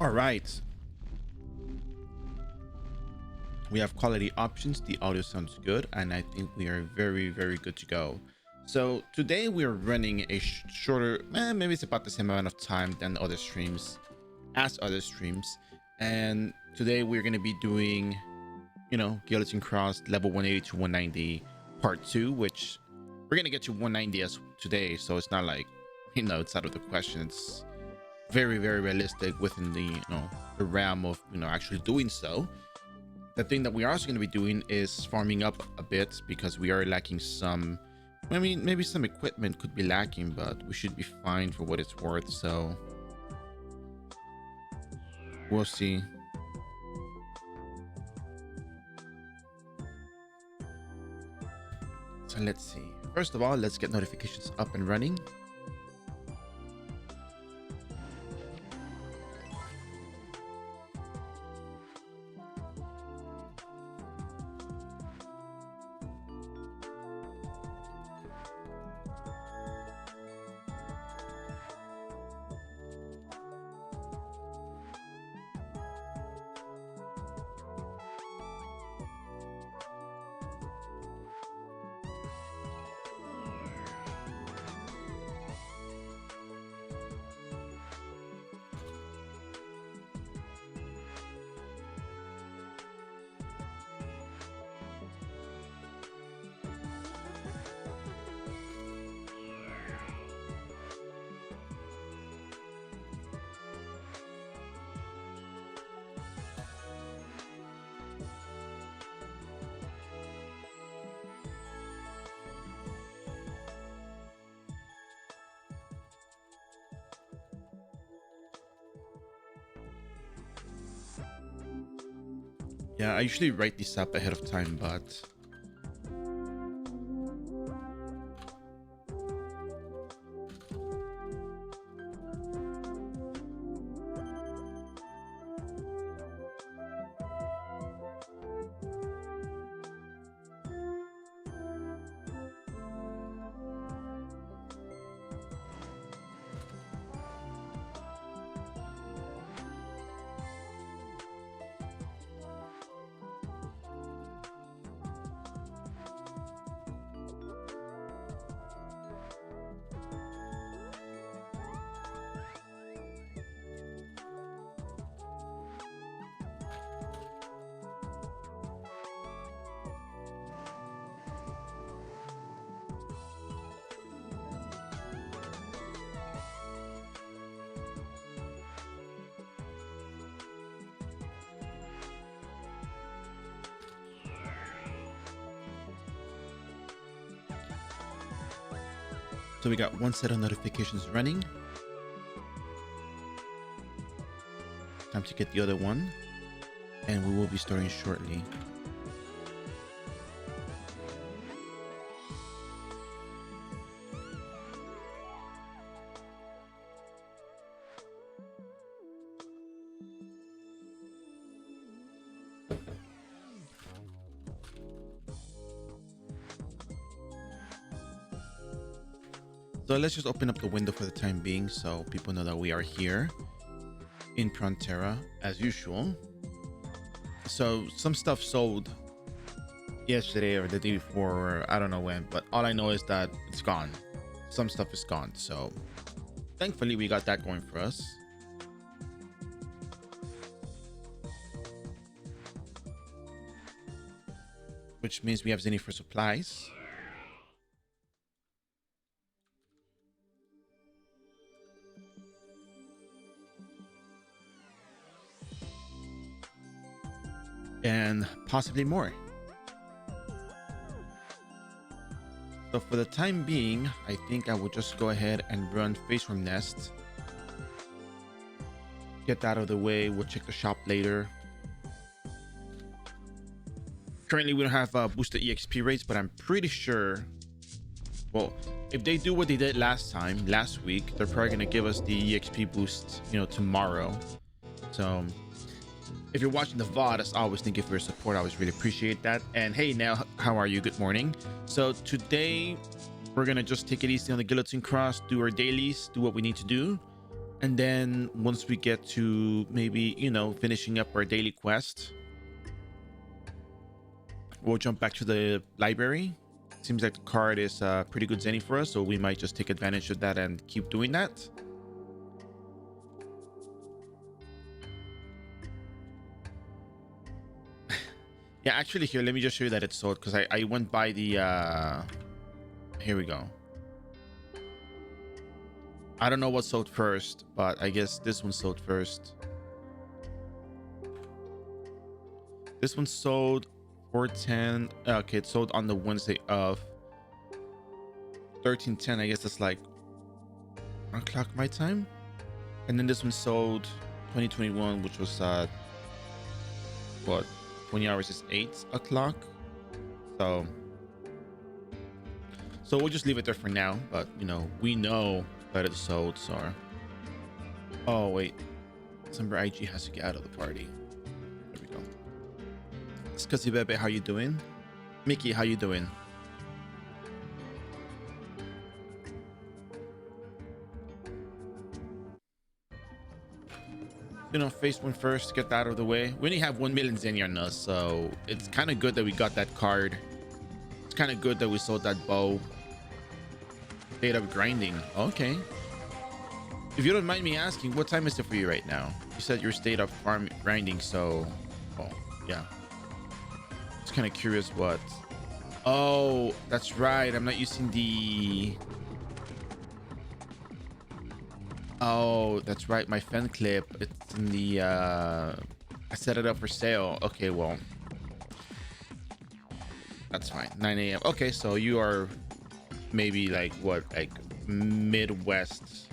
All right. We have quality options. The audio sounds good, and I think we are very, very good to go. So today we are running a shorter, maybe it's about the same amount of time than other streams, And today we're going to be doing, Guillotine Cross level 180 to 190 part 2, which we're going to get to 190 as today. So it's not like, it's out of the question. It's very, very realistic within the, the realm of, actually doing so. The thing that we are also going to be doing is farming up a bit because we are lacking some, maybe some equipment could be lacking, but we should be fine for what it's worth. So we'll see. So let's see. First of all, let's get notifications up and running. Yeah, I usually write this up ahead of time, but so we got one set of notifications running. Time to get the other one, and we will be starting shortly. So let's just open up the window for the time being so people know that we are here in Frontera as usual. So some stuff sold yesterday or the day before, or I don't know when, but all I know is that it's gone. Some stuff is gone. So thankfully we got that going for us. Which means we have Zenny for supplies. And possibly more. So for the time being, I think I will just go ahead and run Face from Nest. Get that out of the way. We'll check the shop later. Currently, we don't have boosted EXP rates, but I'm pretty sure, well, if they do what they did last week, they're probably going to give us the EXP boost, tomorrow. So if you're watching the VOD, as always, thank you for your support. I always really appreciate that. And hey, now, how are you? Good morning. So today, we're going to just take it easy on the Guillotine Cross, do our dailies, do what we need to do. And then once we get to maybe, finishing up our daily quest, we'll jump back to the library. Seems like the card is pretty good zenny for us, so we might just take advantage of that and keep doing that. Yeah, actually, here, let me just show you that it's sold, because I went by the here we go. I don't know what sold first, but I guess this one sold first. This one sold 410. Okay, it sold on the Wednesday of 1310. I guess that's like 1 o'clock my time. And then this one sold 2021, which was what, 20 hours is 8 o'clock. So we'll just leave it there for now. But we know that it's sold. So, oh wait, December IG has to get out of the party. There we go. Scuzzy Bebe, how you doing? Mickey, how you doing? Face one first, get that out of the way. We only have 1 million zenny on us, so it's kind of good that we got that card. It's kind of good that we sold that bow. State of grinding. Okay. If you don't mind me asking, what time is it for you right now? You said your state of farm grinding, so yeah. Just kind of curious what. Oh, that's right. I'm not using the. Oh, that's right. My fen clip. It's in the. I set it up for sale. Okay, well. That's fine. 9 a.m. Okay, so you are maybe like what, like Midwest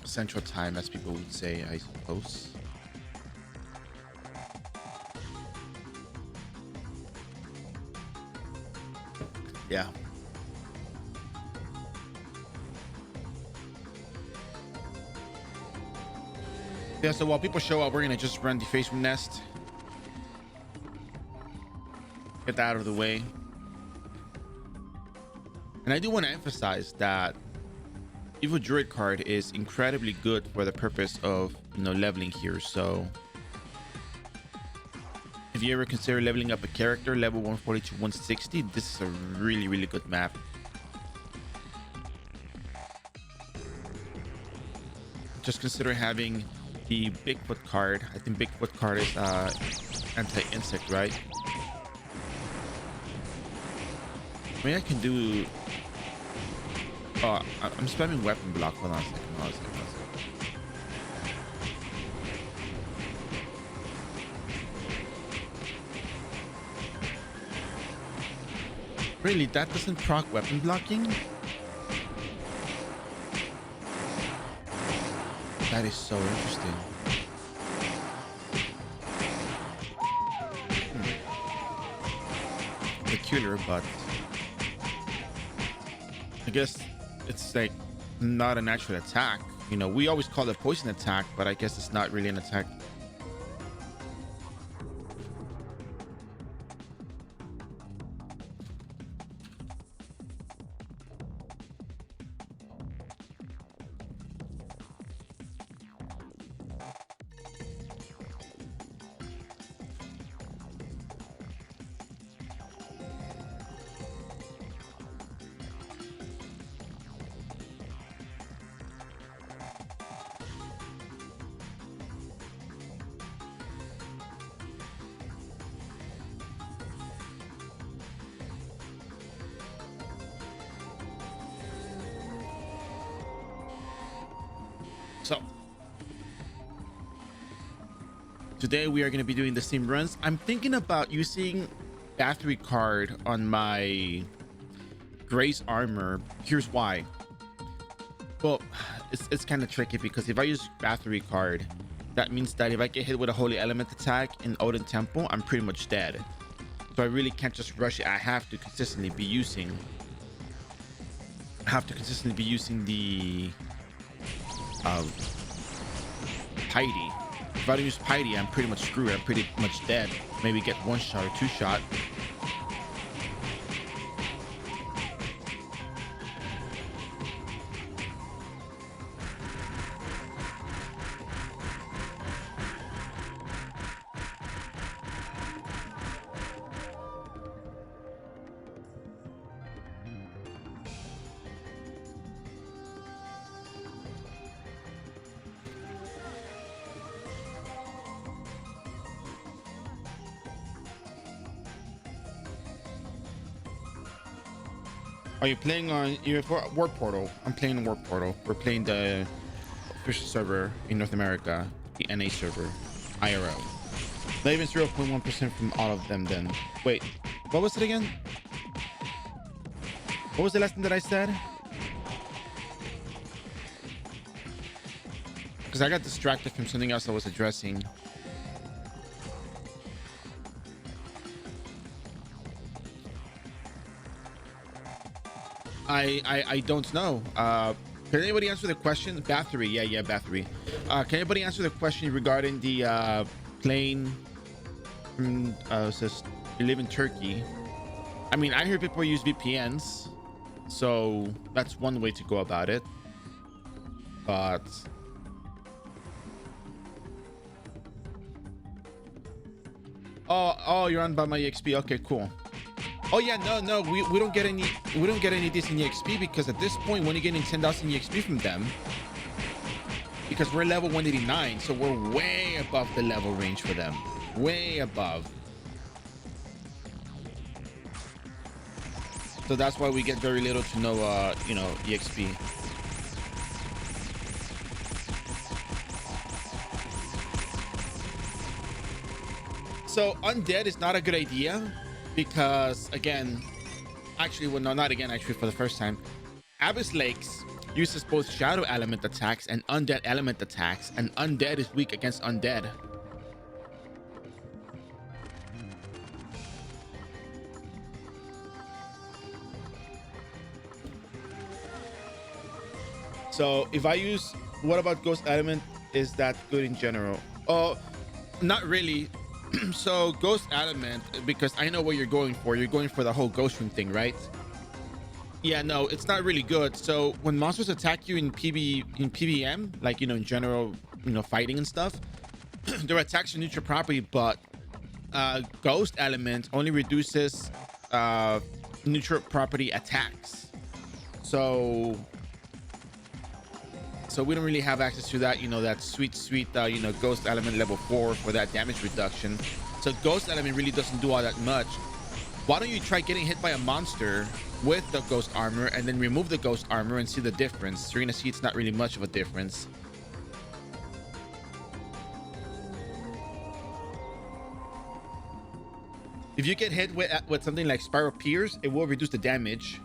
Central Time, as people would say, I suppose. Yeah. Yeah, so while people show up, we're gonna just run the face room nest. Get that out of the way. And I do want to emphasize that Evil Druid card is incredibly good for the purpose of leveling here. So if you ever consider leveling up a character level 140 to 160, this is a really, really good map. Just consider having the Bigfoot card. I think Bigfoot card is anti-insect, right? I mean, I can do. Oh, I'm spamming weapon block. Hold on a second. Really, that doesn't proc weapon blocking? That is so interesting. Peculiar, but I guess it's like not an actual attack. We always call it poison attack, but I guess it's not really an attack. So today we are going to be doing the same runs. I'm thinking about using battery card on my Grace armor. Here's why. Well, it's kind of tricky because if I use battery card, that means that if I get hit with a holy element attack in Odin Temple, I'm pretty much dead. So I really can't just rush it. I have to consistently be using the Piety. If I don't use Piety, I'm pretty much screwed. I'm pretty much dead. Maybe get 1 shot or 2 shot. Are you playing on you for Warp Portal? I'm playing Warp Portal. We're playing the official server in North America, the NA server, iRO. Not even 0.1% from all of them then. Wait, what was it again? What was the last thing that I said? Because I got distracted from something else I was addressing. I don't know. Can anybody answer the question? Bathory, yeah, Bathory. Can anybody answer the question regarding the plane from says you live in Turkey? I mean, I hear people use VPNs, so that's one way to go about it. But oh, you're on by my EXP. Okay, cool. Oh yeah, no, we don't get any decent EXP because at this point, when you're getting 10,000 EXP from them, because we're level 189, so we're way above the level range for them, way above. So that's why we get very little to no, EXP. So undead is not a good idea. Because again, actually, well, no, not again, actually, for the first time, Abyss Lakes uses both shadow element attacks and undead element attacks, and undead is weak against undead. So if I use, what about ghost element? Is that good in general? Oh, not really. So ghost element, because I know what you're going for. You're going for the whole ghost room thing, right? Yeah, no, it's not really good. So when monsters attack you in PvM, like, in general, fighting and stuff, their attacks are neutral property, but ghost element only reduces neutral property attacks. So we don't really have access to that, that sweet ghost element level 4 for that damage reduction. So ghost element really doesn't do all that much. Why don't you try getting hit by a monster with the ghost armor and then remove the ghost armor and see the difference? You're gonna see it's not really much of a difference. If you get hit with something like Spiral Pierce, it will reduce the damage.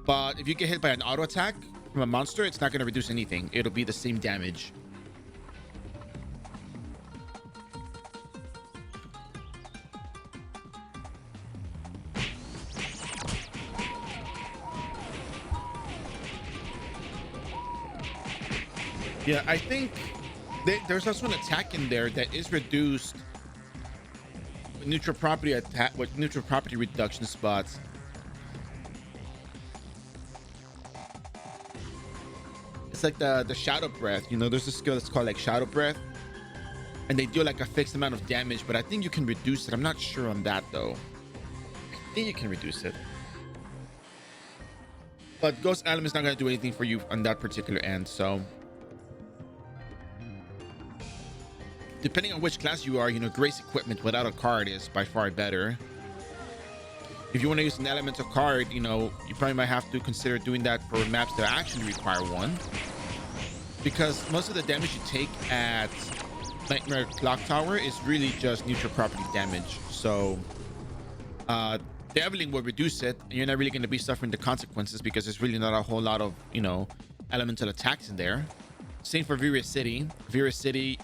But if you get hit by an auto attack from a monster, it's not going to reduce anything. It'll be the same damage. Yeah, I think there's also an attack in there that is reduced with neutral property attack, with neutral property reduction spots. It's like the shadow breath, there's a skill that's called like shadow breath, and they do like a fixed amount of damage, but I think you can reduce it. I'm not sure on that though. I think you can reduce it, but ghost element is not going to do anything for you on that particular end. So depending on which class you are, grace equipment without a card is by far better. If you want to use an elemental card, you probably might have to consider doing that for maps that actually require one, because most of the damage you take at Nightmare Clock Tower is really just neutral property damage. So Deviling will reduce it, and you're not really going to be suffering the consequences because there's really not a whole lot of elemental attacks in there. Same for Vera City. Vera City,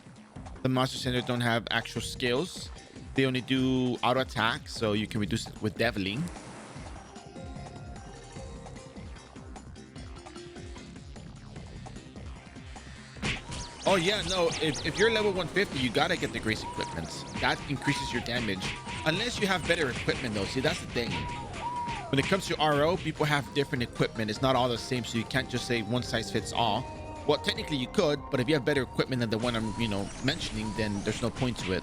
the monster center don't have actual skills. They only do auto attack, so you can reduce it with Deviling. Oh yeah, no, if you're level 150, you gotta get the grace equipment. That increases your damage. Unless you have better equipment though. See, that's the thing. When it comes to RO, people have different equipment. It's not all the same, so you can't just say one size fits all. Well, technically you could, but if you have better equipment than the one I'm, mentioning, then there's no point to it.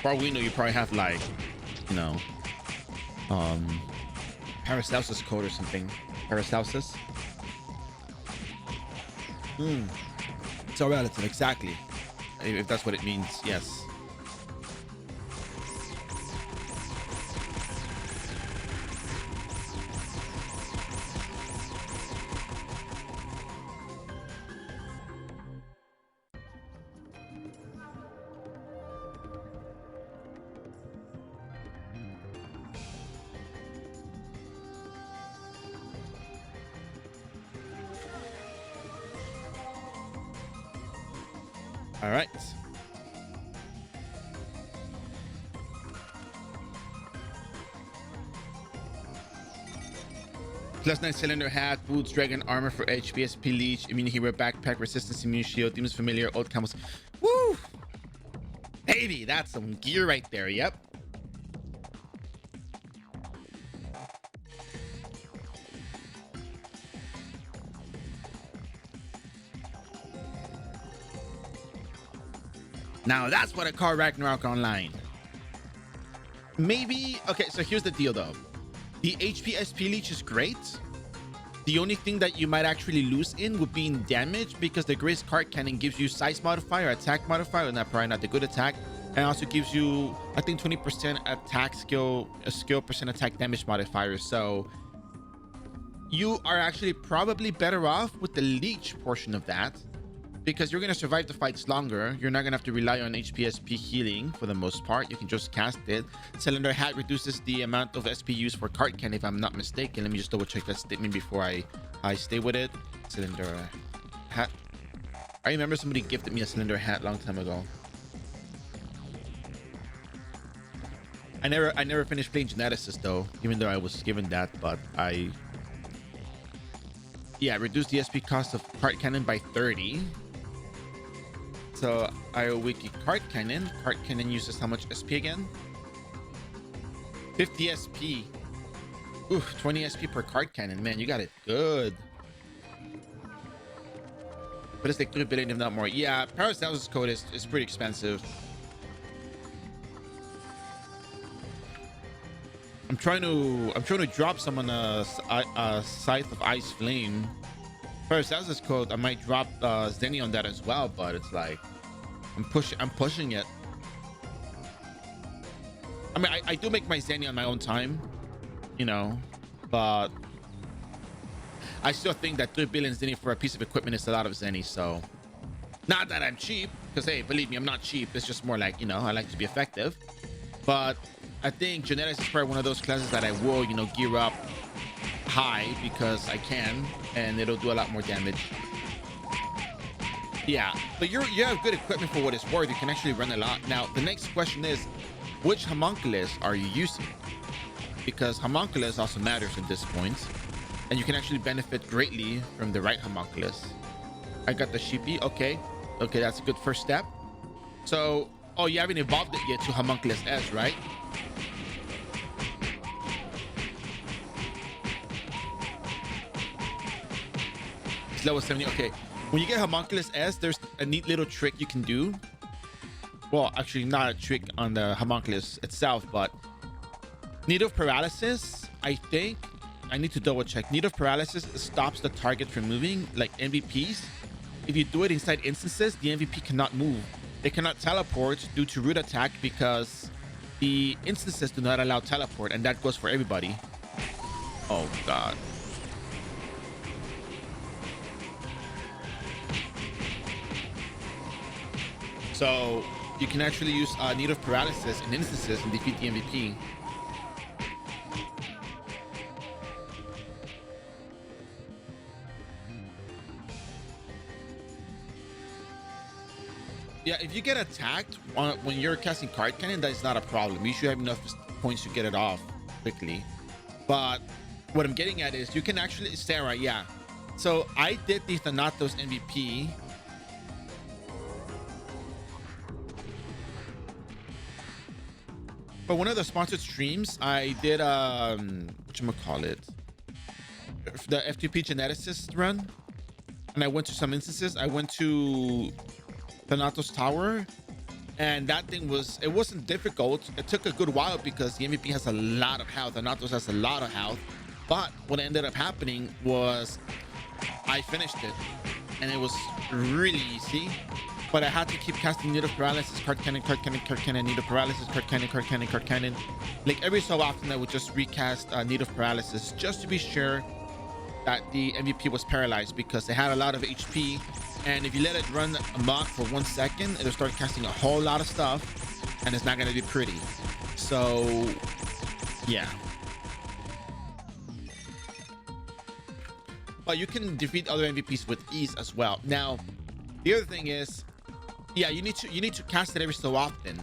For all we know, you probably have like, you know, Paracelsus code or something. Paracelsus. So relative, exactly. If that's what it means, yes. All right. Plus 9 cylinder hat, boots, dragon armor for HPSP leech, immune hero backpack, resistance, immune shield, demons familiar, old camels. Woo! Baby, that's some gear right there. Yep. Now that's what I call Ragnarok Online. Maybe. Okay, so here's the deal though. The HP SP leech is great. The only thing that you might actually lose in would be in damage, because the Grace Card Cannon gives you size modifier, attack modifier, and that probably not the good attack, and also gives you, I think, 20% attack skill percent attack damage modifier. So you are actually probably better off with the leech portion of that, because you're going to survive the fights longer. You're not going to have to rely on HPSP healing for the most part. You can just cast it. Cylinder hat reduces the amount of SP used for card cannon, if I'm not mistaken. Let me just double check that statement before I stay with it. Cylinder hat. I remember somebody gifted me a cylinder hat a long time ago. I never finished playing Geneticist though, even though I was given that, but yeah, reduce the SP cost of card cannon by 30. So iRO Wiki card cannon. Card cannon uses how much SP again? 50 SP. Ooh, 20 SP per card cannon. Man, you got it good. But it's like 3 billion, if not more. Yeah, Paracelsus code is pretty expensive. I'm trying to drop someone a Scythe of Ice Flame. Paracelsus code, I might drop Zenny on that as well, but it's like I'm pushing it. I mean, I do make my Zenny on my own time, you know, but I still think that 3 billion Zenny for a piece of equipment is a lot of Zenny. So not that I'm cheap, because hey, believe me, I'm not cheap. It's just more like, you know, I like to be effective. But I think Genetics is probably one of those classes that I will, you know, gear up high because I can, and it'll do a lot more damage. Yeah, but you have good equipment for what it's worth. You can actually run a lot. Now the next question is, which homunculus are you using? Because homunculus also matters at this point, and you can actually benefit greatly from the right homunculus. I got the sheepy. Okay, that's a good first step. So, oh, you haven't evolved it yet to homunculus S, right? It's level 70. Okay, when you get homunculus S, there's a neat little trick you can do. Well, actually not a trick on the homunculus itself, but Need of Paralysis, I think, I need to double check. Need of Paralysis stops the target from moving, like MVPs. If you do it inside instances, the MVP cannot move. They cannot teleport due to root attack because the instances do not allow teleport, and that goes for everybody. Oh god. So you can actually use Need of Paralysis in instances and defeat the MVP. Yeah, if you get attacked when you're casting card cannon, that is not a problem. You should have enough points to get it off quickly. But what I'm getting at is you can actually, Sarah, yeah. So I did the Thanatos MVP. For one of the sponsored streams, I did whatchamacallit, the F2P geneticist run, and I went to some instances. I went to Thanatos Tower, And that thing was, it wasn't difficult. It took a good while because the MVP has a lot of health and Natos has a lot of health. But what ended up happening was I finished it and it was really easy. But I had to keep casting Need of Paralysis, card cannon, Need of Paralysis, card cannon. Like every so often I would just recast Need of Paralysis just to be sure that the MVP was paralyzed, because they had a lot of HP, and if you let it run amok for 1 second, it'll start casting a whole lot of stuff and it's not going to be pretty. So yeah, but you can defeat other MVPs with ease as well. Now the other thing is, yeah, you need to cast it every so often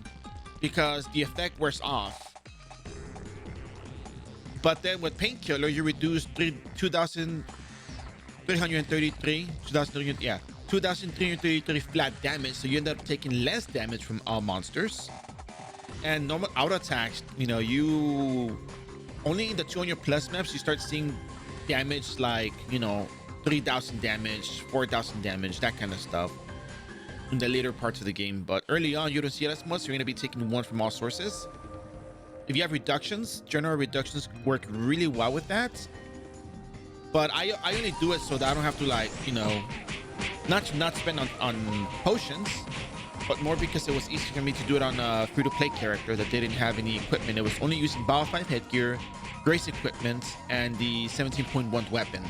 because the effect wears off. But then with Painkiller, you reduce 2,333 flat damage, so you end up taking less damage from all monsters. And normal auto attacks, you know, you only in the 200 plus maps you start seeing damage like, you know, 3,000 damage, 4,000 damage, that kind of stuff in the later parts of the game. But early on, you don't see it as much. You're going to be taking one from all sources. If you have reductions, general reductions work really well with that. But I only do it so that I don't have to, like, you know, not spend on potions, but more because it was easy for me to do it on a free-to-play character that didn't have any equipment. It was only using Battle 5 headgear, Grace equipment, and the 17.1 weapon.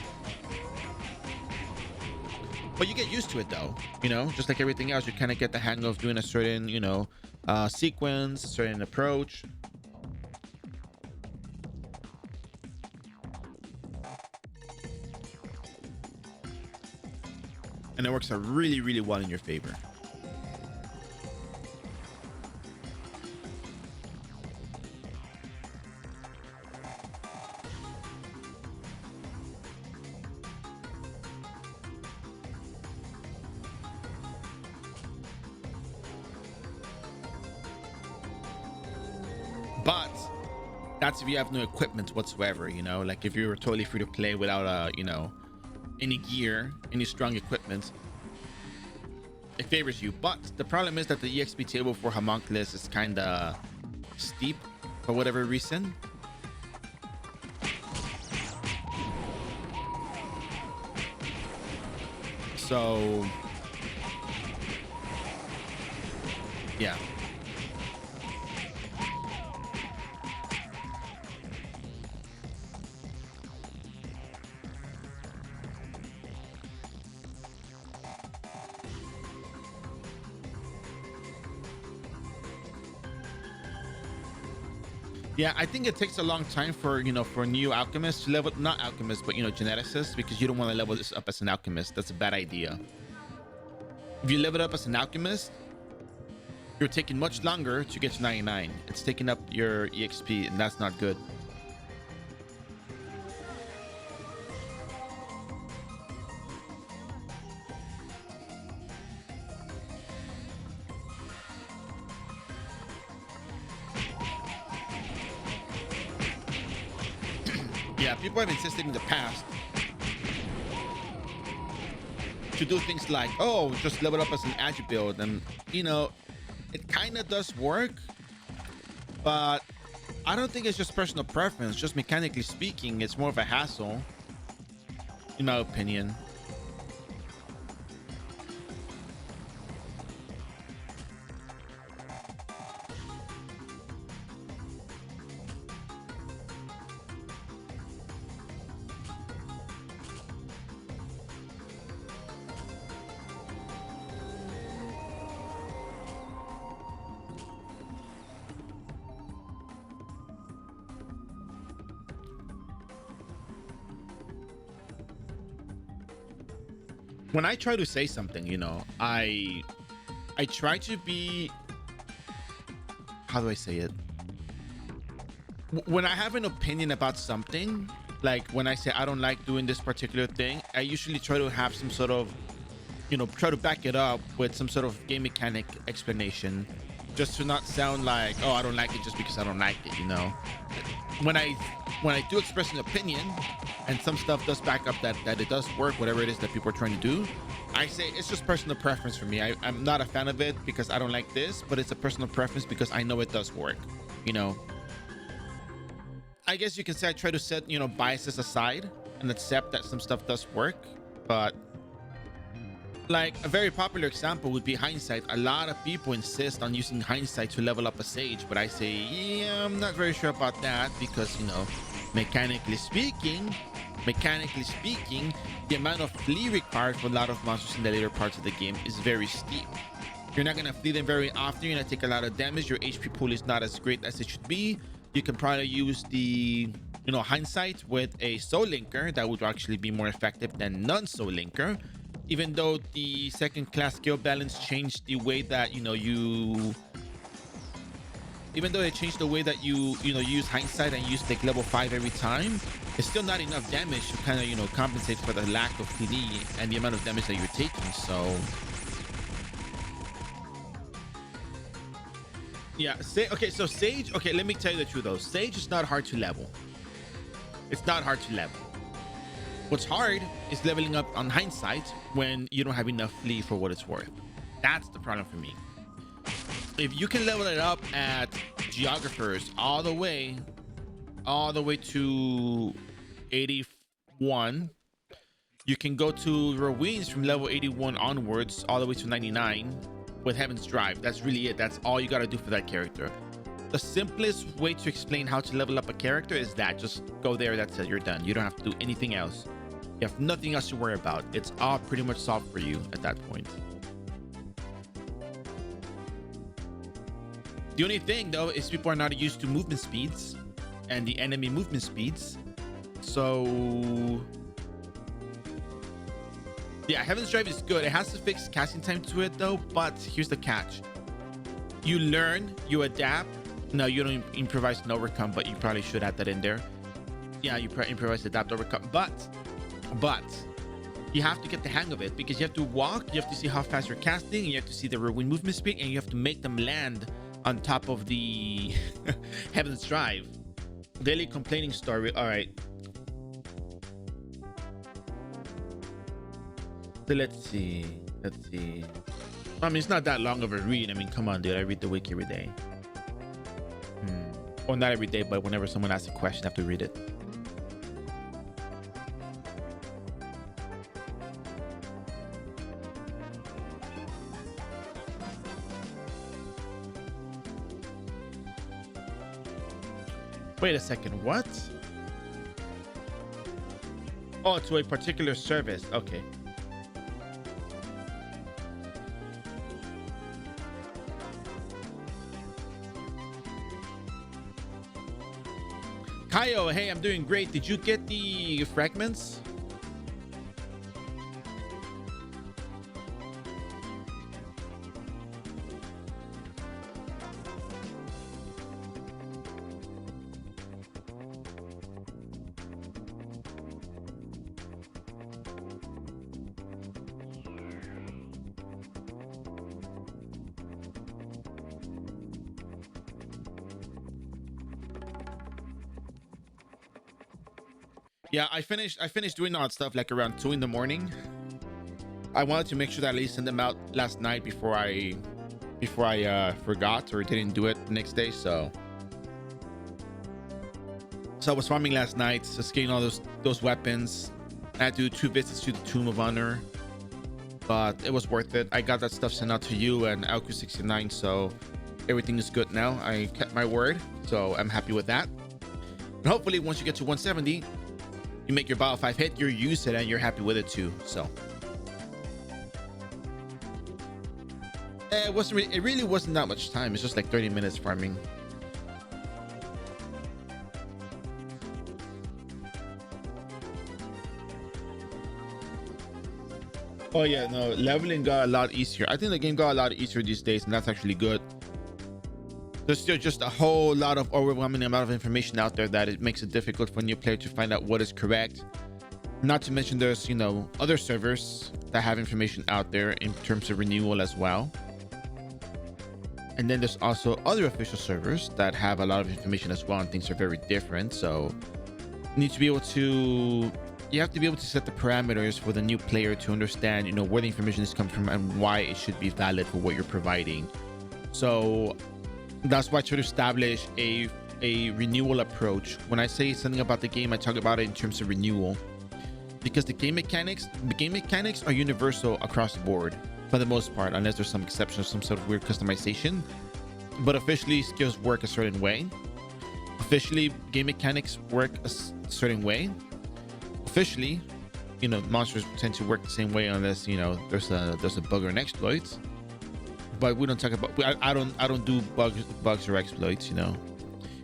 But you get used to it though, you know, just like everything else. You kind of get the hang of doing a certain, you know, sequence, a certain approach. And it works out really, really well in your favor. But that's if you have no equipment whatsoever, you know, like if you're totally free to play without you know, any gear, any strong equipment, it favors you. But the problem is that the EXP table for Homunculus is kind of steep for whatever reason. So yeah. Yeah, I think it takes a long time for, you know, for new alchemists to level, not alchemists, but, you know, geneticists, because you don't want to level this up as an alchemist. That's a bad idea. If you level it up as an alchemist, you're taking much longer to get to 99. It's taking up your EXP, and that's not good. Yeah, people have insisted in the past to do things like, oh, just level up as an agi build, and, you know, it kind of does work, but I don't think it's just personal preference. Just mechanically speaking, it's more of a hassle, in my opinion. When I try to say something, you know, I try to be, how do I say it? When I have an opinion about something, like when I say I don't like doing this particular thing, I usually try to have some sort of, you know, try to back it up with some sort of game mechanic explanation, just to not sound like, oh, I don't like it just because I don't like it, you know. When I do express an opinion and some stuff does back up that it does work, whatever it is that people are trying to do, I say it's just personal preference for me. I'm not a fan of it because I don't like this, but it's a personal preference because I know it does work. You know, I guess you can say I try to set, biases aside and accept that some stuff does work. But like a very popular example would be hindsight. A lot of people insist on using hindsight to level up a sage, but I say, yeah, I'm not very sure about that because, mechanically speaking, the amount of flee required for a lot of monsters in the later parts of the game is very steep. You're not gonna flee them very often. You're gonna take a lot of damage. Your HP pool is not as great as it should be. You can probably use the hindsight with a soul linker. That would actually be more effective than non-soul linker. Even though the second class skill balance changed the way that even though it changed the way that you use hindsight and use like level 5 every time, it's still not enough damage to kind of compensate for the lack of PD and the amount of damage that you're taking. So yeah, so Sage, okay, let me tell you the truth though. Sage is not hard to level. It's not hard to level. What's hard is leveling up on hindsight when you don't have enough flee for what it's worth. That's the problem for me. If you can level it up at geographers all the way to 81, you can go to ruins from level 81 onwards all the way to 99 with Heaven's Drive. That's really it. That's all you got to do for that character. The simplest way to explain how to level up a character is that just go there. That's it. You're done. You don't have to do anything else. You have nothing else to worry about. It's all pretty much solved for you at that point. The only thing though is people are not used to movement speeds and the enemy movement speeds. So yeah, Heaven's Drive is good. It has to fix casting time to it though, but here's the catch. You learn, you adapt. No, you don't improvise and overcome, but you probably should add that in there. Yeah, you improvise, adapt, overcome, but you have to get the hang of it because you have to walk, you have to see how fast you're casting, and you have to see the ruin movement speed, and you have to make them land on top of the Heaven's Drive. Daily complaining story. All right. So let's see. I mean, it's not that long of a read. I mean, come on, dude. I read the wiki every day. Well, not every day, but whenever someone asks a question, I have to read it. Wait a second, what? Oh, to a particular service. Okay. Kaio, hey, I'm doing great. Did you get the fragments? Yeah, I finished doing all that stuff like around 2 in the morning. I wanted to make sure that I at least send them out last night before I forgot or didn't do it the next day. So I was farming last night, just getting all those weapons. I had to do 2 visits to the Tomb of Honor, but it was worth it. I got that stuff sent out to you and Alku69, so everything is good now. I kept my word, so I'm happy with that. And hopefully once you get to 170, you make your Bio 5 hit, you use it, and you're happy with it too. So it really wasn't that much time. It's just like 30 minutes farming. Oh yeah, no, leveling got a lot easier. I think the game got a lot easier these days, and that's actually good. There's still just a whole lot of overwhelming amount of information out there that it makes it difficult for a new player to find out what is correct. Not to mention there's, other servers that have information out there in terms of renewal as well. And then there's also other official servers that have a lot of information as well, and things are very different. So you need to be able to you have to be able to set the parameters for the new player to understand, you know, where the information is coming from and why it should be valid for what you're providing. So that's why I try to establish a renewal approach. When I say something about the game, I talk about it in terms of renewal, because the game mechanics are universal across the board for the most part, unless there's some exception or some sort of weird customization. But officially, skills work a certain way. Officially, game mechanics work a certain way. Officially, you know, monsters tend to work the same way unless, you know, there's a bug or an exploit. But we don't talk about. I don't do bugs or exploits. You know,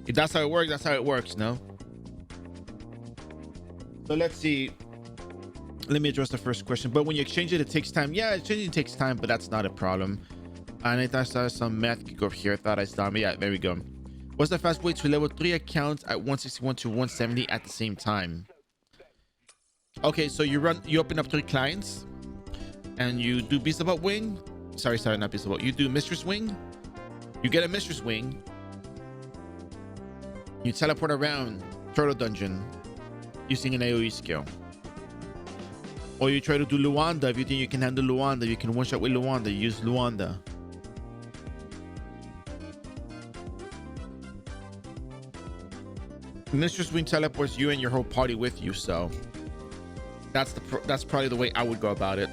if that's how it works, that's how it works. No. So let's see. Let me address the first question. But when you exchange it, it takes time. Yeah, exchanging takes time, but that's not a problem. And I thought I saw some math kick over here. I thought I saw me. Yeah, there we go. What's the fast way to level 3 accounts at 161 to 170 at the same time? Okay, so you open up 3 clients and you do Beast About Wing. Sorry, not Beast About. You do Mistress Wing. You get a Mistress Wing. You teleport around Turtle Dungeon using an AoE skill. Or you try to do Luanda. If you think you can handle Luanda, you can one-shot with Luanda. You use Luanda. Mistress Wing teleports you and your whole party with you, so that's probably the way I would go about it.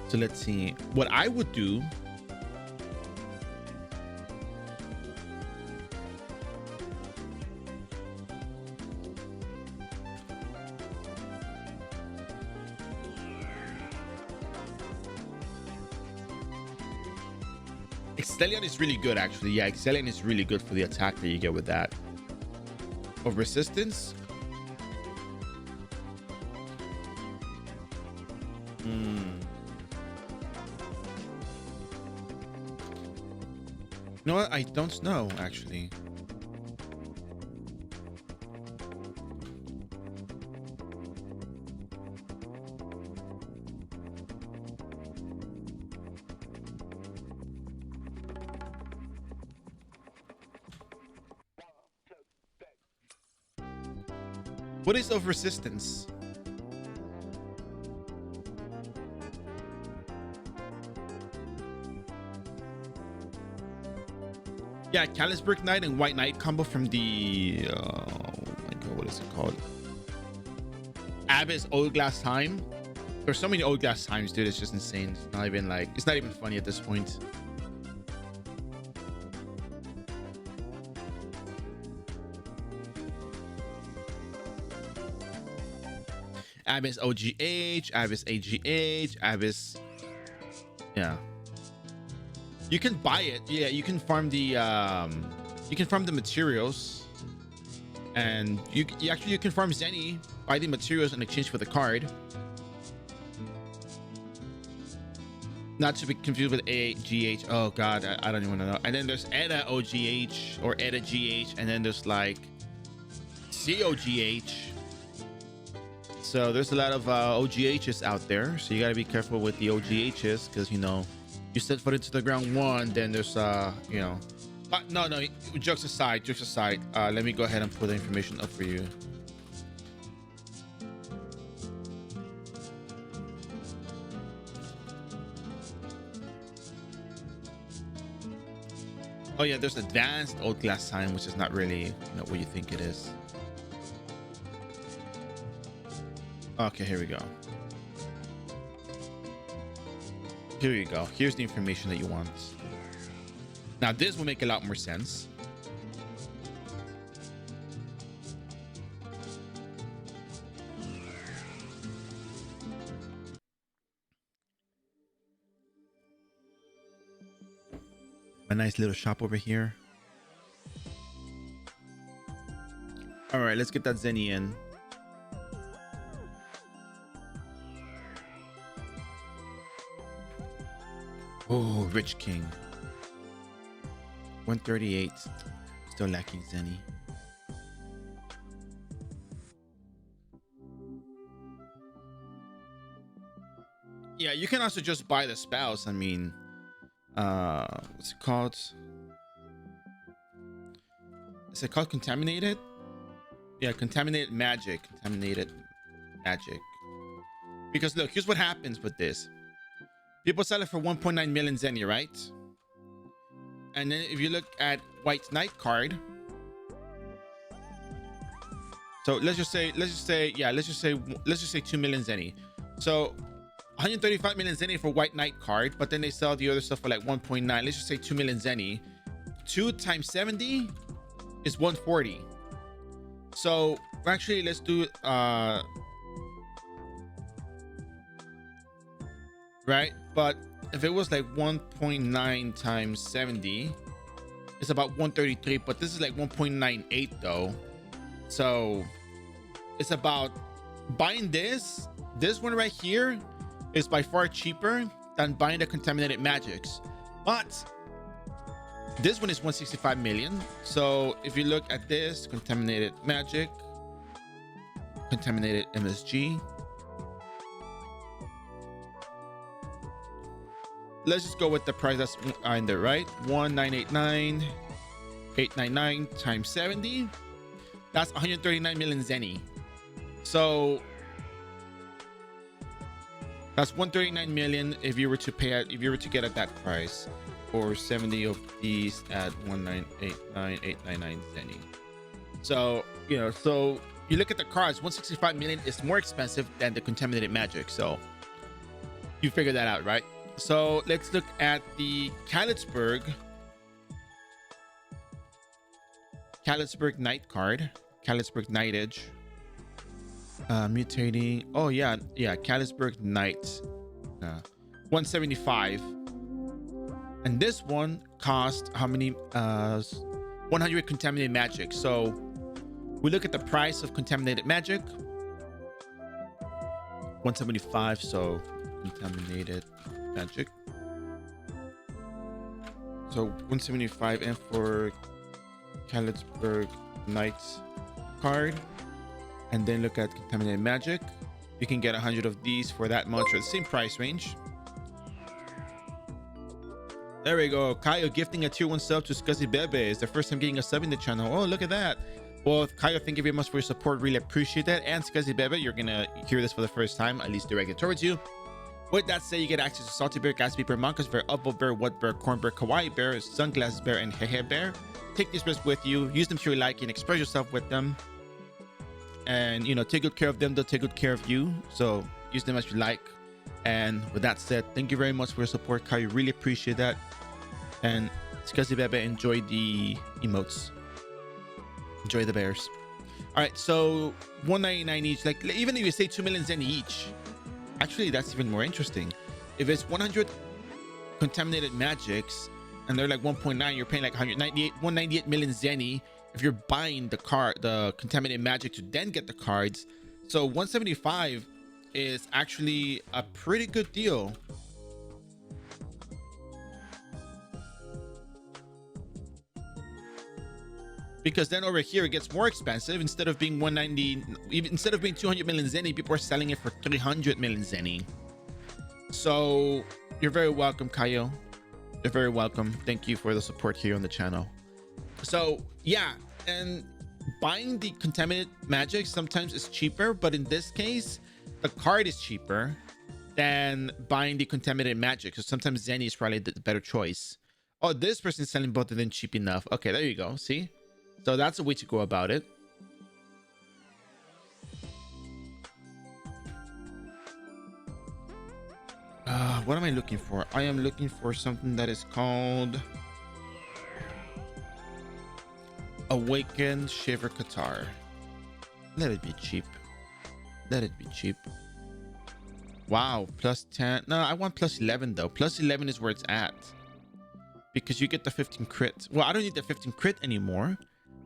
So let's see what I would do. Excellion is really good, actually. Yeah, Excellion is really good for the attack that you get with that. Of resistance. You know what? I don't know, actually. What is of resistance? Yeah, Calisburg Knight and White Knight combo from the oh my god, what is it called? Abyss Old Glass Time. There's so many Old Glass Times, dude. It's just insane. It's not even funny at this point. Abyss OGH, Abyss AGH, Abyss. Yeah. You can buy it. Yeah, you can farm the materials, and you can farm Zenny, buy the materials in exchange for the card. Not to be confused with AGH. Oh god, I don't even know. And then there's ETA OGH or ETA GH, and then there's like COGH. So there's a lot of OGHs out there, so you gotta be careful with the OGHs, because you know, you set foot into the ground one, then there's you know, no, jokes aside, let me go ahead and put the information up for you. Oh yeah, there's advanced Old Glass Time, which is not really, you know, what you think it is. Okay, here we go. Here you go. Here's the information that you want. Now this will make a lot more sense. A nice little shop over here. All right, let's get that Zenny in. Oh, Rich King. 138. Still lacking Zenny. Yeah, you can also just buy the spouse. I mean, what's it called? Is it called Contaminated? Yeah, Contaminated Magic. Contaminated Magic. Because look, here's what happens with this. People sell it for 1.9 million Zenny, right? And then if you look at White Knight card, so let's just say 2 million Zenny. So 135 million Zenny for White Knight card, but then they sell the other stuff for like 1.9. Let's just say 2 million Zenny. 2 times 70 is 140. So actually, let's do right. But if it was like 1.9 times 70, it's about 133. But this is like 1.98 though. So it's about buying this one right here is by far cheaper than buying the Contaminated Magics. But this one is 165 million. So if you look at this, Contaminated Magic, Contaminated MSG. Let's just go with the price that's in there, right? 1,989,899 times 70. That's 139 million Zenny. So that's 139 million if you were to pay at, if you were to get at that price, or 70 of these at 1,989,899 Zenny. So so you look at the cards, 165 million is more expensive than the Contaminated Magic. So you figure that out, right? So let's look at the Kalitzberg Knight card. Kalitzberg Knight Edge. Mutating. Oh yeah, Kalitzberg Knight. 175. And this one cost how many? 100 Contaminated Magic. So we look at the price of Contaminated Magic. 175. So Contaminated Magic. So 175, and for Kalitzberg Knight card, and then look at Contaminated Magic, you can get 100 of these for that much, or the same price range. There we go. Kaio gifting a tier 1 sub to Scuzzy Bebe. It's the first time getting a sub in the channel. Oh, look at that. Well, Kaio, thank you very much for your support. Really appreciate that. And Scuzzy Bebe, you're gonna hear this for the first time, at least directed towards you. With that said, you get access to Salty Bear, Gatsby Bear, Monka's Bear, Upvote Bear, What Bear, Corn Bear, Kawaii Bear, Sunglasses Bear, and Hehe Bear. Take these bears with you, use them to your liking, express yourself with them, and take good care of them. They'll take good care of you, so use them as you like. And with that said, thank you very much for your support, Kai. Really appreciate that. And Scuzzy Bebe, enjoy the emotes, enjoy the bears. All right, so 199 each. Like, even if you say 2 million Zen each, actually that's even more interesting. If it's 100 Contaminated Magics and they're like 1.9, you're paying like 198 million Zenny if you're buying the Contaminated Magic to then get the cards. So 175 is actually a pretty good deal. Because then over here it gets more expensive. Instead of being 190, instead of being 200 million Zenny, people are selling it for 300 million Zenny. So you're very welcome, Kaio. You're very welcome. Thank you for the support here on the channel. So yeah, and buying the Contaminated Magic sometimes is cheaper, but in this case, the card is cheaper than buying the Contaminated Magic. So sometimes Zenny is probably the better choice. Oh, this person's selling both of them cheap enough. Okay, there you go. See? So that's a way to go about it. What am I looking for? I am looking for something that is called Awakened Shiver Qatar. Let it be cheap. Let it be cheap. Wow, plus 10. No, I want plus 11 though. Plus 11 is where it's at. because you get the 15 crit. Well, I don't need the 15 crit anymore.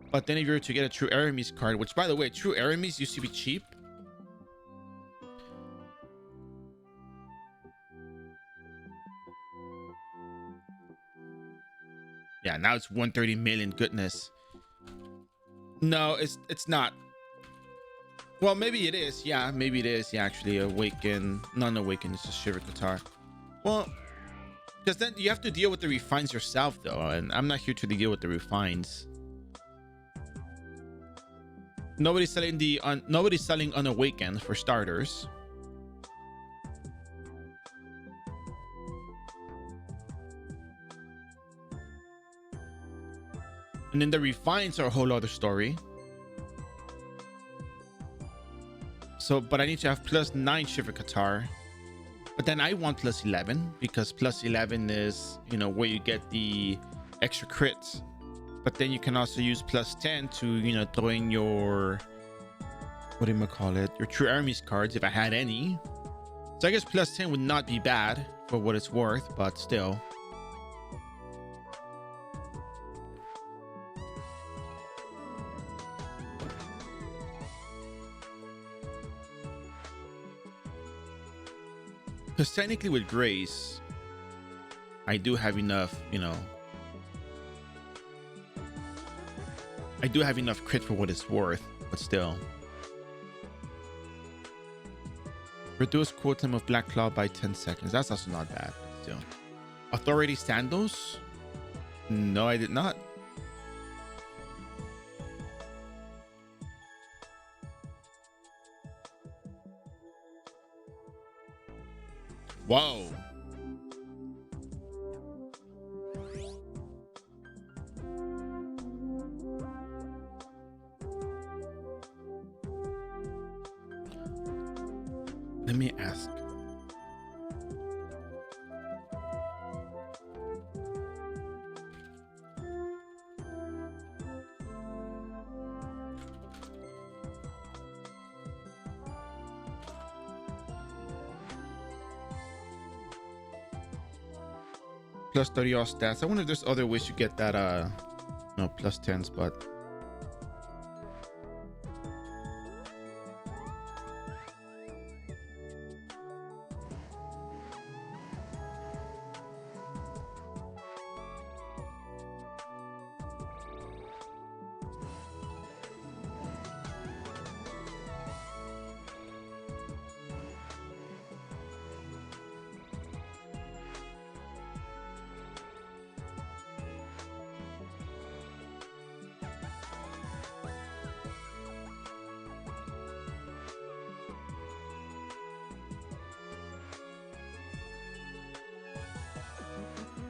But then if you were to get a True Aramis card, which by the way, True Aramis used to be cheap. Yeah, now it's 130 million. Goodness. No, it's not. Well, maybe it is. Yeah, maybe it is. Yeah, actually, Awaken. Non-Awaken is just Shiver Qatar. Well, because then you have to deal with the refines yourself, though, and I'm not here to deal with the refines. Nobody's selling Unawakened for starters. And then the refines are a whole other story. So, but I need to have +9 Shiver Qatar. But then I want +11 because +11 is, you know, where you get the extra crits. But then you can also use +10 to, you know, throw in your, what do you call it? Your True Aramis cards if I had any. So I guess +10 would not be bad for what it's worth, but still. Because technically with Grace, I do have enough, you know. I do have enough crit for what it's worth, but still. Reduce quote time of Black Claw by 10 seconds. That's also not bad, but still. Authority Sandals? No, I did not. Whoa. Let me ask. +30 all stats. I wonder if there's other ways to get that no +10s, but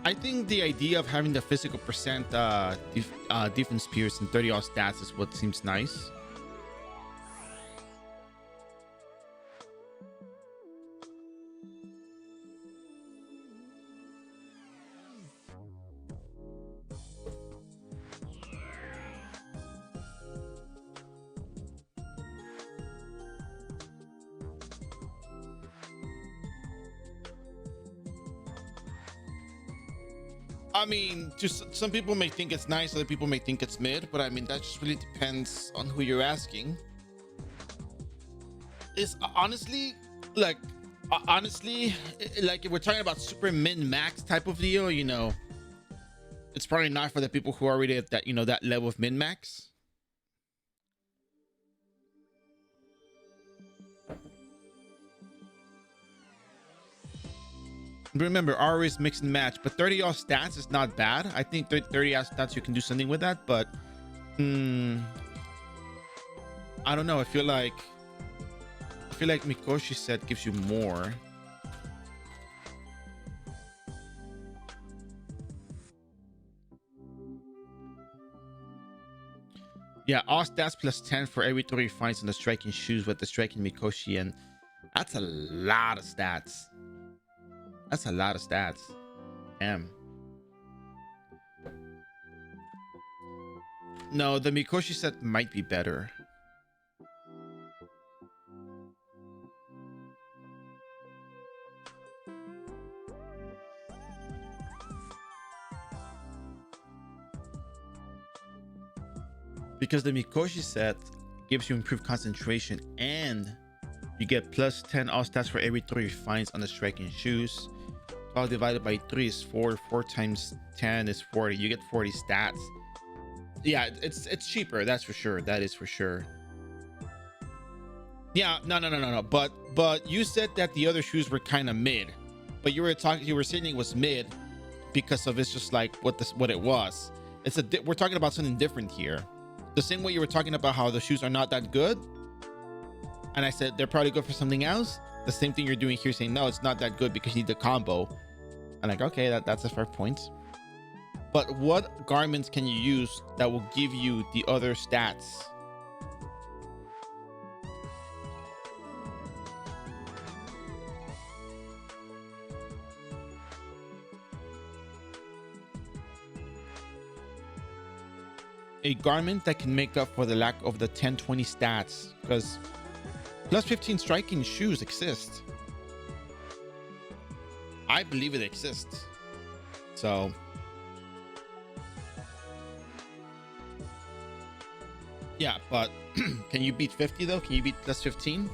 I think the idea of having the physical percent defense pierce and 30 all stats is what seems nice. I mean, just some people may think it's nice, other people may think it's mid, but I mean, that just really depends on who you're asking. It's honestly, like, like if we're talking about super min max type of deal, you know, it's probably not for the people who are already at that, you know, that level of min max. Remember, R is mix and match, but 30 all stats is not bad. I think 30 all stats you can do something with that, but I don't know. I feel like Mikoshi set gives you more. Yeah, all stats +10 for every 3 finds on the striking shoes with the striking Mikoshi, and that's a lot of stats. That's a lot of stats. Damn. No, the Mikoshi set might be better. because the Mikoshi set gives you improved concentration and you get plus 10 all stats for every 3 finds on the striking shoes. 12 divided by 3 is 4. 4 times 10 is 40. You get 40 stats. Yeah, it's cheaper, that's for sure. That is for sure. Yeah, no. But you said that the other shoes were kind of mid, but you were saying it was mid because of it's just like what it was. We're talking about something different here. The same way you were talking about how the shoes are not that good, and I said they're probably good for something else. The same thing you're doing here, saying no, it's not that good because you need the combo. I'm like, okay, that's a fair point. But what garments can you use that will give you the other stats? A garment that can make up for the lack of the 10-20 stats, because plus 15 striking shoes exist. I believe it exists. So yeah, but can you beat 50 though? Can you beat plus 15?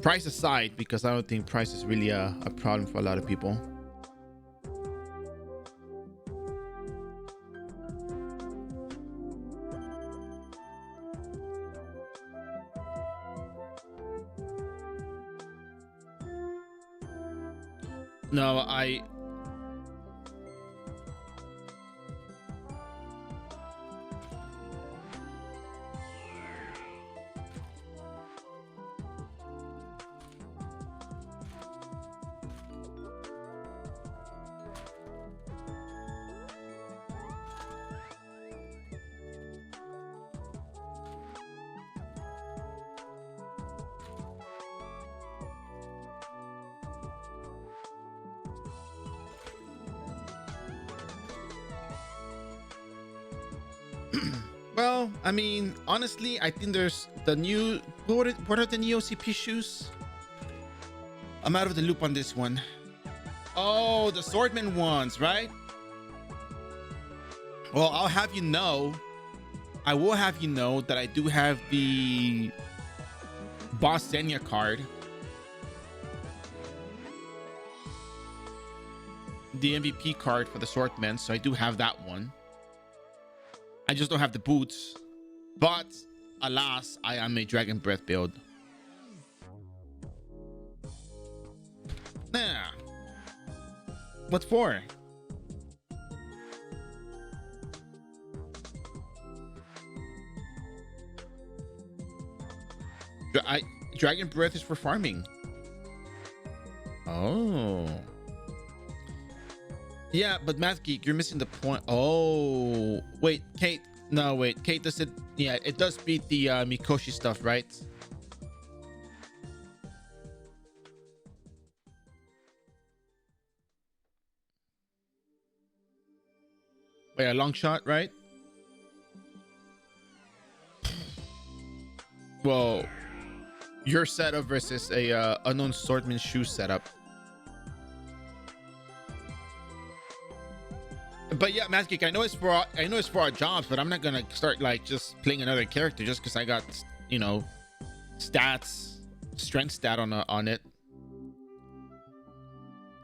Price aside, because I don't think price is really a problem for a lot of people. No, well, I mean, honestly, I think there's the new what are the new OCP shoes? I'm out of the loop on this one. Oh, the swordman ones, right? Well, I'll have you know, I will have you know that I do have the Boss Senya card, the MVP card for the swordman, so I do have that one. I just don't have the boots, but alas, I am a Dragon Breath build. Nah. What for? Dragon Breath is for farming. Oh. Yeah, but Math Geek, you're missing the point. Oh, wait, Kate. No, wait, Kate does it. Yeah, it does beat the Mikoshi stuff, right? Wait, a long shot, right? Well, your setup versus a unknown swordman shoe setup. But yeah, Math Geek, I know it's for our jobs, but I'm not gonna start like just playing another character just because I got, you know, stats, strength stat on it.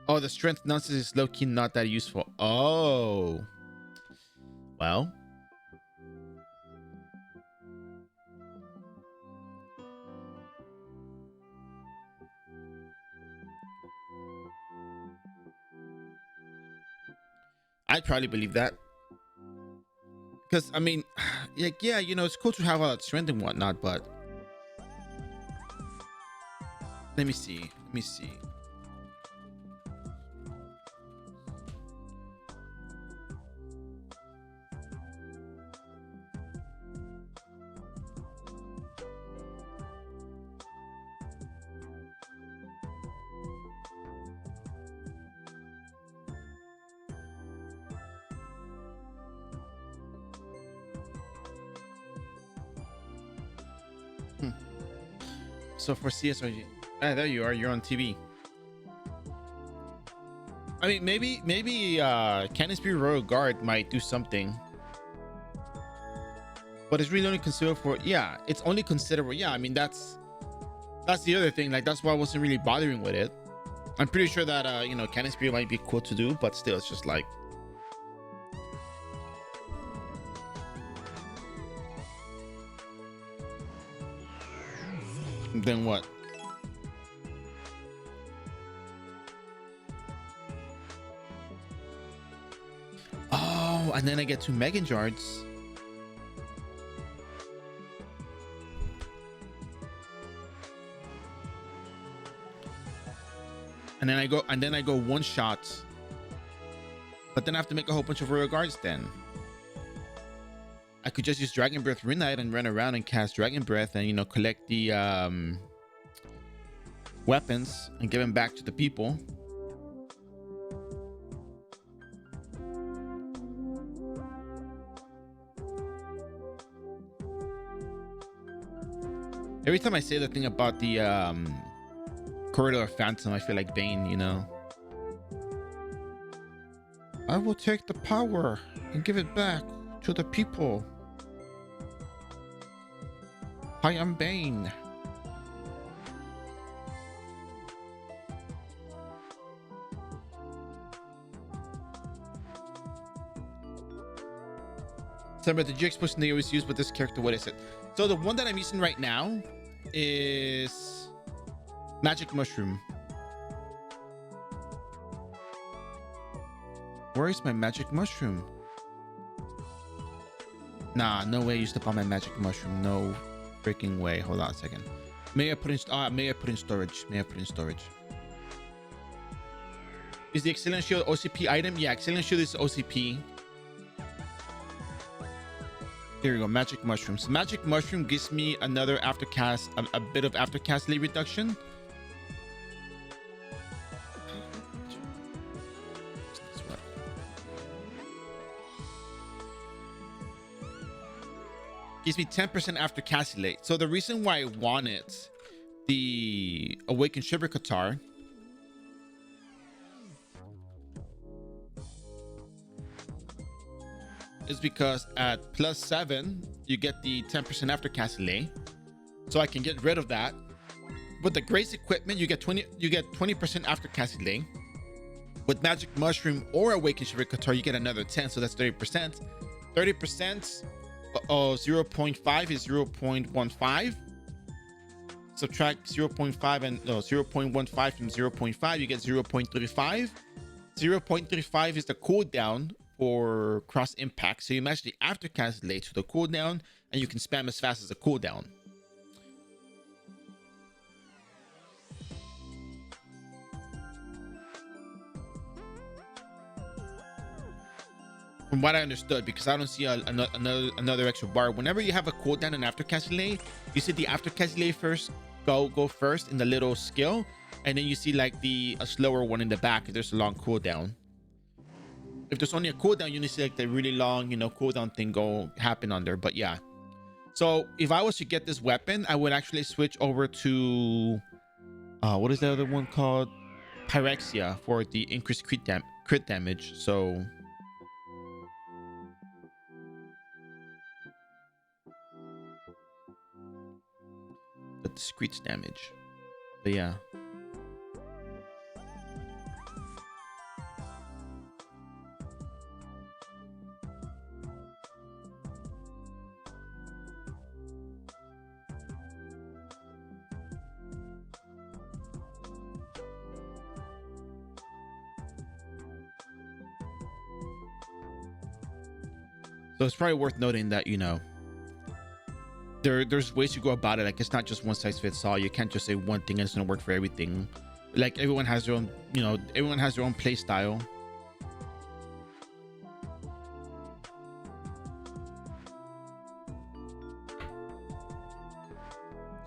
Oh, the strength nonsense is low key not that useful. Oh, well. I'd probably believe that. Because, I mean, like, yeah, you know, it's cool to have all that strength and whatnot, but... Let me see. So for CSRG, there you are. You're on TV. I mean, maybe Cannon Royal Guard might do something, but it's really only considered for, yeah, it's only considerable. Yeah, I mean that's the other thing. Like that's why I wasn't really bothering with it. I'm pretty sure that you know, Cannon Spear might be cool to do, but still, it's just like. Then what? Oh, and then I get 2 Megan Jards. And then I go one shot. But then I have to make a whole bunch of Royal Guards then. I could just use Dragon Breath Renite and run around and cast Dragon Breath and, you know, collect the weapons and give them back to the people. Every time I say the thing about the Corridor of Phantom, I feel like Bane, you know. I will take the power and give it back to the people. I am Bane. Remember the GX potion they always use with this character. What is it? So the one that I'm using right now is Magic Mushroom. Where is my Magic Mushroom? Nah, no way I used up all my Magic Mushroom. No freaking way. Hold on a second. May I put in storage? Is the Excellent Shield OCP item? Yeah, Excellent Shield is OCP. Here we go, Magic Mushroom. So Magic Mushroom gives me another aftercast, a bit of aftercast lead reduction. Gives me 10% after Cassilate. So the reason why I wanted the Awakened Shiver Qatar is because at +7 you get the 10% after Cassilate. So I can get rid of that. With the Grace equipment, you get 20% after Cassilate. With Magic Mushroom or Awakened Shiver Qatar, you get another 10, so that's 30%. 30% of 0.5 is 0.15. Subtract 0.5 and 0.15 from 0.5, you get 0.35. 0.35 is the cooldown for cross impact. So you match the aftercast delay to the cooldown, and you can spam as fast as the cooldown. From what I understood, because I don't see another extra bar. Whenever you have a cooldown and aftercast delay, you see the aftercast delay first go first in the little skill, and then you see like a slower one in the back if there's a long cooldown. If there's only a cooldown, you need to see like the really long, cooldown thing happen on there. But yeah, so if I was to get this weapon, I would actually switch over to what is the other one called? Pyrexia, for the increased crit damage. So the discrete damage. But yeah. So it's probably worth noting that, there's ways to go about it. Like, it's not just one size fits all. You can't just say one thing and it's gonna work for everything. Like, everyone has their own, everyone has their own play style.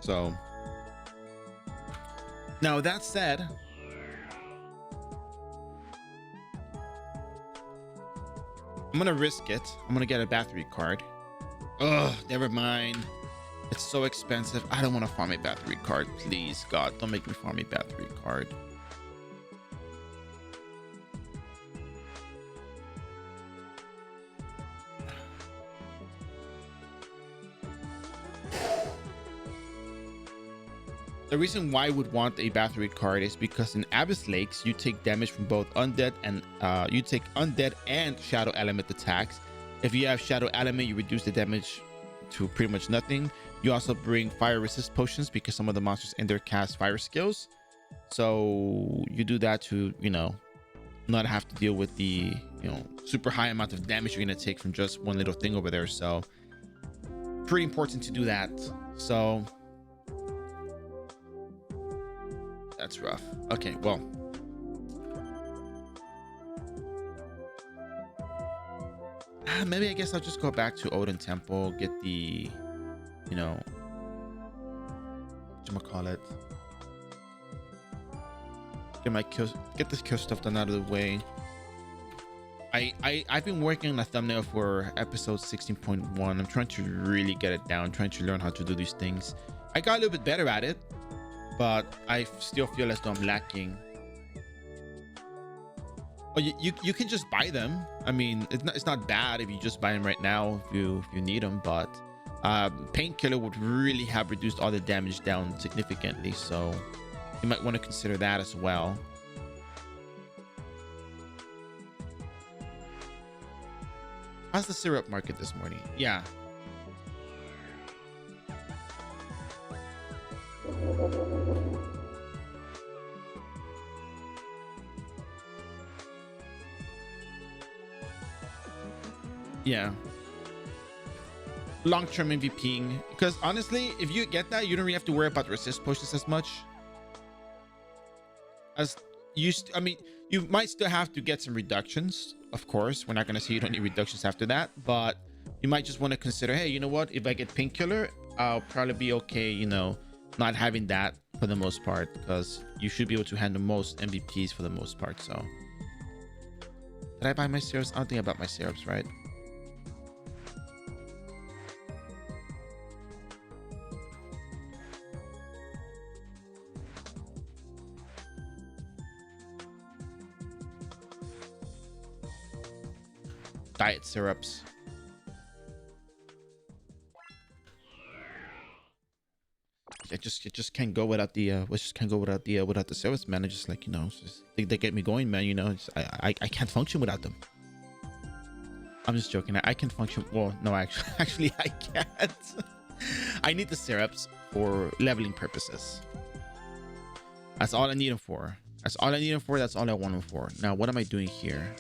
So now that said, I'm gonna risk it. I'm gonna get a battery card. Ugh, never mind. It's so expensive. I don't want to farm a battery card. Please, God, don't make me farm a battery card. The reason why I would want a battery card is because in Abyss Lakes, you take damage from both undead and you take undead and shadow element attacks. If you have shadow element, you reduce the damage to pretty much nothing. You also bring fire resist potions because some of the monsters in there cast fire skills. So you do that to, you know, not have to deal with the, you know, super high amount of damage you're going to take from just one little thing over there. So pretty important to do that. So that's rough. Okay, well, maybe I guess I'll just go back to Odin Temple, get the, you know, whatchamacallit, get this kill stuff done out of the way. I've been working on a thumbnail for episode 16.1. I'm trying to really get it down, trying to learn how to do these things. I got a little bit better at it, but I still feel as though I'm lacking. Well, you can just buy them. I mean, it's not bad if you just buy them right now if you need them, but Painkiller would really have reduced all the damage down significantly, so you might want to consider that as well. How's the syrup market this morning? Yeah. Yeah. Long-term MVPing, because honestly, if you get that, you don't really have to worry about resist potions as much. As I mean, you might still have to get some reductions, of course. We're not going to say you don't need reductions after that, but you might just want to consider, hey, you know what, if I get Painkiller, I'll probably be okay, you know, not having that for the most part, because you should be able to handle most MVPs for the most part. So did I buy my syrups? I don't think I bought my syrups, right? Diet syrups. I just can't go without the without the syrups, man. I just, like, you know, just, they get me going, man. You know, I can't function without them. I'm just joking. I can function. Well, no, actually I can't. I need the syrups for leveling purposes. That's all I need them for. That's all I need them for. That's all I want them for. Now, what am I doing here?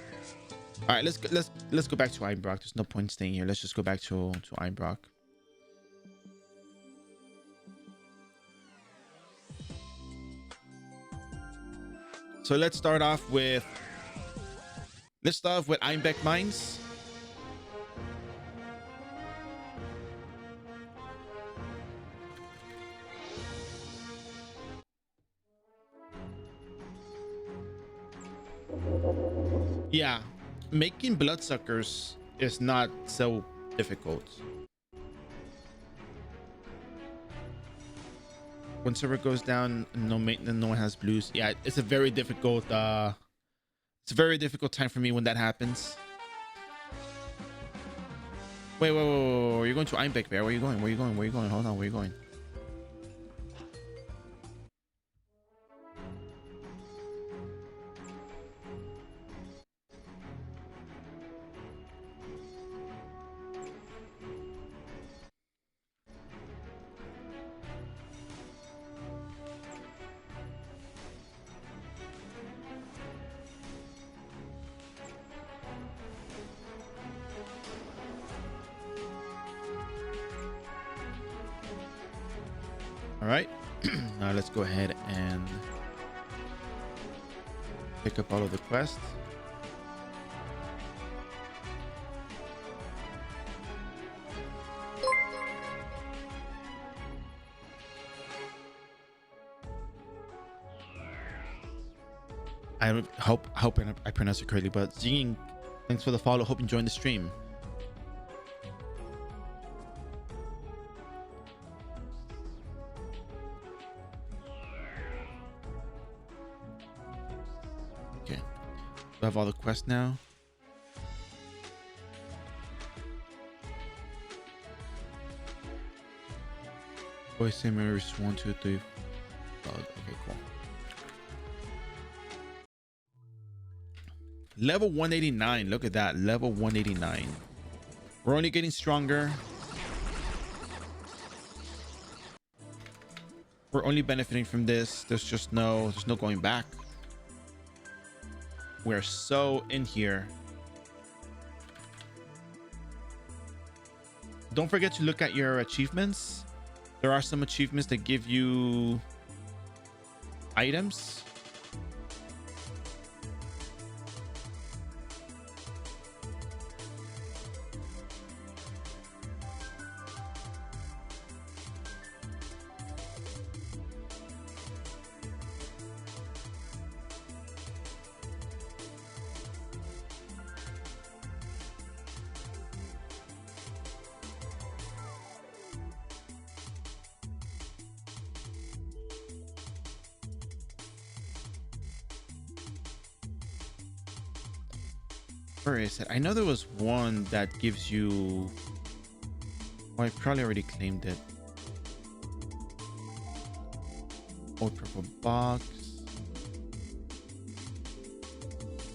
All right, let's go back to Einbrock. There's no point staying here. Let's just go back to Einbrock. So let's start off with Einbeck Mines. Yeah, making bloodsuckers is not so difficult. When server goes down, no maintenance, no one has blues. Yeah, it's a very difficult time for me when that happens. Wait, you're going to Einbeck Bear. Where are you going? Hold on, where are you going? All right, now let's go ahead and pick up all of the quests. I hope I pronounced it correctly, but Zing, thanks for the follow. Hope you enjoyed the stream. have all the quests now. Voice simulators 1, 2, 3. Oh, okay, cool. Level 189. Look at that. Level 189. We're only getting stronger. We're only benefiting from this. There's no going back. We're so in here. Don't forget to look at your achievements. There are some achievements that give you items. Where is it? I know there was one that gives you... Oh, I probably already claimed it. Old purple box.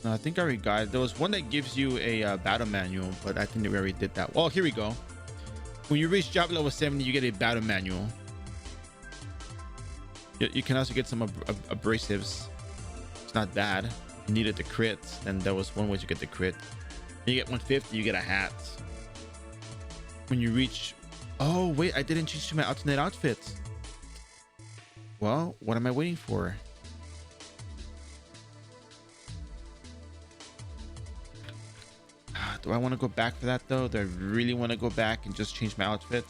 No, I think I already got it. There was one that gives you a battle manual, but I think that we already did that. Well, here we go. When you reach job level 70, you get a battle manual. You can also get some abrasives. It's not bad. You needed the crit, and there was one way to get the crit. When you get 150, you get a hat. When you reach... Oh, wait, I didn't change to my alternate outfit. Well, what am I waiting for? Do I want to go back for that, though? Do I really want to go back and just change my outfit?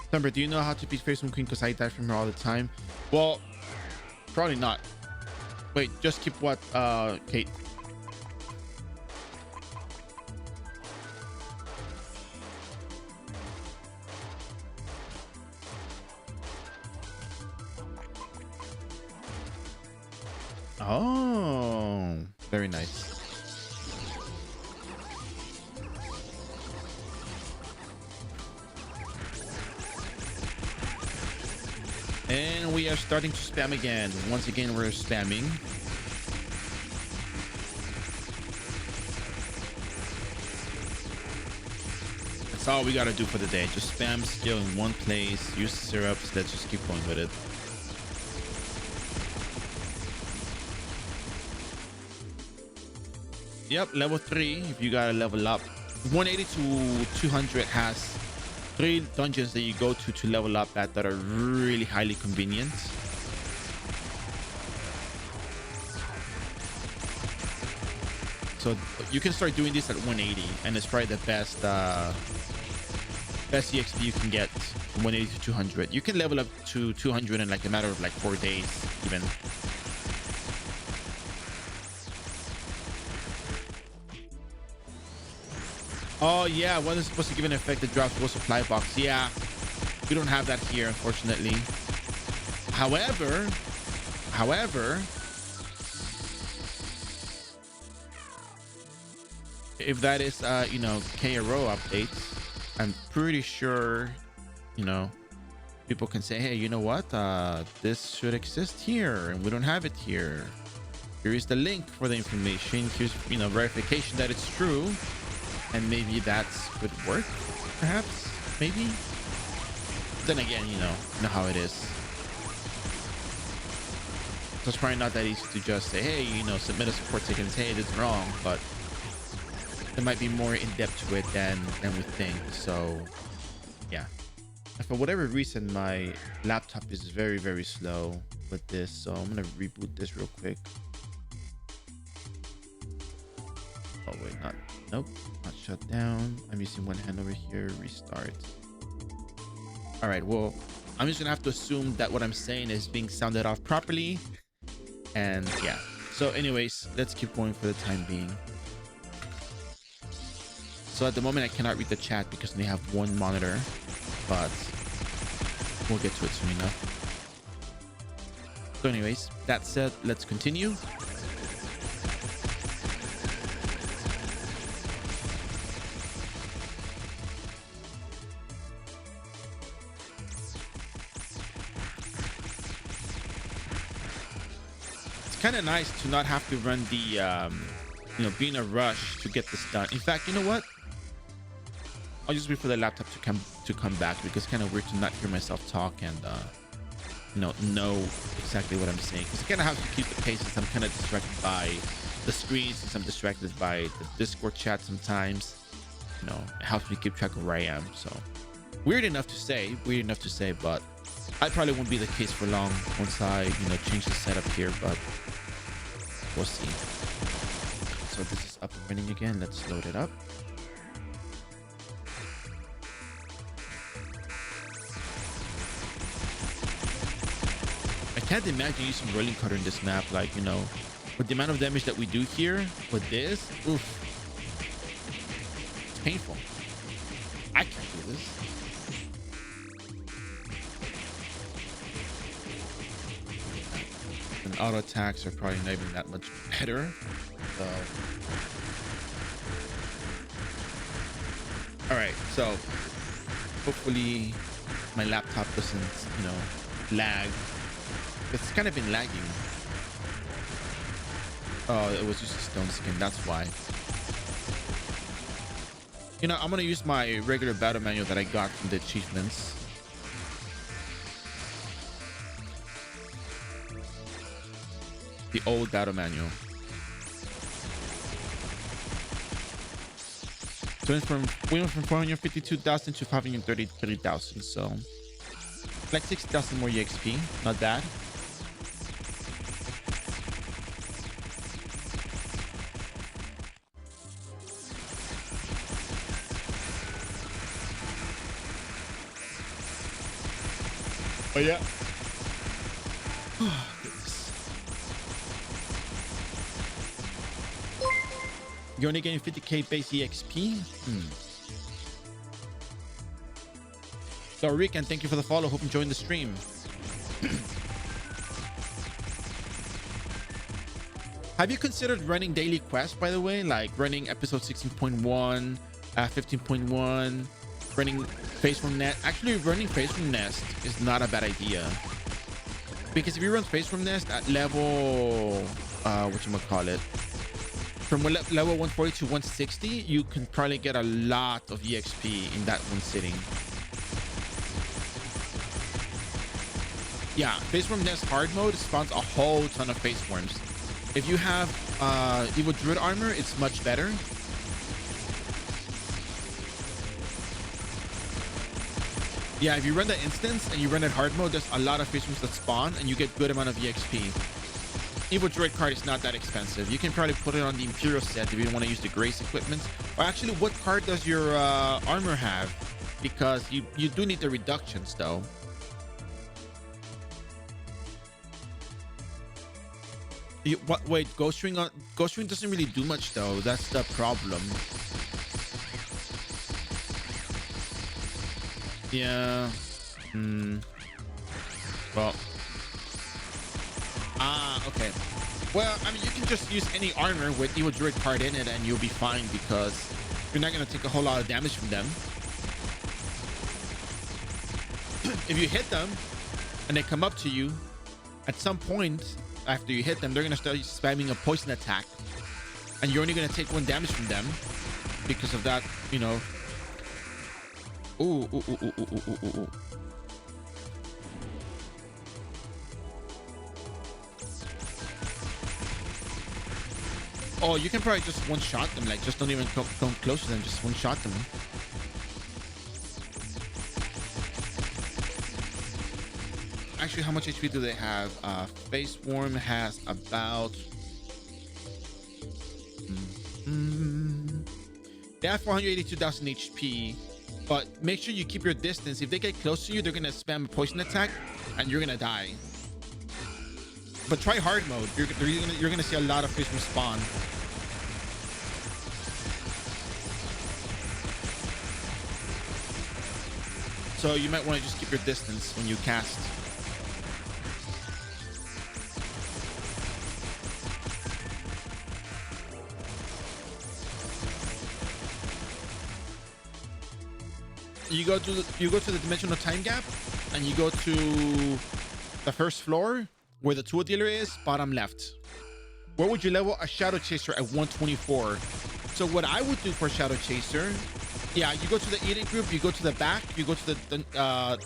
Remember, do you know how to beat Face Queen? Because I die from her all the time. Well, probably not. Wait, just keep what, Kate? Oh, very nice. And we are starting to spam again. Once again, we're spamming. That's all we gotta do for the day. Just spam skill in one place. Use syrups. Let's just keep going with it. Yep, level 3. If you gotta level up, 180 to 200 has 3 dungeons that you go to level up that are really highly convenient. So you can start doing this at 180, and it's probably the best best EXP you can get from 180 to 200. You can level up to 200 in like a matter of like 4 days even. Oh yeah, one is supposed to give an effect that drops full supply box. Yeah, we don't have that here, unfortunately. However, if that is you know, iRO updates, I'm pretty sure, you know, people can say, hey, you know what, this should exist here and we don't have it here. Here is the link for the information. Here's, you know, verification that it's true. And maybe that could work, perhaps, maybe. Then again, you know how it is. So it's probably not that easy to just say, hey, you know, submit a support ticket and say, hey, this is wrong. But there might be more in depth to it than we think. So, yeah. And for whatever reason, my laptop is very, very slow with this. So I'm going to reboot this real quick. Oh, wait, not. Nope, not shut down. I'm using one hand over here. Restart. All right, well, I'm just gonna have to assume that what I'm saying is being sounded off properly. And yeah, so anyways, let's keep going for the time being. So at the moment I cannot read the chat because they have one monitor, but We'll get to it soon enough. So anyways, that said, let's continue. It's kind of nice to not have to run the, be in a rush to get this done. In fact, you know what? I'll just wait for the laptop to come back, because it's kind of weird to not hear myself talk and know exactly what I'm saying, because I kind of have to keep the pace since I'm kind of distracted by the screen, since I'm distracted by the Discord chat sometimes. It helps me keep track of where I am. So weird enough to say, but I probably won't be the case for long once I change the setup here, but we'll see. So this is up and running again. Let's load it up. I can't imagine using rolling cutter in this map, like, with the amount of damage that we do here with this. Oof, it's painful. I can't do this. And auto attacks are probably not even that much better. So all right, so hopefully my laptop doesn't lag. It's kind of been lagging. Oh, it was just a stone skin, that's why. I'm gonna use my regular battle manual that I got from the achievements. The old battle manual. So we went from 452,000 to 533,000, so like 6,000 more EXP, not bad. Oh yeah. Oh, goodness. You're only getting 50k base EXP. So Rick, and thank you for the follow. Hope you enjoying the stream. Have you considered running daily quests, by the way, like running episode 16.1, 15.1, running Face from Nest? Actually, running Face from Nest is not a bad idea, because if you run Face from Nest at level whatchamacallit, from level 140 to 160, you can probably get a lot of EXP in that one sitting. Yeah, Face from Nest hard mode spawns a whole ton of face worms. If you have Evil Druid armor, it's much better. Yeah, if you run that instance and you run it hard mode, there's a lot of face worms that spawn and you get good amount of EXP. Evil Druid card is not that expensive. You can probably put it on the Imperial set if you don't want to use the Grace equipment. Or actually, what card does your armor have? Because you do need the reductions though. Wait, Ghost Ring doesn't really do much though. That's the problem. Yeah. Well. Okay. Well, I mean, you can just use any armor with Evil Druid card in it and you'll be fine, because you're not going to take a whole lot of damage from them. If you hit them and they come up to you, at some point after you hit them, they're going to start spamming a poison attack and you're only going to take 1 damage from them because of that, Ooh. Oh, you can probably just one-shot them. Like, just don't even come close to them. Just one-shot them. Actually, how much HP do they have? Face Worm has about... They have 482,000 HP. But make sure you keep your distance. If they get close to you, they're going to spam a poison attack and you're going to die. But try hard mode. You're gonna see a lot of fish respawn. So you might want to just keep your distance when you cast. You go to the dimensional time gap, and you go to the first floor where the tool dealer is, bottom left. Where would you level a Shadow Chaser at 124? So what I would do for Shadow Chaser, yeah, you go to the eating group, you go to the back, you go to the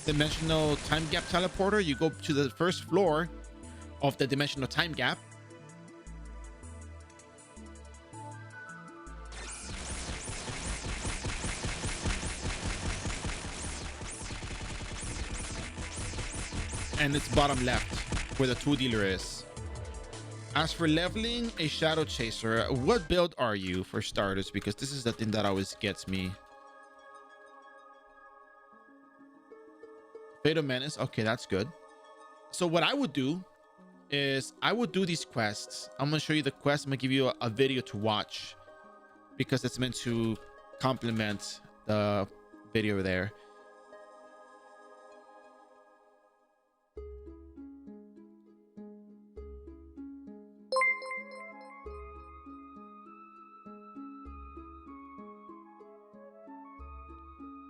dimensional time gap teleporter, you go to the first floor of the dimensional time gap. And it's bottom left where the tool dealer is. As for leveling a Shadow Chaser, what build are you for starters? Because this is the thing that always gets me. Fatal Menace. Okay, that's good. So what I would do is I would do these quests. I'm going to show you the quest. I'm going to give you a video to watch because it's meant to complement the video there.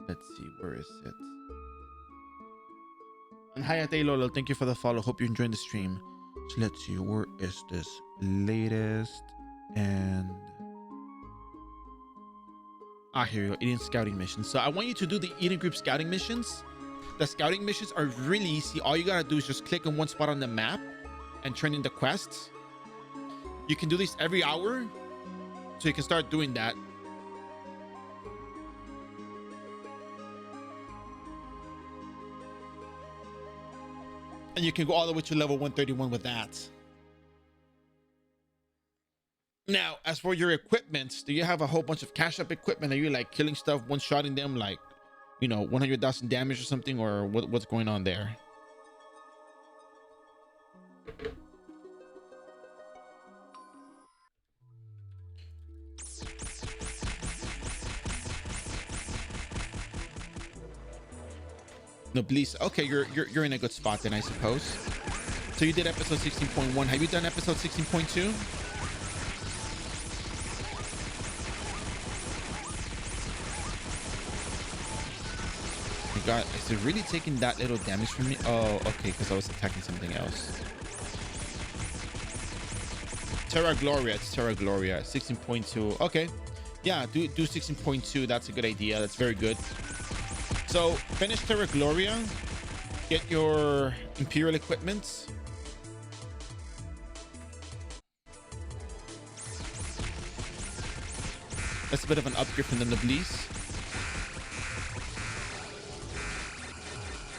Let's see, where is it? And hi, Lolo, thank you for the follow. Hope you're enjoying the stream. So let's see, where is this latest? And here you go, Eating Scouting Missions. So I want you to do the Eating Group Scouting Missions. The scouting missions are really easy. All you gotta do is just click on one spot on the map and turn in the quests. You can do these every hour, so you can start doing that. And you can go all the way to level 131 with that. Now, as for your equipment, do you have a whole bunch of cash up equipment? Are you like killing stuff, one-shotting them, like, you know, 100,000 damage or something, or what's going on there? No, please. Okay, you're in a good spot then, I suppose. So you did episode 16.1. Have you done episode 16.2? My God, is it really taking that little damage from me? Oh, okay, because I was attacking something else. Terra Gloria. It's Terra Gloria. 16.2. Okay. Yeah, do 16.2. That's a good idea. That's very good. So finish Terra Gloria, get your Imperial equipment. That's a bit of an upgrade from the Noblesse.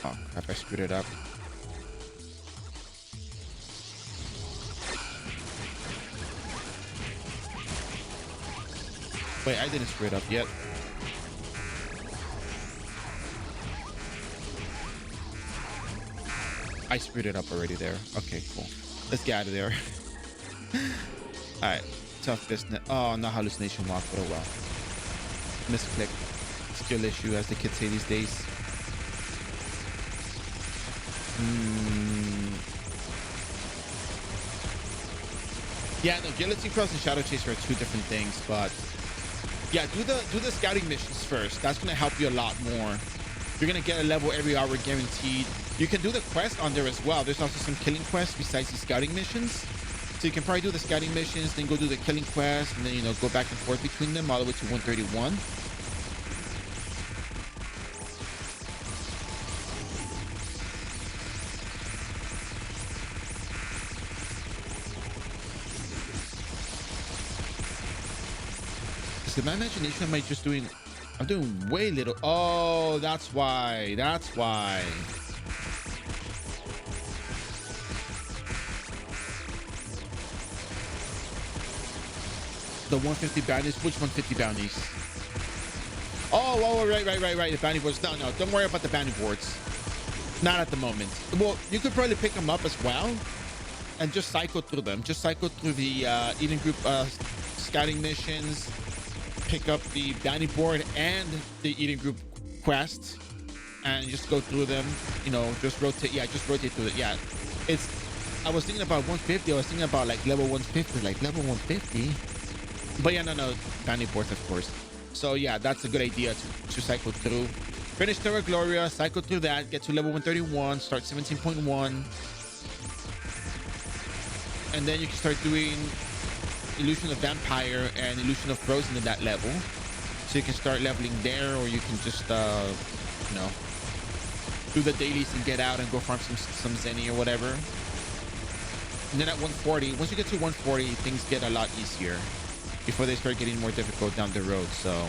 Oh crap, I screwed it up. Wait, I didn't screw it up yet. I screwed it up already there. Okay, cool. Let's get out of there. All right, tough business. Oh, no hallucination walk, but oh well. Misclick. Skill issue, as the kids say these days. Yeah, no, Guillotine Cross and Shadow Chaser are two different things, but yeah, do the scouting missions first. That's gonna help you a lot more. You're gonna get a level every hour guaranteed. You can do the quest on there as well. There's also some killing quests besides the scouting missions. So you can probably do the scouting missions, then go do the killing quest, and then, you know, go back and forth between them all the way to 131. So my imagination, am I just doing... I'm doing way little. Oh, that's why. That's why. The 150 bounties. Which 150 bounties? Oh, right. The bounty boards. No, don't worry about the bounty boards. Not at the moment. Well, you could probably pick them up as well and just cycle through them. Just cycle through the eating group scouting missions. Pick up the bounty board and the eating group quests, and just go through them. You know, just rotate. Yeah, just rotate through it. Yeah, it's. I was thinking about 150. I was thinking about like level 150, like level 150. But yeah, no, Danny Fourth, of course. So yeah, that's a good idea to cycle through. Finish Terra Gloria, cycle through that, get to level 131, start 17.1, and then you can start doing Illusion of Vampire and Illusion of Frozen in that level. So you can start leveling there, or you can just you know, do the dailies and get out and go farm some Zenny or whatever. And then at 140, once you get to 140, things get a lot easier before they start getting more difficult down the road. So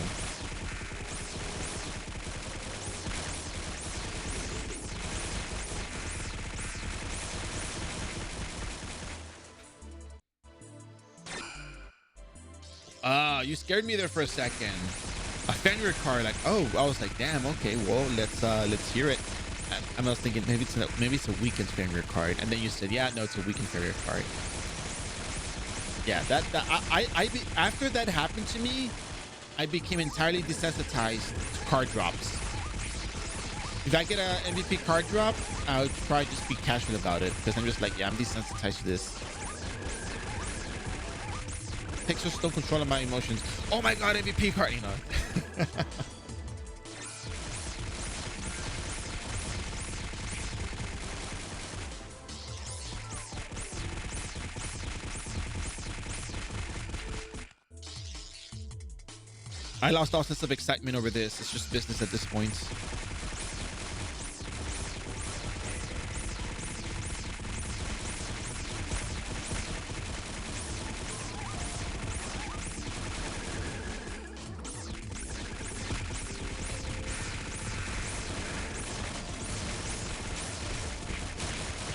you scared me there for a second. A Fenrir card, like, oh, I was like, damn, okay, well, let's hear it. I was thinking maybe it's a weekend Fenrir card, and then you said, yeah, no, it's a weekend Fenrir card. Yeah, after that happened to me, I became entirely desensitized to card drops. If I get a MVP card drop, I would probably just be casual about it, because I'm just like, yeah, I'm desensitized to this. Pixels don't control my emotions. Oh my god, MVP card, you know. I lost all sense of excitement over this. It's just business at this point.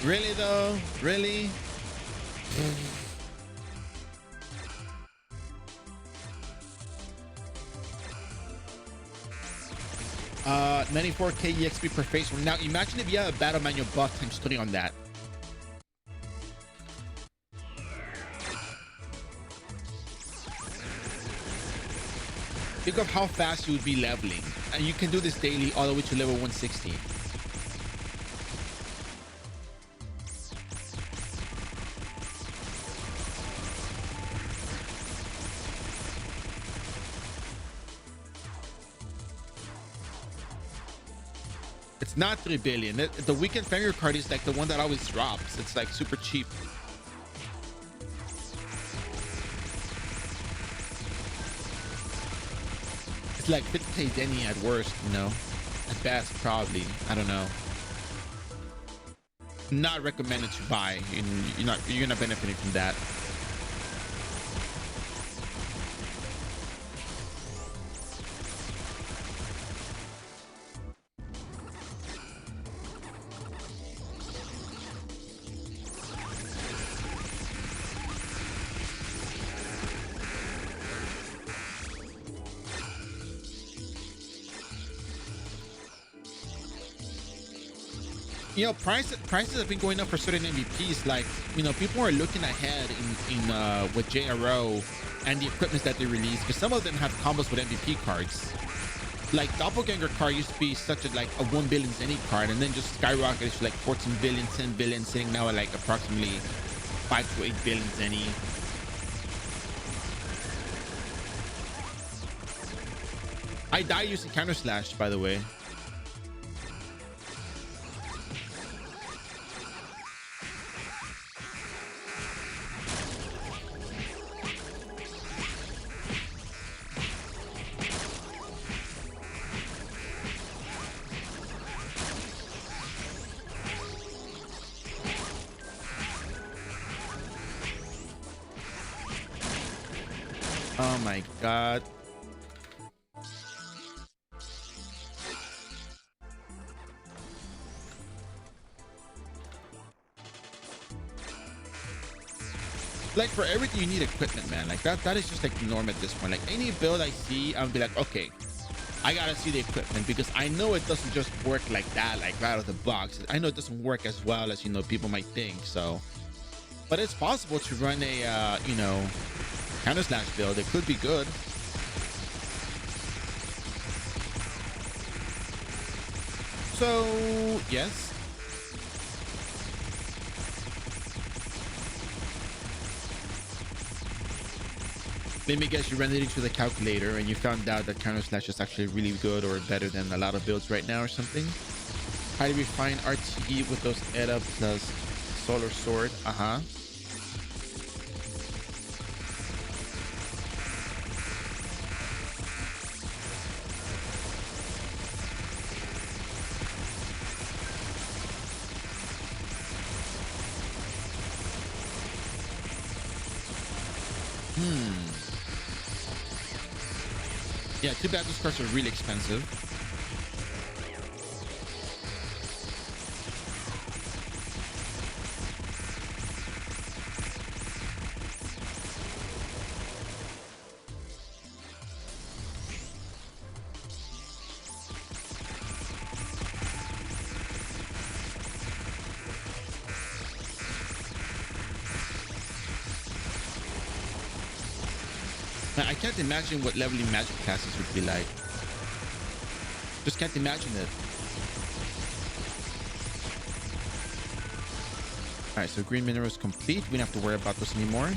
Really though? Really? 94k EXP per face. Now imagine if you have a battle manual buff times 3 on that. Think of how fast you would be leveling, and you can do this daily all the way to level 160. It's not 3 billion. The weekend Fenrir card is like the one that always drops. It's like super cheap. It's like 50k Denny at worst, you know. At best, probably. I don't know. Not recommended to buy. You're not benefiting from that. You know, prices have been going up for certain MVPs. Like, you know, people are looking ahead in with JRO and the equipment that they release, because some of them have combos with MVP cards. Like Doppelganger card used to be such a like a 1 billion Zenny card, and then just skyrocketed to like 14 billion, 10 billion, sitting now at like approximately 5 to 8 billion Zenny. I die using counter slash, by the way. Oh my god. Like, for everything you need equipment, man. Like that is just like the norm at this point. Like any build I see, I'll be like, okay, I gotta see the equipment, because I know it doesn't just work like that, like right out of the box. I know it doesn't work as well as, you know, people might think. So, but it's possible to run a you know, counter slash build. It could be good. So yes. Let me guess, you ran it into the calculator and you found out that counter slash is actually really good or better than a lot of builds right now or something. Highly refined RTE with those ETA plus solar sword. Yeah, too bad those cards are really expensive. I can't imagine what leveling magic classes would be like. Just can't imagine it. All right, so green mineral is complete. We don't have to worry about this anymore.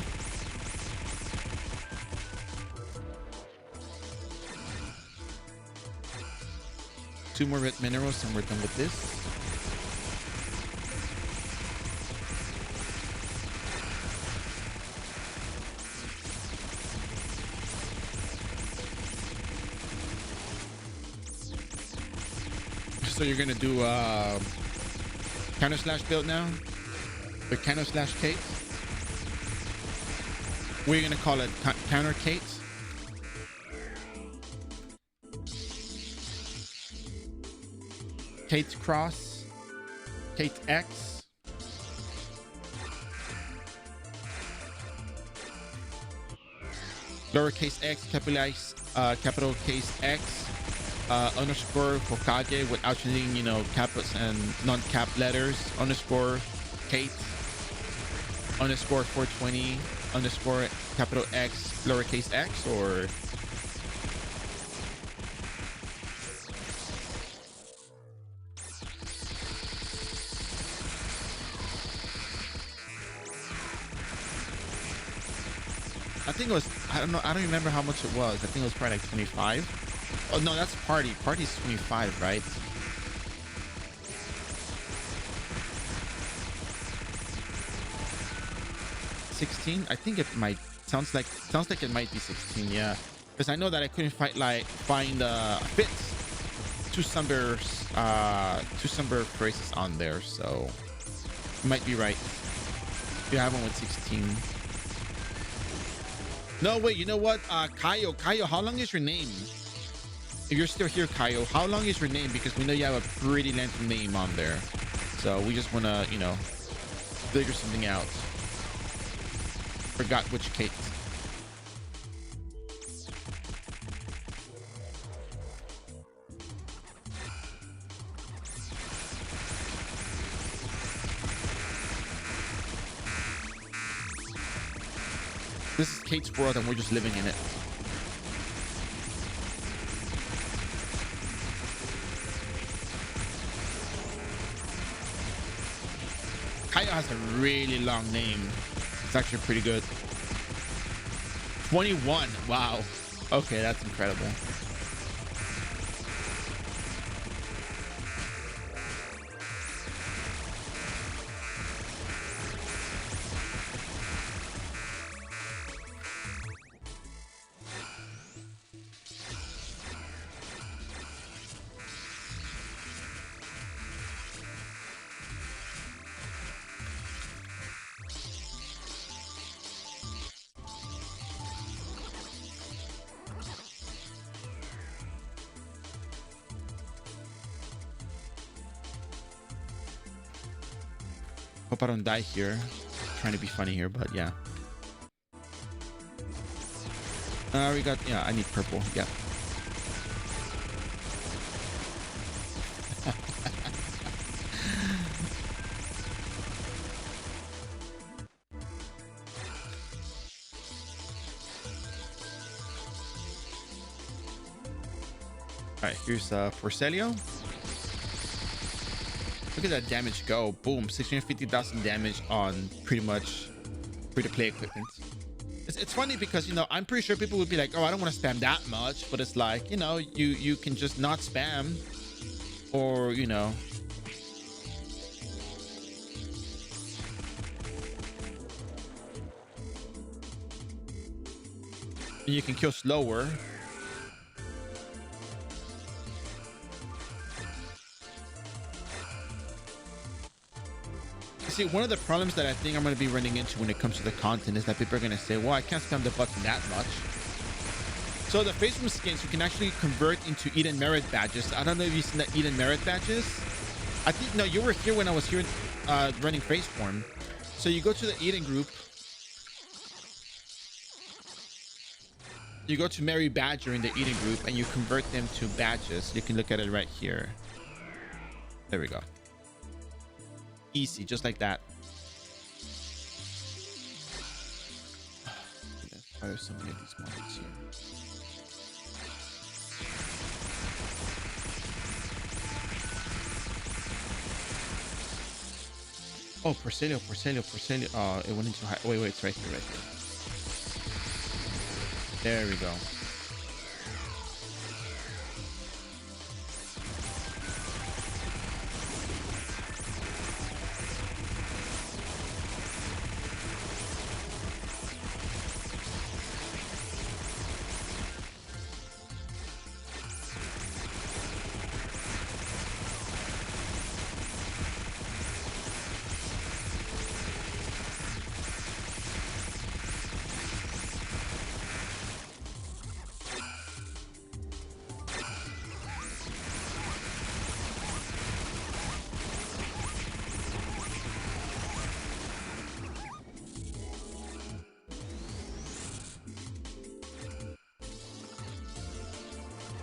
Two more red minerals and we're done with this. So you're gonna do counter slash build now? The counter slash Kate? What are you gonna call it? Counter Kate? Kate Cross? Kate X? Lowercase x, capital case X. Underscore Hokage with alternating, you know, caps and non-cap letters. Underscore Kate. Underscore 420. Underscore capital X, lowercase x, or I think it was, I don't know, I don't remember how much it was. I think it was probably like 25. Oh no, that's party. Party's 25, right? $16? I think it might. Sounds like it might be 16. Yeah, because I know that I couldn't find fits two Sunber phrases on there, so you might be right. You have one with 16. No, wait. You know what? Kaio, how long is your name? If you're still here, Kaio, how long is your name? Because we know you have a pretty lengthy name on there. So we just want to, you know, figure something out. Forgot which Kate. This is Kate's world and we're just living in it. Kaio has a really long name. It's actually pretty good. 21. Wow. Okay, that's incredible. Hope I don't die here. Trying to be funny here, but yeah. We got, yeah, I need purple. Yeah. All right, here's Porcelio. Look at that damage go. Boom, 650,000 damage on pretty much free-to-play equipment. It's funny because, you know, I'm pretty sure people would be like, oh, I don't want to spam that much. But it's like, you know, you can just not spam, or, you know. You can kill slower. See, one of the problems that I think I'm going to be running into when it comes to the content is that people are going to say, well, I can't spam the button that much. So the face room skins, you can actually convert into Eden Merit badges. I don't know if you've seen the Eden Merit badges. I think, no, you were here when I was here running face form. So you go to the Eden group. You go to Mary Badger in the Eden group and you convert them to badges. You can look at it right here. There we go. Easy, just like that. Why are so many of these models here? Oh, Porcelio. Oh, it went into high. Wait, it's right here. There we go.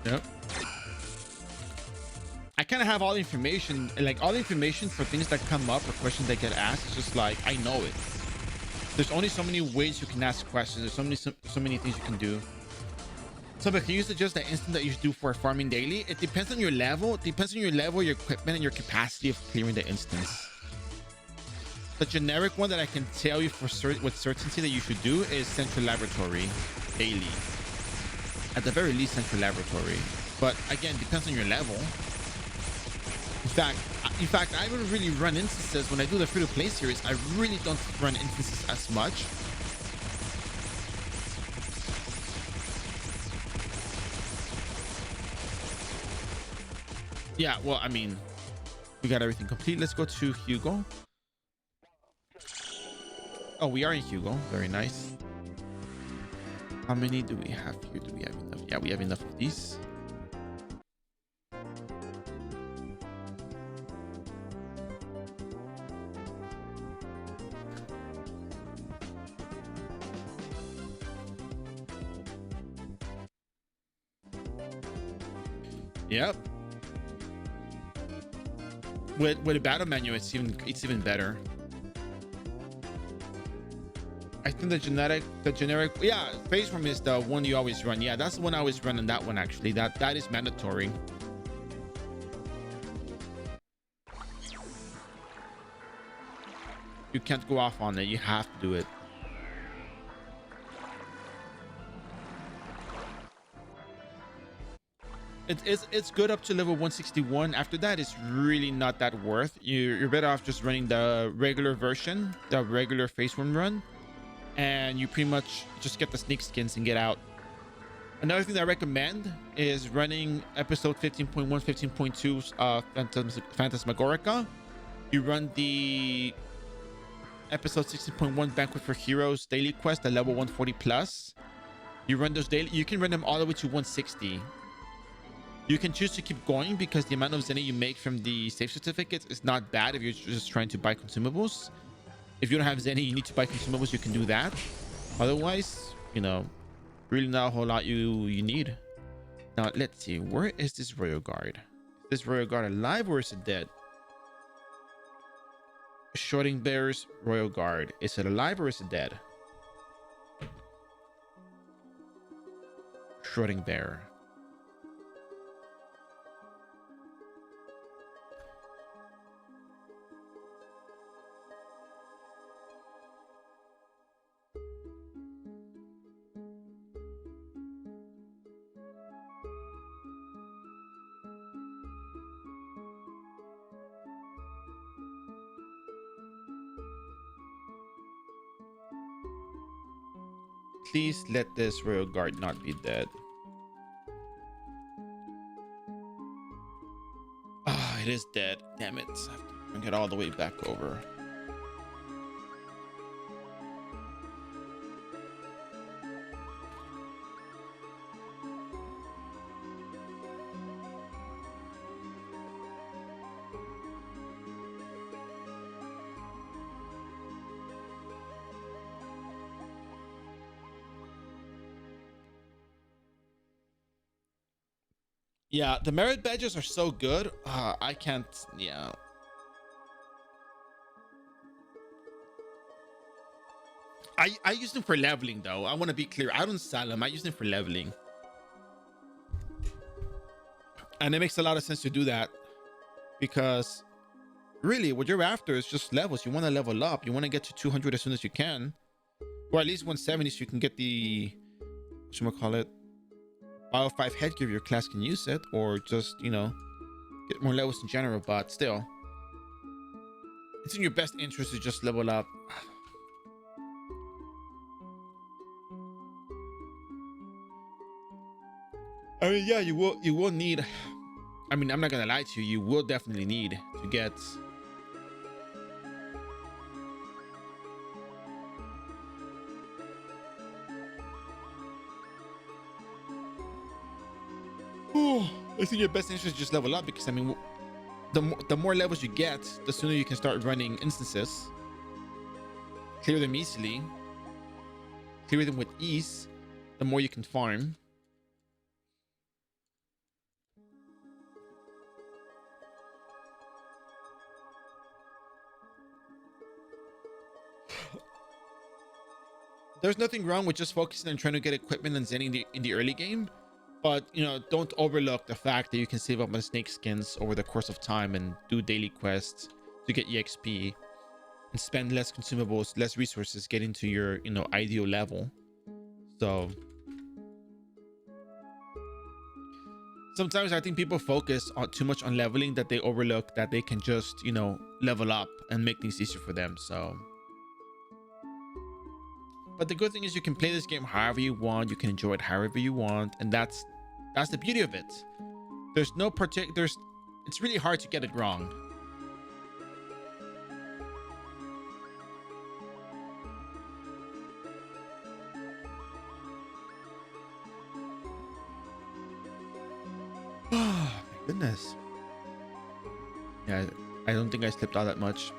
Yep. I kind of have all the information, like all the information for things that come up or questions that get asked. It's just like, I know it. There's only so many ways you can ask questions. There's so many things you can do. So, but can you suggest the instant that you should do for farming daily? It depends on your level. It depends on your level, your equipment, and your capacity of clearing the instance. The generic one that I can tell you with certainty that you should do is Central Laboratory daily. At the very least, Central Laboratory. But again, depends on your level. In fact, I don't really run instances when I do the free-to-play series. I really don't run instances as much. Yeah, well, I mean, we got everything complete. Let's go to Hugo. Oh, we are in Hugo. Very nice. How many do we have here? Do we have enough? Yeah, we have enough of these. Yep. With a battle menu, it's even better. I think the generic, yeah, phase form is the one you always run. Yeah, that's the one I always run, and that one actually, that is mandatory. You can't go off on it. You have to do it. It's good up to level 161. After that, it's really not that worth. You're better off just running the regular version, the regular phase form run, and you pretty much just get the sneak skins and get out. Another thing that I recommend is running episode 15.1, 15.2 Phantasmagorica. You run the episode 16.1 Banquet for Heroes daily quest at level 140 plus. You run those daily. You can run them all the way to 160. You can choose to keep going because the amount of Zenny you make from the save certificates is not bad if you're just trying to buy consumables. If you don't have Zenny, you need to buy consumables, you can do that. Otherwise, you know, really not a whole lot you need. Now, let's see. Where is this Royal Guard? Is this Royal Guard alive or is it dead? Shorting Bear's Royal Guard. Is it alive or is it dead? Shorting Bear. Please let this royal guard not be dead. Ah, it is dead. Damn it. I have to bring it all the way back over. Yeah, the merit badges are so good. I can't. Yeah. I use them for leveling though. I want to be clear. I don't sell them. I use them for leveling. And it makes a lot of sense to do that because really what you're after is just levels. You want to level up. You want to get to 200 as soon as you can, or at least 170 so you can get the, what should I call it, Bio 5 headgear if your class can use it, or just, you know, get more levels in general. But still, it's in your best interest to just level up. I mean, yeah, you will need, I mean, I'm not gonna lie to you, you will definitely need to get it's in your best interest to just level up, because I mean, the more levels you get, the sooner you can start running instances, clear them easily, clear them with ease, the more you can farm. There's nothing wrong with just focusing on trying to get equipment and zenning in the early game, but you know, don't overlook the fact that you can save up on snake skins over the course of time and do daily quests to get EXP and spend less consumables, less resources getting to your, you know, ideal level. So sometimes I think people focus on too much on leveling that they overlook that they can just, you know, level up and make things easier for them. So, but the good thing is you can play this game however you want, you can enjoy it however you want, and that's the beauty of it. There's no it's really hard to get it wrong. Oh my goodness. Yeah, I don't think I slipped all that much.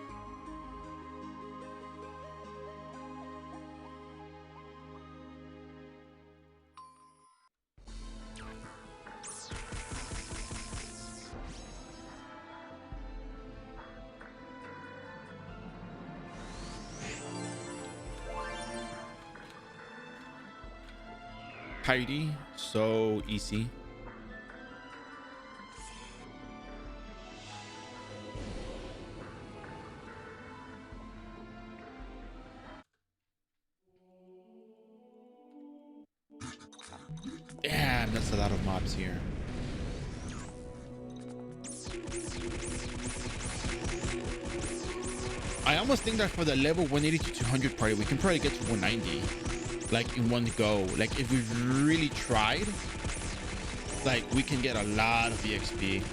Heidi, so easy. Damn, that's a lot of mobs here. I almost think that for the level 180 to 200 party, we can probably get to 190, like in one go. Like if we really tried, like we can get a lot of EXP.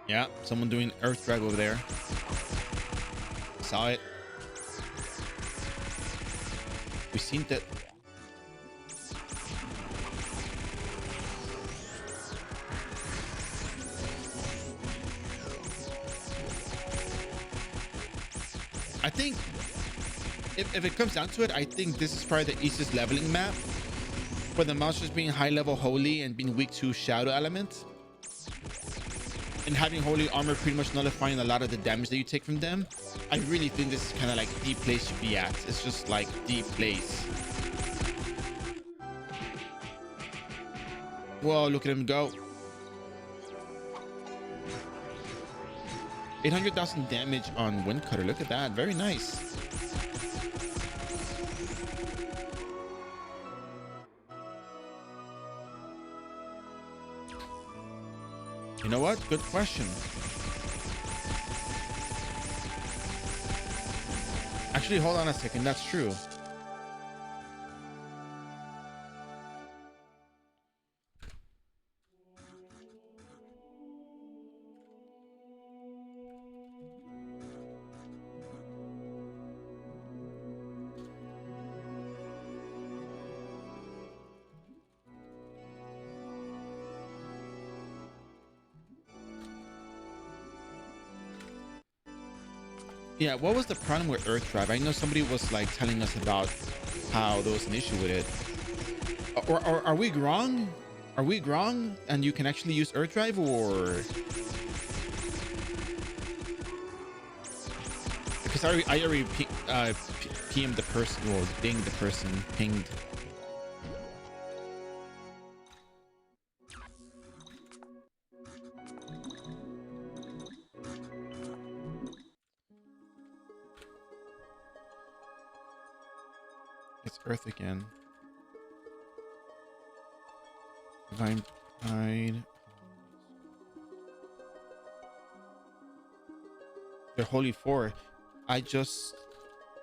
Yeah, someone doing earth drag over there. Saw it. We seen that. I think if it comes down to it, I think this is probably the easiest leveling map for the monsters being high level holy and being weak to shadow element, and having holy armor pretty much nullifying a lot of the damage that you take from them. I really think this is kind of like the place to be at. It's just like the place. Whoa, look at him go. 800,000 damage on Wind Cutter. Look at that. Very nice. You know what? Good question. Actually, hold on a second. That's true. Yeah, what was the problem with Earth Drive? I know somebody was like telling us about how there was an issue with it. Or are we wrong? Are we wrong? And you can actually use Earth Drive, or because I already PM'd the person, or dinged the person, pinged. It's Earth again. Divine Pride. They're Holy 4. I just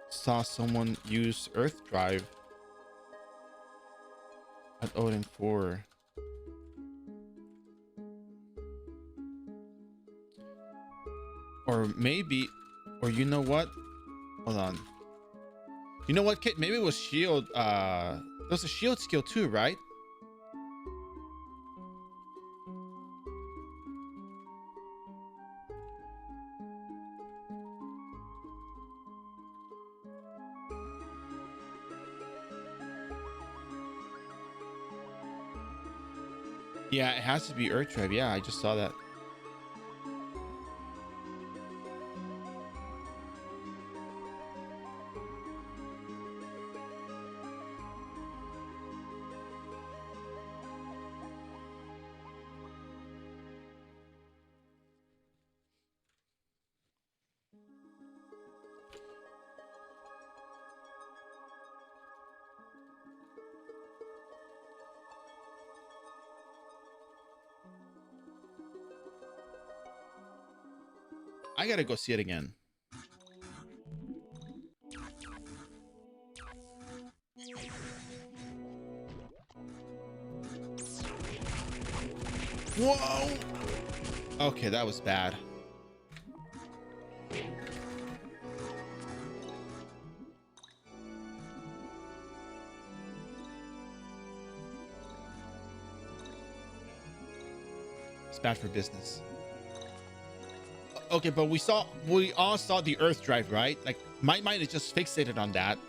saw someone use Earth Drive at Odin 4. Or maybe, or you know what? Hold on. You know what, Kit? Maybe it was shield. There was a shield skill too, right? Yeah, it has to be Earth Drive. Yeah, I just saw that. I gotta go see it again. Whoa! Okay, that was bad. It's bad for business. Okay, but we all saw the Earth Drive, right? Like, my mind is just fixated on that.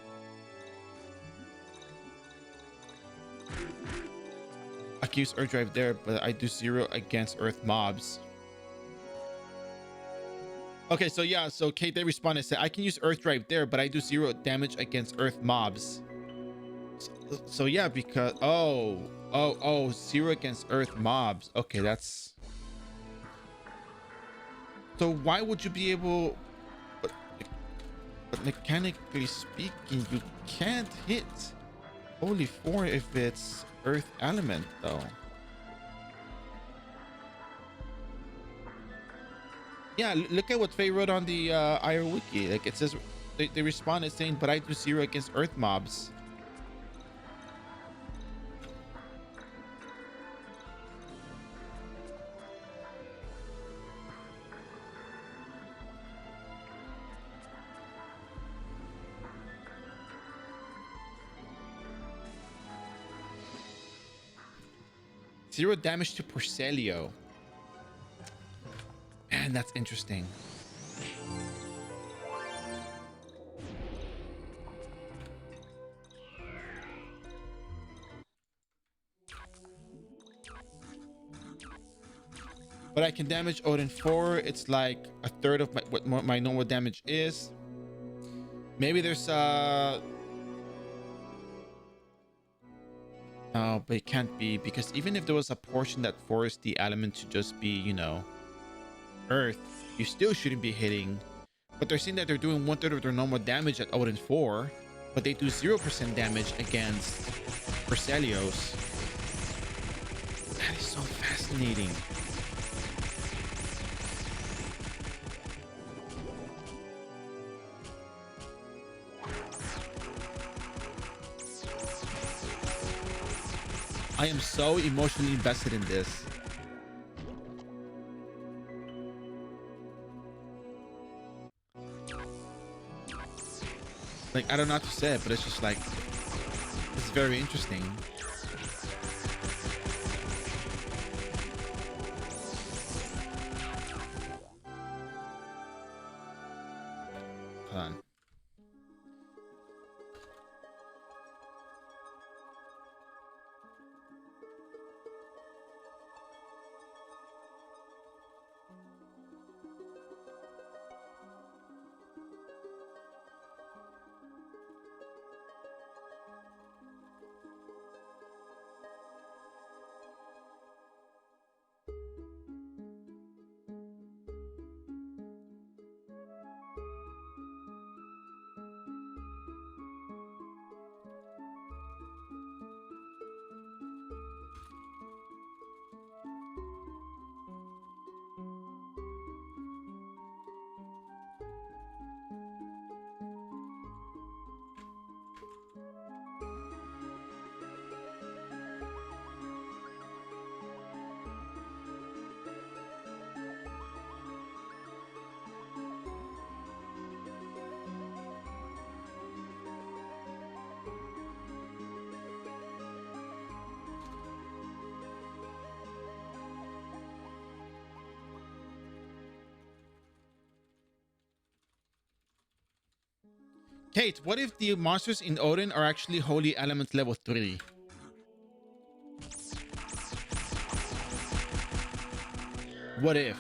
I can use Earth Drive there, but I do 0 against Earth mobs. Okay, so yeah, so Kate, they responded and said, I can use Earth Drive there, but I do 0 damage against Earth mobs. So yeah, because, oh, 0 against Earth mobs. Okay, that's... So why would you be able... But mechanically speaking, you can't hit Holy 4 if it's Earth element, though. Yeah, look at what Faye wrote on the iRO wiki. Like, it says they responded saying, but I do 0 against Earth mobs. Zero damage to Porcelio. Man, that's interesting. But I can damage Odin 4. It's like a third of what my normal damage is. Maybe there's no, but it can't be, because even if there was a portion that forced the element to just be, you know, Earth, you still shouldn't be hitting. But they're saying that they're doing 1/3 of their normal damage at Odin 4, but they do 0% damage against Porcelios. That is so fascinating. I am so emotionally invested in this. Like, I don't know how to say it, but it's just like, it's very interesting. Hold on. Kate, what if the monsters in Odin are actually holy element level 3? What if?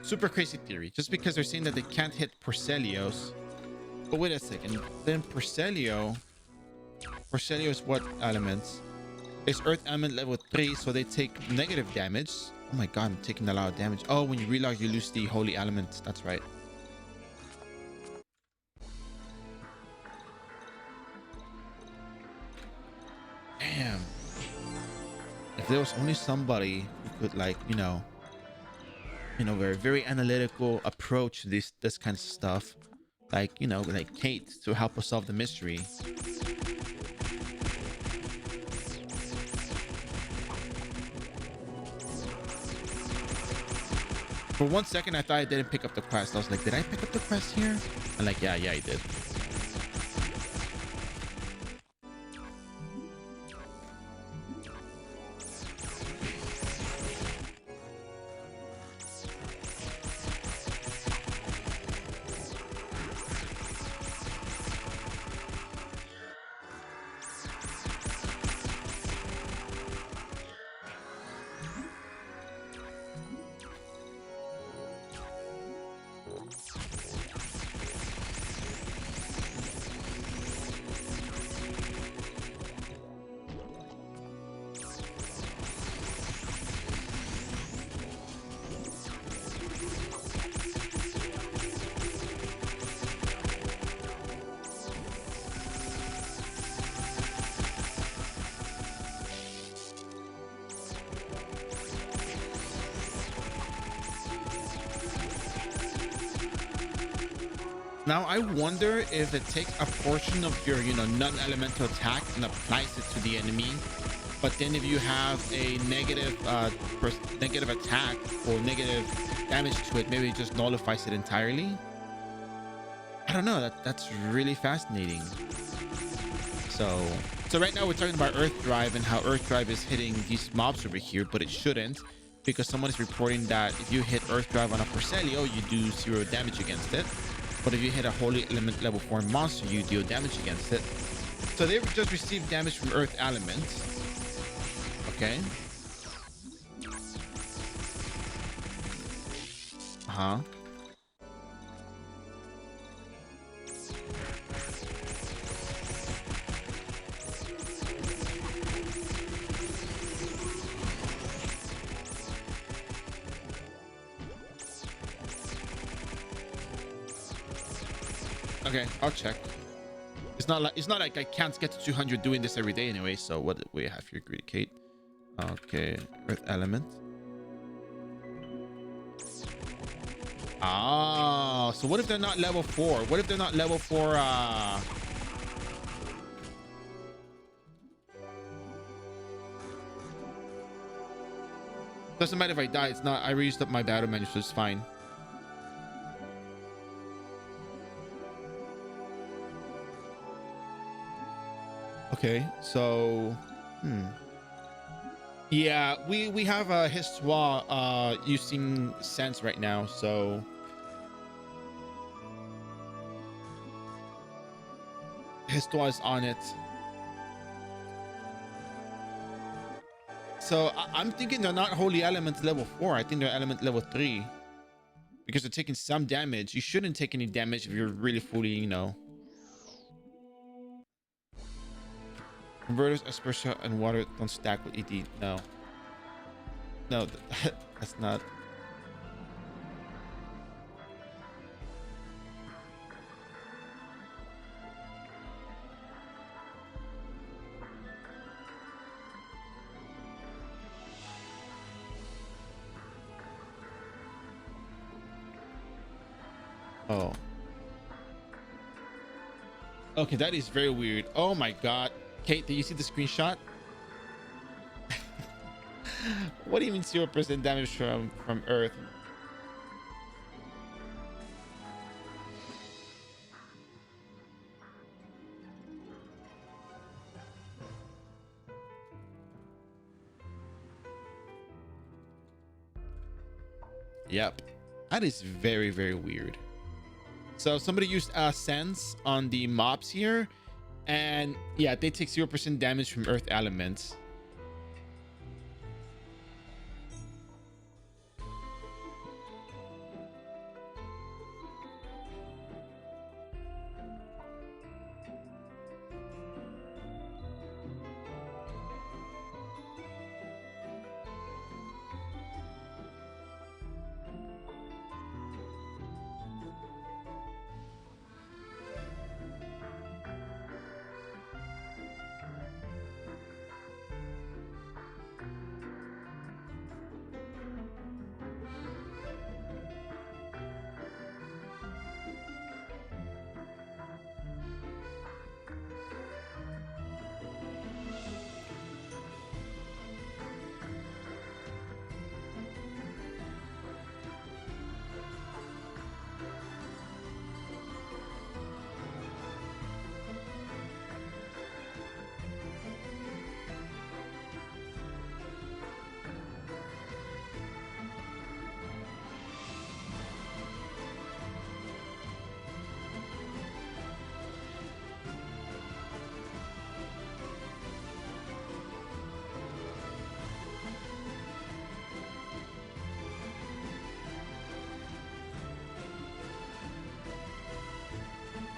Super crazy theory. Just because they're saying that they can't hit Porcelios. But wait a second. Then Porcelio is what elements? It's earth element level 3, so they take negative damage. Oh my god, I'm taking a lot of damage. Oh, when you reload, you lose the holy element. That's right. Damn. If there was only somebody who could, like, very, very analytical approach to this kind of stuff, like, like Kate, to help us solve the mystery. For 1 second, I thought I didn't pick up the quest. I was like, did I pick up the quest here? And like, yeah, I did. Now I wonder if it takes a portion of your, non-elemental attack and applies it to the enemy. But then if you have a negative attack or negative damage to it, maybe it just nullifies it entirely. I don't know. That's really fascinating. So right now we're talking about Earth Drive and how Earth Drive is hitting these mobs over here, but it shouldn't, because someone is reporting that if you hit Earth Drive on a Porcelio, you do 0 damage against it. But if you hit a holy element level 4 monster, you deal damage against it. So they've just received damage from Earth elements. Okay. Uh-huh. Okay, I'll check. It's not like I can't get to 200 doing this every day anyway. So what do we have here? Greedy Kate. Okay, Earth element. Ah, so what if they're not level 4? What if they're not level 4? Doesn't matter if I die. It's not. I reused up my battle menu, so it's fine. Okay, so yeah, we have a Histoire using Sense right now, so Histoire is on it. So I'm thinking they're not holy elements level 4. I think they're element level 3 because they're taking some damage. You shouldn't take any damage if you're really fully, you know. Converters, espresso, and water don't stack with ED. No. No, that's not. Oh. Okay, that is very weird. Oh my god. Kate, did you see the screenshot? What do you mean 0% damage from Earth? Yep. That is very, very weird. So somebody used Sense on the mobs here. And yeah, they take 0% damage from Earth elements.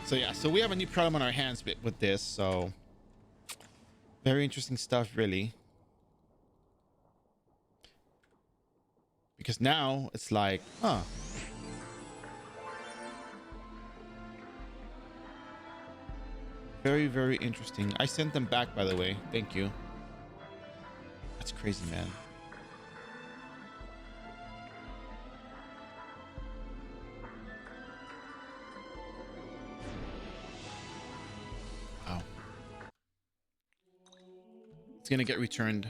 So yeah, so we have a new problem on our hands with this. So very interesting stuff, really. Because now it's like, huh. Very, very interesting. I sent them back, by the way. Thank you. That's crazy, man. Wow. It's gonna get returned.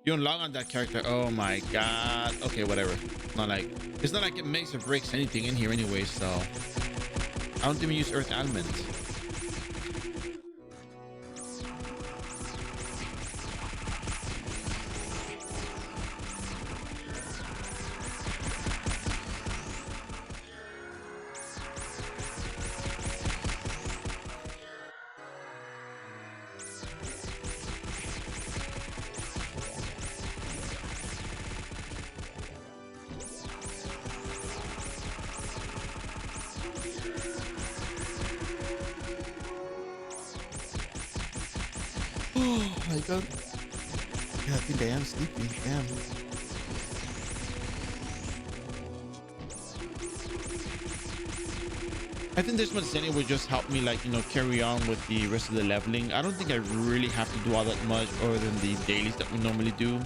You don't log on that character. Oh my god. Okay, whatever. Not like it's not like it makes or breaks anything in here anyway, so I don't even use Earth Element. I don't. Yeah, I think I am sleepy. Damn. I think this much anyway would just help me, like, you know, carry on with the rest of the leveling. I don't think I really have to do all that much other than the dailies that we normally do.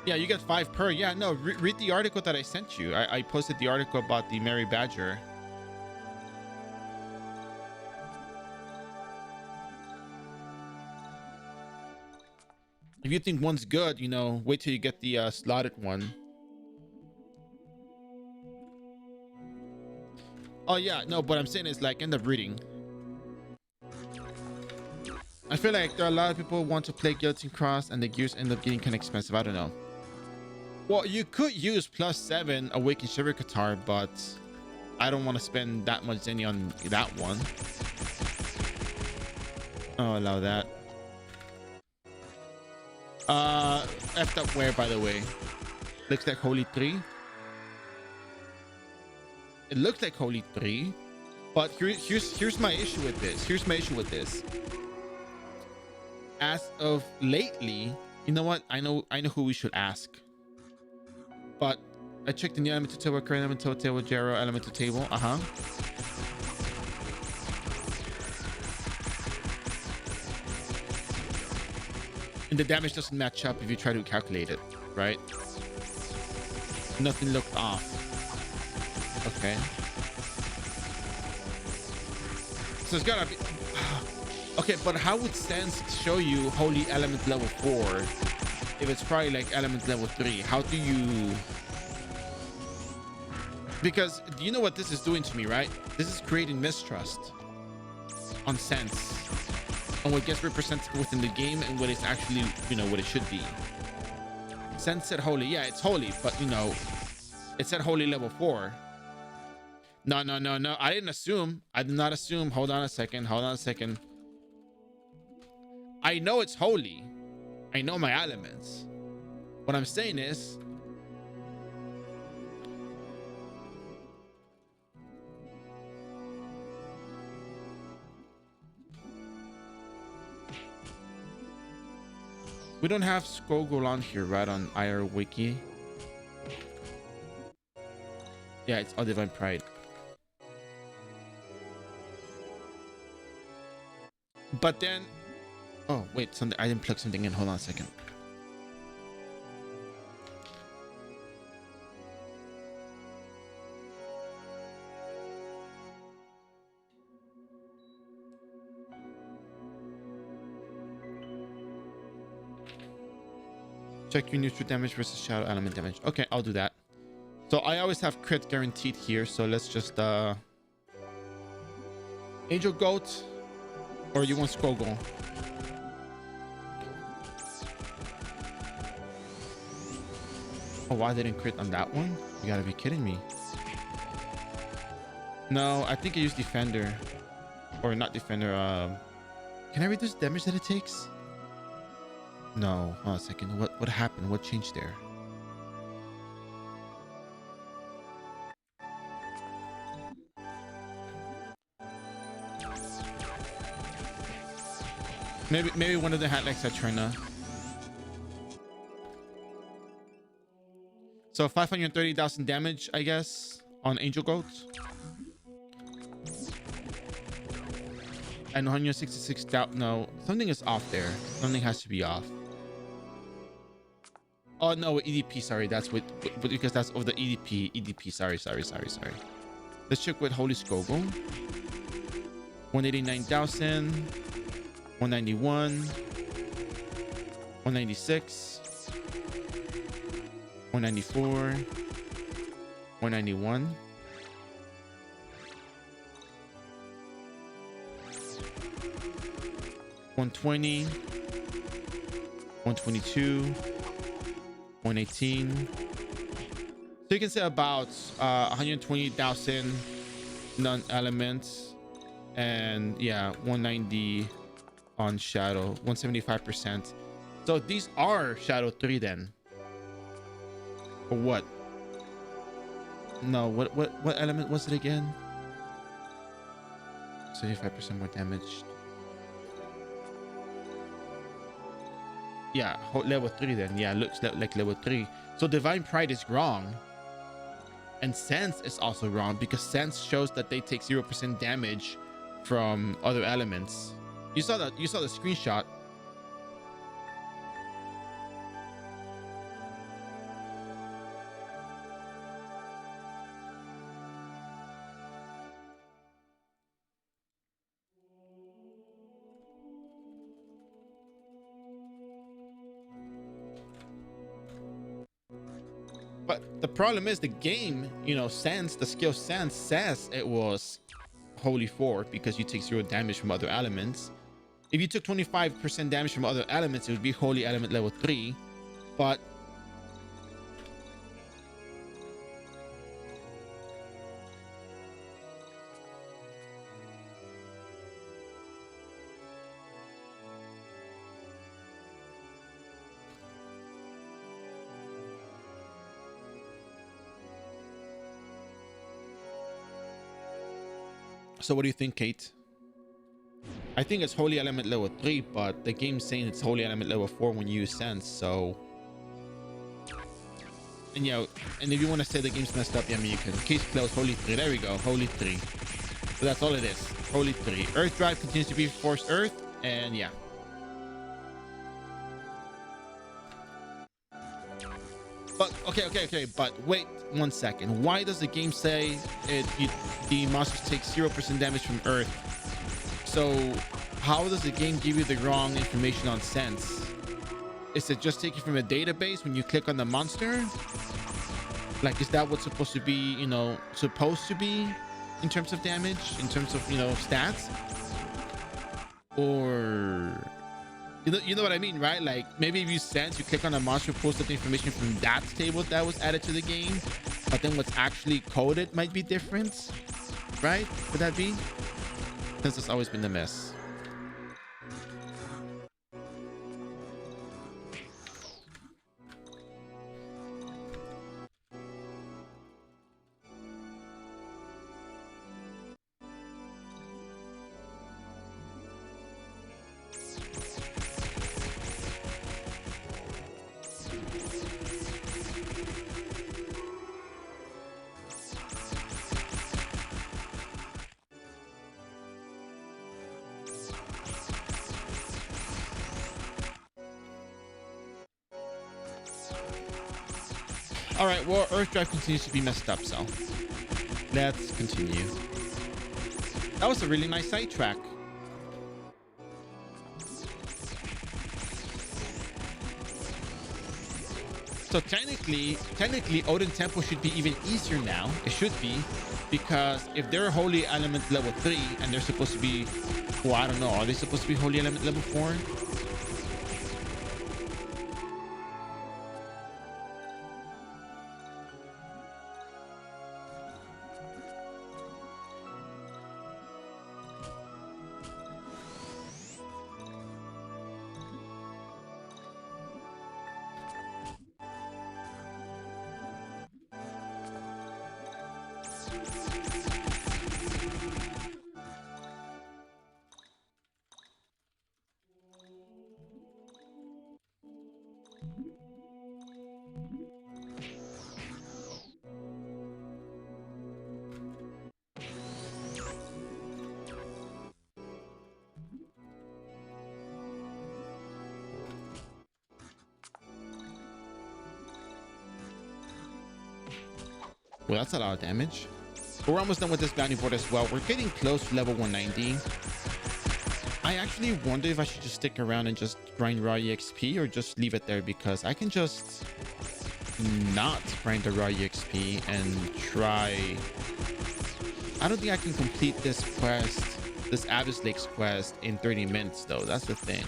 Yeah, you get 5 per. Yeah, no, read the article that I sent you. I posted the article about the Mary Badger. If you think one's good, you know, wait till you get the slotted one. Oh yeah, no, but I'm saying is like end up reading. I feel like there are a lot of people who want to play Guillotine Cross and the gears end up getting kind of expensive. I don't know. Well, you could use +7 Awakened Shiver Guitar, but I don't want to spend that much money on that one. Oh, allow that. Effed up where, by the way? Looks like Holy 3. It looks like Holy 3, but here's my issue with this. Here's my issue with this. As of lately, you know what? I know who we should ask. But I checked in the elemental table, current elemental table, Jero elemental table. And the damage doesn't match up if you try to calculate it, right? Nothing looked off. Okay. So it's gotta be. Okay, but how would Sense show you Holy Element level 4 if it's probably like Element level 3? How do you? Because do you know what this is doing to me, right? This is creating mistrust on Sense, on what gets represented within the game and what it's actually, you know, what it should be. Sense said Holy, yeah, it's Holy, but you know, it said Holy level 4. No. I didn't assume. I did not assume. Hold on a second. I know it's Holy. I know my elements. What I'm saying is, we don't have Skogul on here, right? On iRO Wiki. Yeah, it's all Divine Pride. But then, oh wait, something I didn't plug something in. Hold on a second. Check your neutral damage versus shadow element damage. Okay, I'll do that. So I always have crit guaranteed here. So let's just Angel Goat, or you want Skogul? Oh, why didn't crit on that one? You gotta be kidding me. No, I think I used Defender, or not Defender. Can I reduce the damage that it takes? No. Hold on a second. What happened? What changed there? Maybe one of the hat like Saturna. So 530,000 damage, I guess, on Angel Goat. And 166,000. No, something is off there. Something has to be off. Oh no, EDP. Sorry, that's what because that's of the EDP. EDP. Sorry. Let's check with Holy Skogul. 189,000. 191. 196. 194. 191. 120. 122. 118. So you can say about 120,000 non-elements, and yeah, 190 on Shadow, 175%. So these are Shadow 3 then. Or what? No, what element was it again? 75% more damage. Yeah, level 3 then. Yeah, looks like level 3. So Divine Pride is wrong. And Sense is also wrong because Sense shows that they take 0% damage from other elements. You saw the screenshot. But the problem is the game, you know, sense, the skill sense says it was holy 4 because you take 0 damage from other elements. If you took 25% damage from other elements, it would be holy element level 3. But so what do you think, Kate? I think it's holy element level 3, but the game's saying it's holy element level 4 when you use sense. So, and you know, and if you want to say the game's messed up, yeah, I mean, you can. Case closed, holy 3. There we go, holy 3. So that's all it is, holy 3. Earth drive continues to be forced earth, and yeah. But okay, but wait 1 second. Why does the game say the monsters take 0% damage from earth? So how does the game give you the wrong information on sense? Is it just taken from a database when you click on the monster? Like, is that what's supposed to be, you know, supposed to be in terms of damage, in terms of, you know, stats? Or you know what I mean, right? Like, maybe if you sense, you click on a monster, pulls the information from that table that was added to the game, but then what's actually coded might be different, right? Would that be? This has always been the mess. All right, well, Earth Drive continues to be messed up, so let's continue. That was a really nice sidetrack. So technically, Odin Temple should be even easier now. It should be, because if they're Holy Element level 3 and they're supposed to be, well, I don't know, are they supposed to be Holy Element level 4? Well, that's a lot of damage. But we're almost done with this bounty board as well. We're getting close to level 190. I actually wonder if I should just stick around and just grind raw EXP or just leave it there, because I can just not grind the raw EXP and try. I don't think I can complete this quest, this Abyss Lakes quest, in 30 minutes though. That's the thing.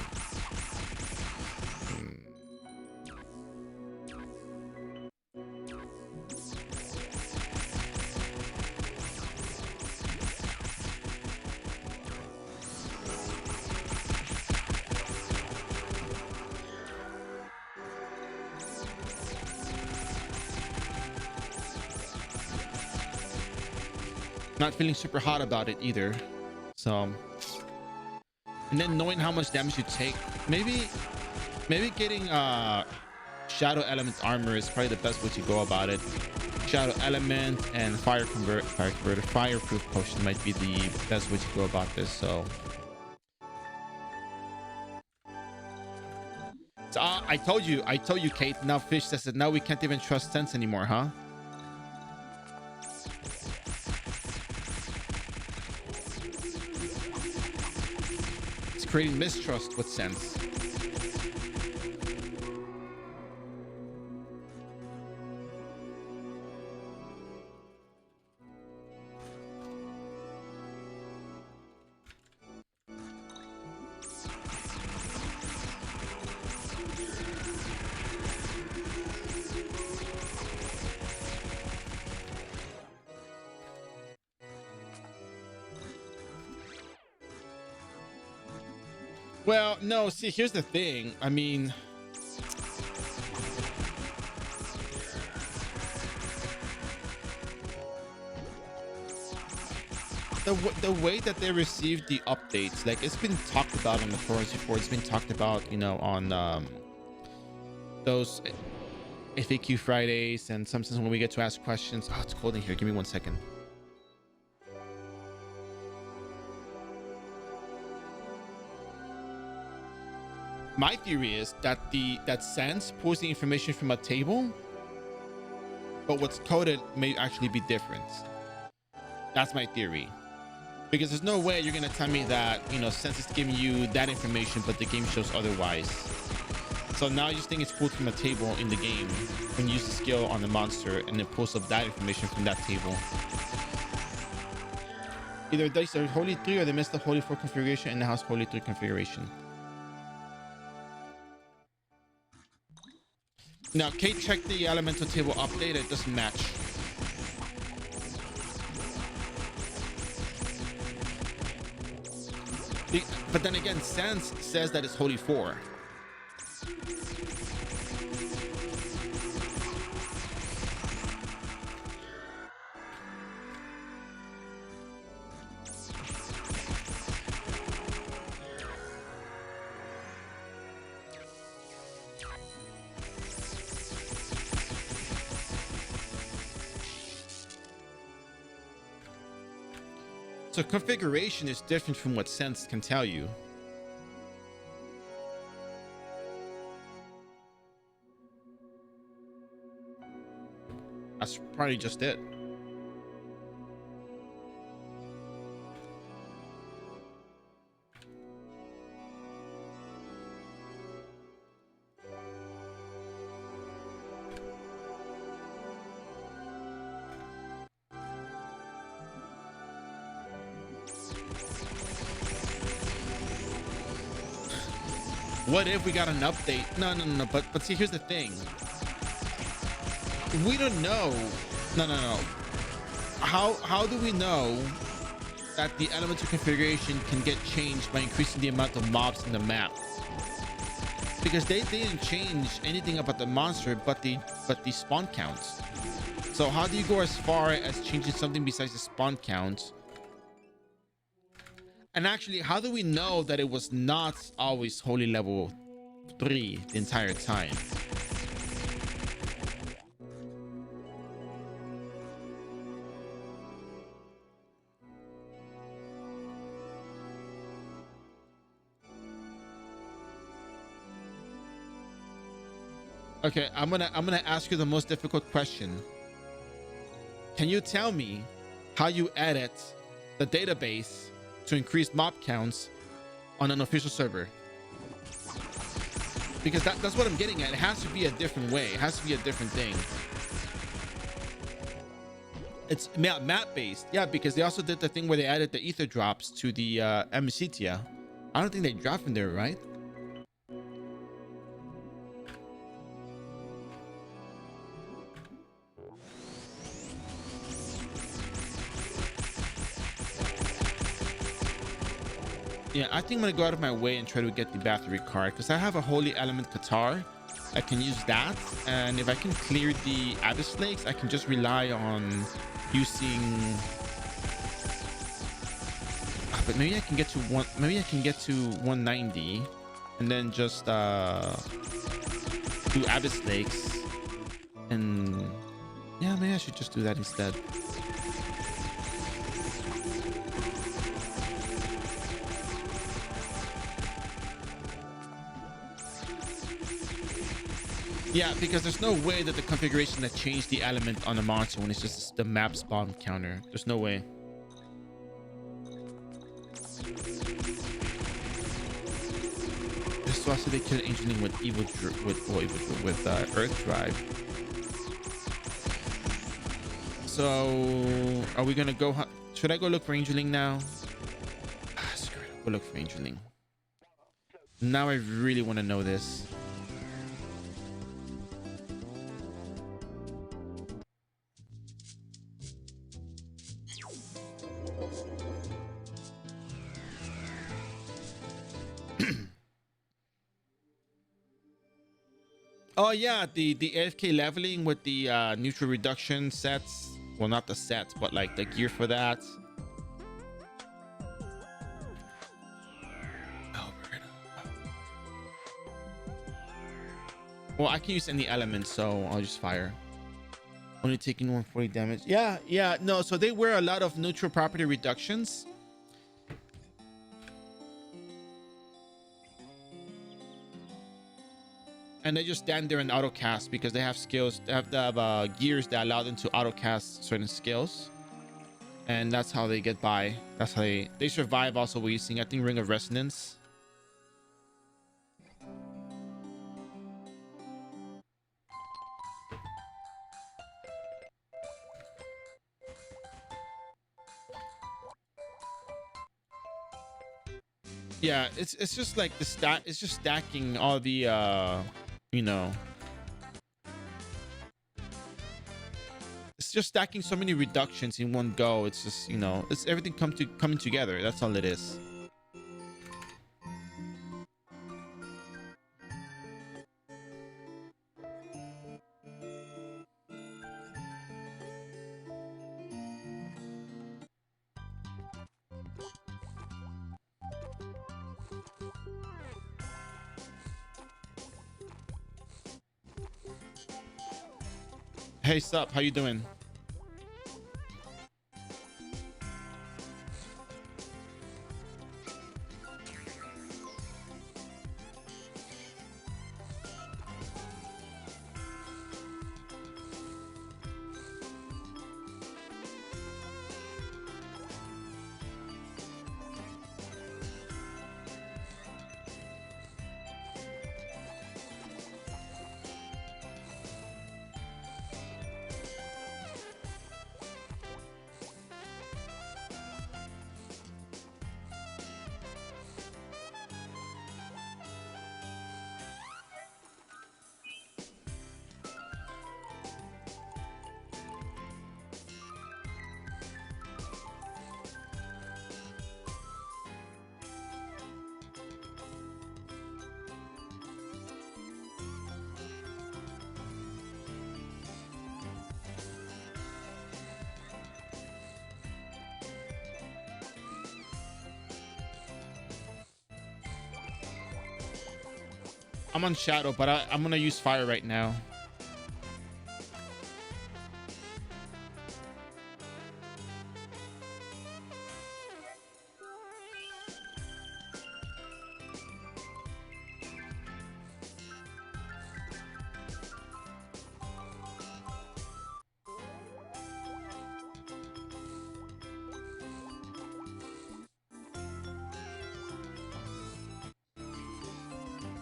Not feeling super hot about it either. So, and then knowing how much damage you take, maybe getting Shadow Element's armor is probably the best way to go about it. Shadow Element and Fireproof Potion might be the best way to go about this. So I told you, Kate. Now Fish says that now we can't even trust sense anymore, huh? Creating mistrust with sense. Well, no, see, here's the thing. I mean, the way that they receive the updates, like it's been talked about on the forums before. It's been talked about, you know, on those FAQ Fridays, and sometimes when we get to ask questions. Oh, it's cold in here. Give me 1 second. My theory is that that Sans pulls the information from a table, but what's coded may actually be different. That's my theory. Because there's no way you're gonna tell me that, you know, Sense is giving you that information, but the game shows otherwise. So now you just think it's pulled from a table in the game when you use the skill on the monster, and it pulls up that information from that table. Either these are Holy 3 or they missed the Holy 4 configuration and now has Holy 3 configuration. Now, Kate checked the elemental table update. It doesn't match. But then again, Sans says that it's Holy 4. So configuration is different from what Sense can tell you. That's probably just it. What if we got an update? No. But see, here's the thing. We don't know. No. How do we know that the elemental configuration can get changed by increasing the amount of mobs in the map? Because they didn't change anything about the monster, but the spawn counts. So how do you go as far as changing something besides the spawn count? And actually, how do we know that it was not always Holy level 3 the entire time? Okay, I'm gonna ask you the most difficult question. Can you tell me how you edit the database to increase mob counts on an official server? Because that's what I'm getting at. It has to be a different way. It has to be a different thing. It's map based. Yeah, because they also did the thing where they added the ether drops to the Amicitia. I don't think they drop from there, right? Yeah, I think I'm gonna go out of my way and try to get the battery card, because I have a Holy Element Qatar. I can use that, and if I can clear the Abyss Lakes, I can just rely on using. But maybe I can get to one. Maybe I can get to 190, and then just do Abyss Lakes, and yeah, maybe I should just do that instead. Yeah, because there's no way that the configuration that changed the element on the monster when it's just the map spawn counter. There's no way. This also they killed Angeling with Earth Drive. So are we gonna go? Should I go look for Angeling now? Screw it. Go look for Angeling. Now I really want to know this. Oh yeah, the AFK leveling with the neutral reduction sets. Well, not the sets, but like the gear for that. Oh, well, I can use any element, so I'll just fire. Only taking 140 damage. Yeah, yeah. No, so they wear a lot of neutral property reductions. And they just stand there and auto cast because they have skills. They have to have gears that allow them to auto cast certain skills. And that's how they get by. That's how they survive also with using, I think, Ring of Resonance. Yeah, it's just like the stat. It's just stacking all the you know, it's just stacking so many reductions in one go. It's just, you know, it's everything coming together. That's all it is. Hey, sup? How you doing? I'm on Shadow, but I'm gonna use Fire right now.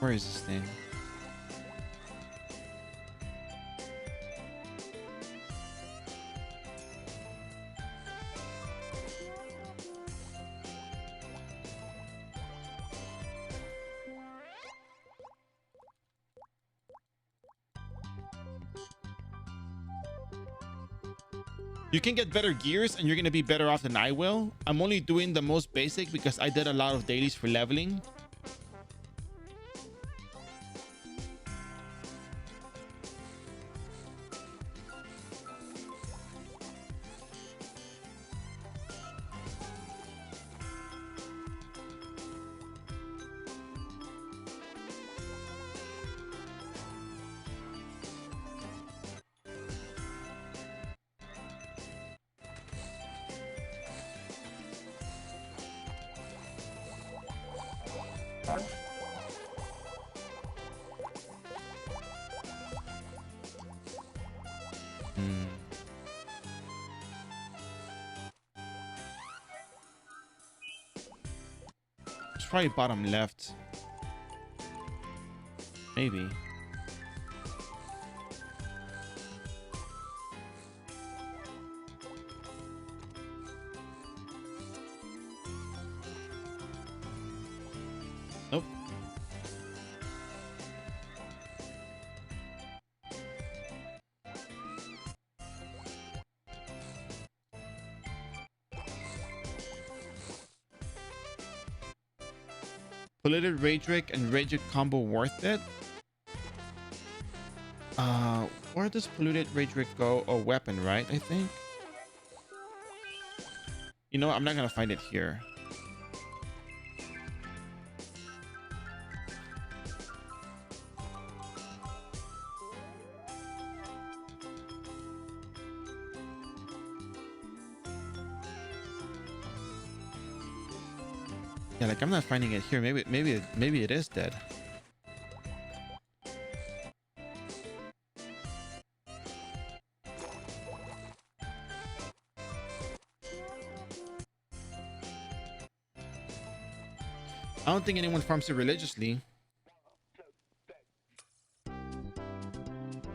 Where is this thing? You can get better gears and you're going to be better off than I will. I'm only doing the most basic because I did a lot of dailies for leveling. It's probably bottom left. Maybe. Nope. Polluted Raydrick and Raydrick combo worth it? Where does polluted rage rig go? Or weapon, right? I think. You know what? I'm not gonna find it here. Yeah, like I'm not finding it here. Maybe it is dead. I don't think anyone farms it religiously.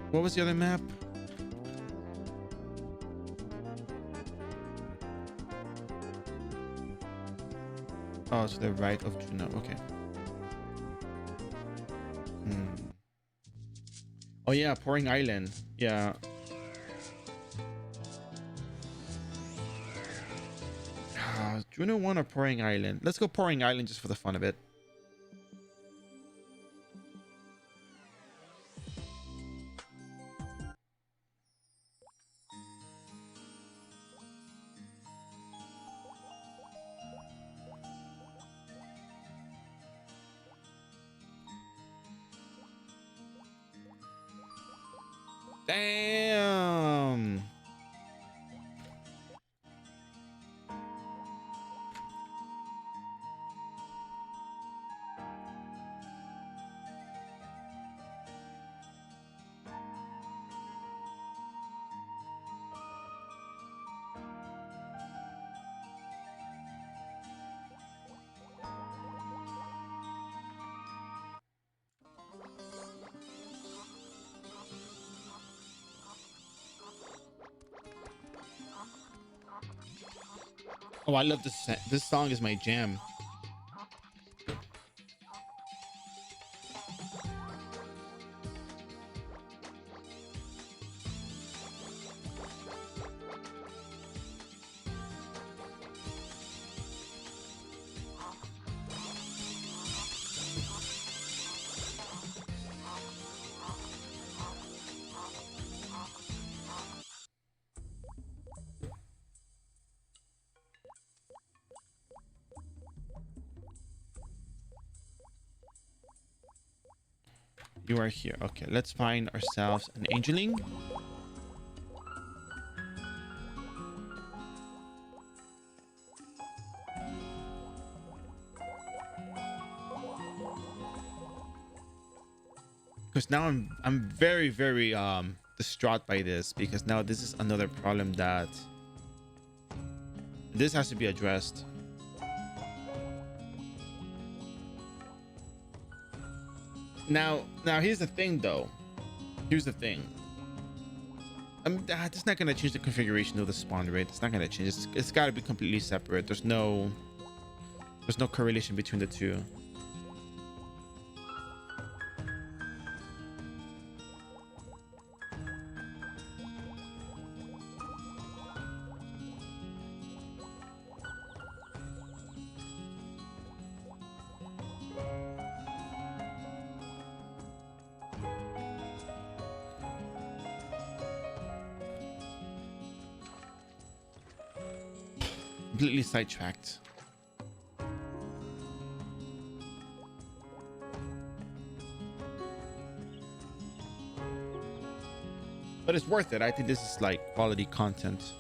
What was the other map? Oh, to the right of Juno. Okay. Oh yeah, Pouring Island. Yeah. Juno 1 or Pouring Island? Let's go Pouring Island just for the fun of it. Damn. Oh, I love this. This song is my jam. You are here. Okay, let's find ourselves an angeling. Because now I'm very distraught by this, because now this is another problem that this has to be addressed. Now here's the thing though. Here's the thing. It's not gonna change the configuration of the spawn rate. It's not gonna change. It's got to be completely separate. There's no correlation between the two. Completely sidetracked. But it's worth it. I think this is like quality content.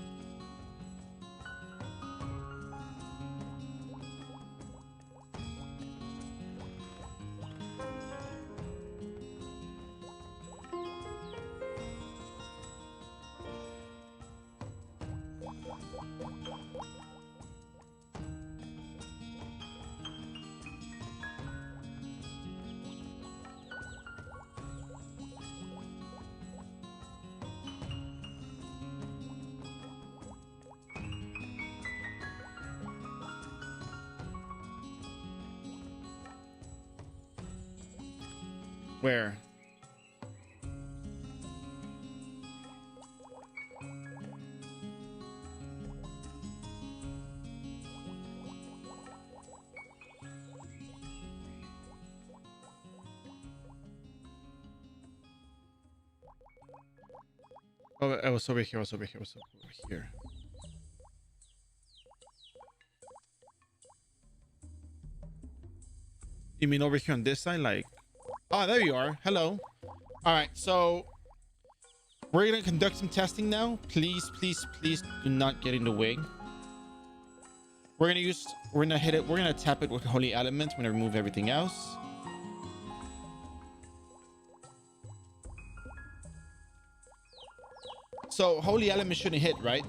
Where? Oh, it was over here. It was over here. It was over here. You mean over here on this side? Like, oh, there you are. Hello. All right. So we're going to conduct some testing now. Please, please, please do not get in the way. We're going to hit it. We're going to tap it with Holy Element. We're going to remove everything else. So Holy Element shouldn't hit, right?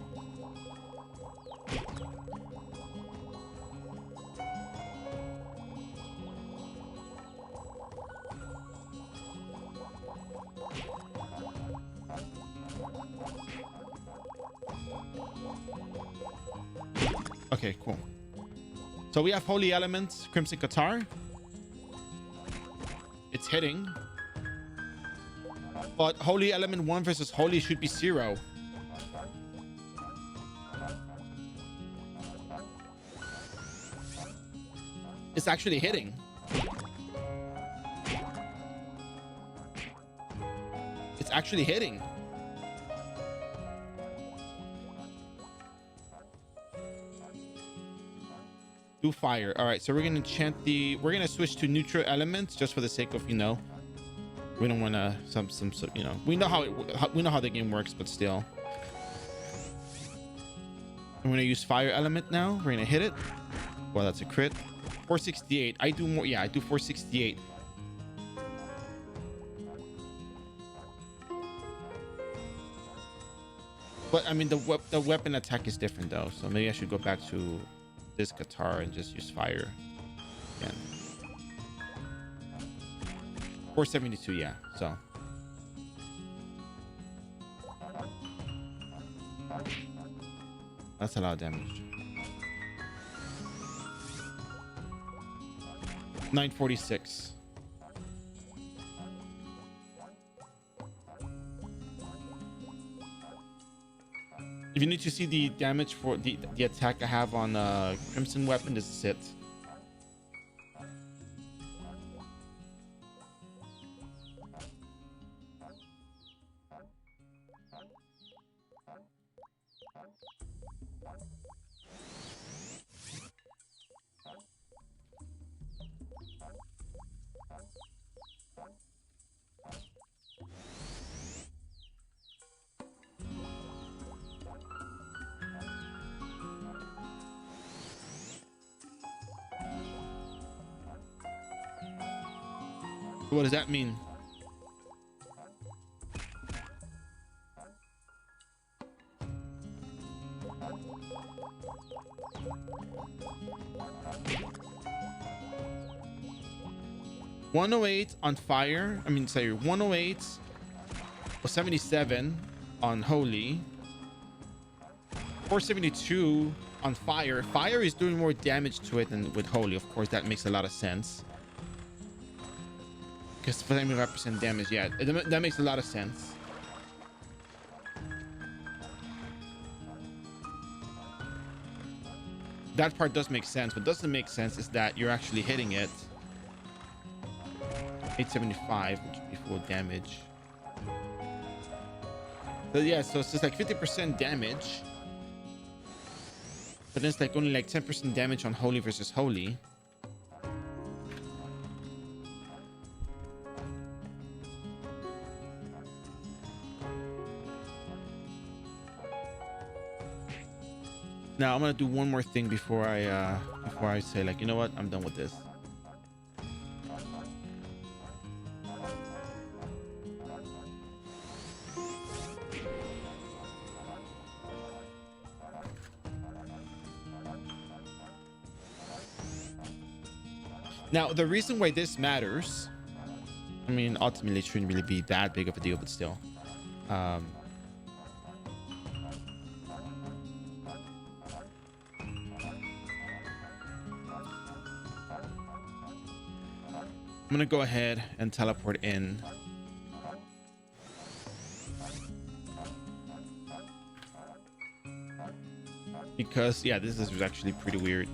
Okay, cool. So we have Holy Element, Crimson Qatar. It's hitting. But Holy Element 1 versus Holy should be 0. It's actually hitting. It's actually hitting. Do fire. All right, so we're gonna we're gonna switch to neutral elements just for the sake of, you know, we don't want to you know, we know how the game works, but still. I'm gonna use fire element now. We're gonna hit it. Well, that's a crit. 468. I do more. Yeah, I do 468. But I mean, the weapon attack is different though, so maybe I should go back to this guitar and just use fire again. 472, yeah. So that's a lot of damage. 946. If you need to see the damage for the attack I have on Crimson Weapon, this is it. What does that mean? $108 on fire. I mean, sorry, 108 or 77 on holy. 472 on fire. Fire is doing more damage to it than with holy. Of course, that makes a lot of sense. Because 75% damage, yeah, that makes a lot of sense. That part does make sense. What doesn't make sense is that you're actually hitting it. 875, which would be full damage. So yeah, so it's just like 50% damage. But then it's like only like 10% damage on holy versus holy. Now I'm gonna do one more thing before I say, like, you know what, I'm done with this. Now the reason why this matters, I mean, ultimately it shouldn't really be that big of a deal, but still, I'm gonna go ahead and teleport in. Because yeah, this is actually pretty weird.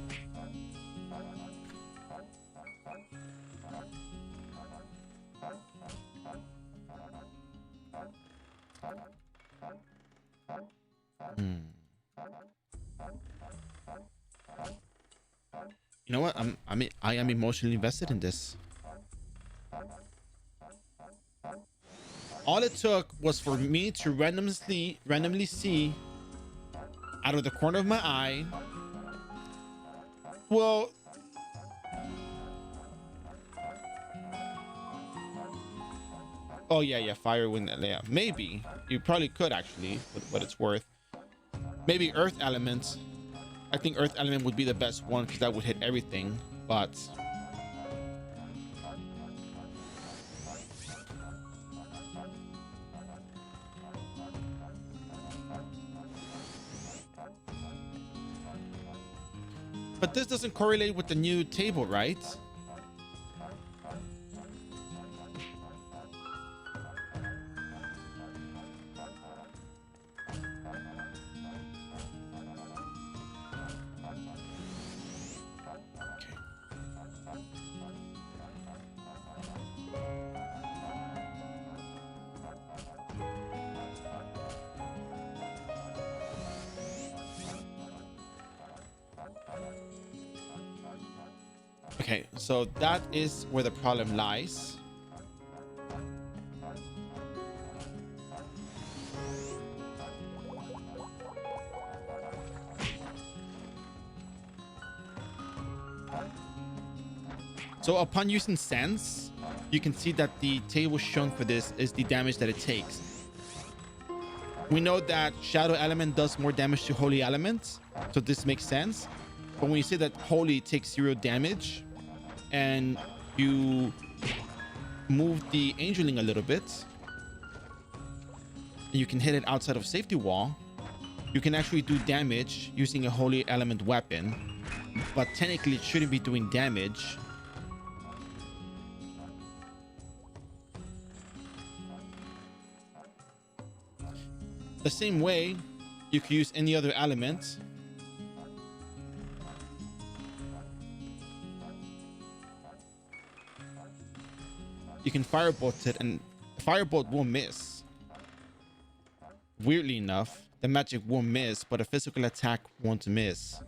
You know what? I am emotionally invested in this. All it took was for me to randomly see out of the corner of my eye. Well, oh yeah, fire wind. Yeah, maybe you probably could actually, with what it's worth. Maybe earth element. I think earth element would be the best one because that would hit everything. But this doesn't correlate with the new table, right? Okay, so that is where the problem lies. So upon using sense, you can see that the table shown for this is the damage that it takes. We know that shadow element does more damage to holy elements, so this makes sense. But when you say that holy takes 0 damage and you move the angeling a little bit and you can hit it outside of safety wall, you can actually do damage using a holy element weapon, but technically it shouldn't be doing damage. The same way you could use any other element. You can firebolt it and firebolt won't miss. Weirdly enough, the magic won't miss, but a physical attack won't miss.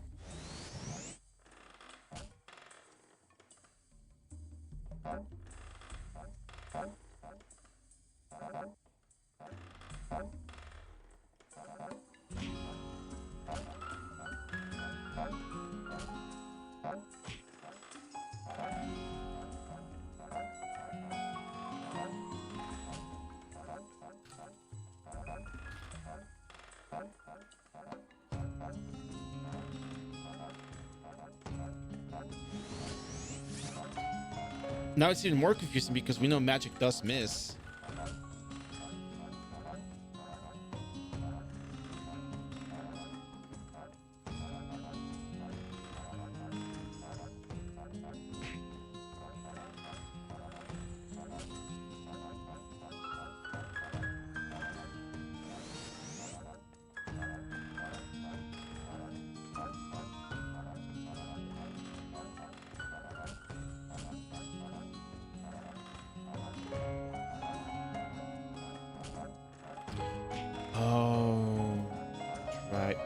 Now it's even more confusing because we know magic does miss.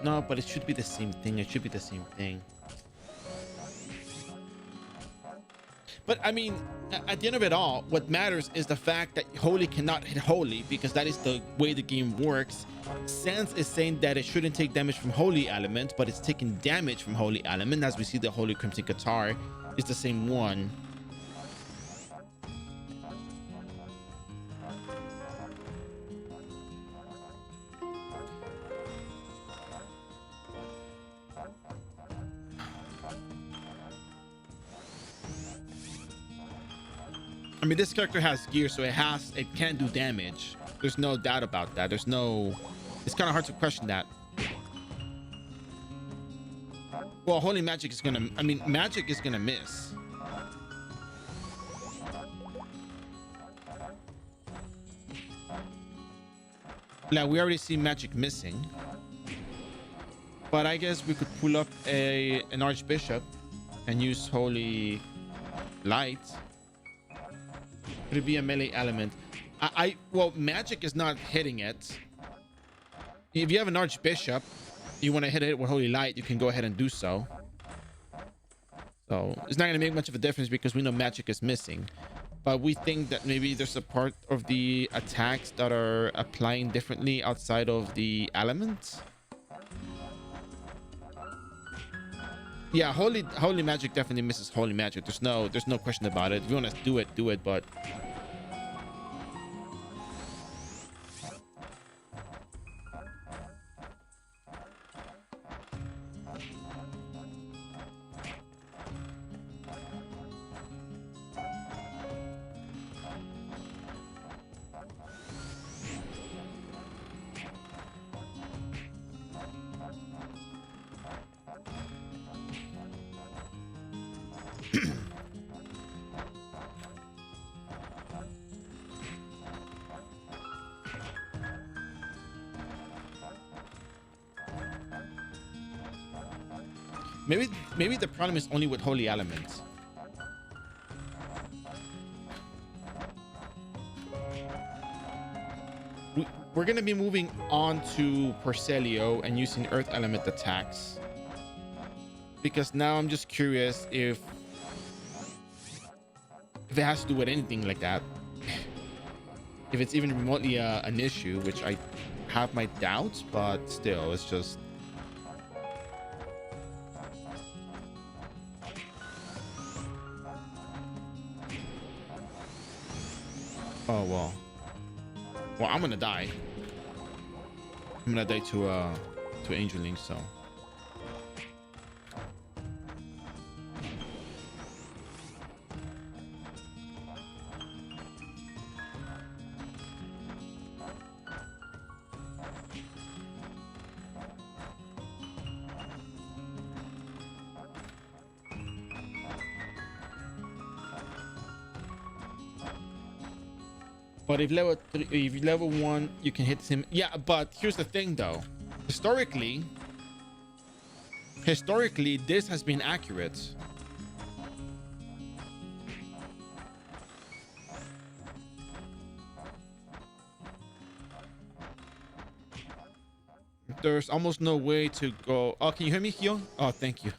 No, but it should be the same thing. It should be the same thing. But I mean, at the end of it all, what matters is the fact that holy cannot hit holy because that is the way the game works. Sense is saying that it shouldn't take damage from holy element, but it's taking damage from holy element. As we see, the holy crimson guitar is the same one. I mean, this character has gear, so it can do damage. There's no doubt about that. It's kind of hard to question that. Well, holy magic is magic is gonna miss. Now, we already see magic missing. But I guess we could pull up an archbishop and use holy light. It'd be a melee element. Well, magic is not hitting it. If you have an archbishop, you want to hit it with Holy Light, you can go ahead and do so. So it's not going to make much of a difference because we know magic is missing. But we think that maybe there's a part of the attacks that are applying differently outside of the elements. Yeah, holy magic definitely misses holy magic. There's no question about it. If you want to do it, but maybe the problem is only with holy elements. We're going to be moving on to Porcelio and using earth element attacks, because now I'm just curious if it has to do with anything like that, if it's even remotely an issue, which I have my doubts, but still, it's just oh well. Well, I'm gonna die. I'm gonna die to Angeling, so. But if level 1, you can hit him. Yeah, but here's the thing though. Historically, this has been accurate. There's almost no way to go. Oh, can you hear me, Hyo? Oh, thank you.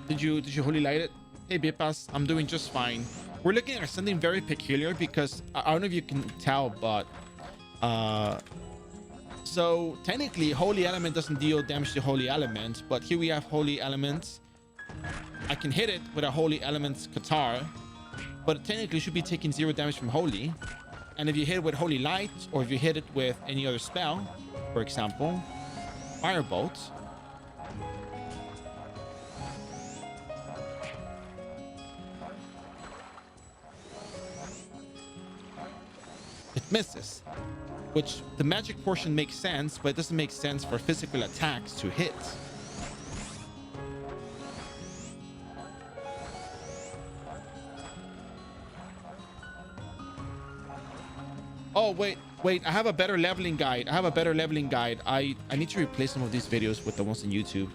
Did you holy light it? Hey Bipas, I'm doing just fine. We're looking at something very peculiar because I don't know if you can tell, but so technically holy element doesn't deal damage to holy element, but here we have holy elements. I can hit it with a holy elements Qatar, but technically should be taking 0 damage from holy. And if you hit it with holy light, or if you hit it with any other spell, for example firebolt, it misses, which the magic portion makes sense, but it doesn't make sense for physical attacks to hit. Oh, wait, I have a better leveling guide. I need to replace some of these videos with the ones on YouTube.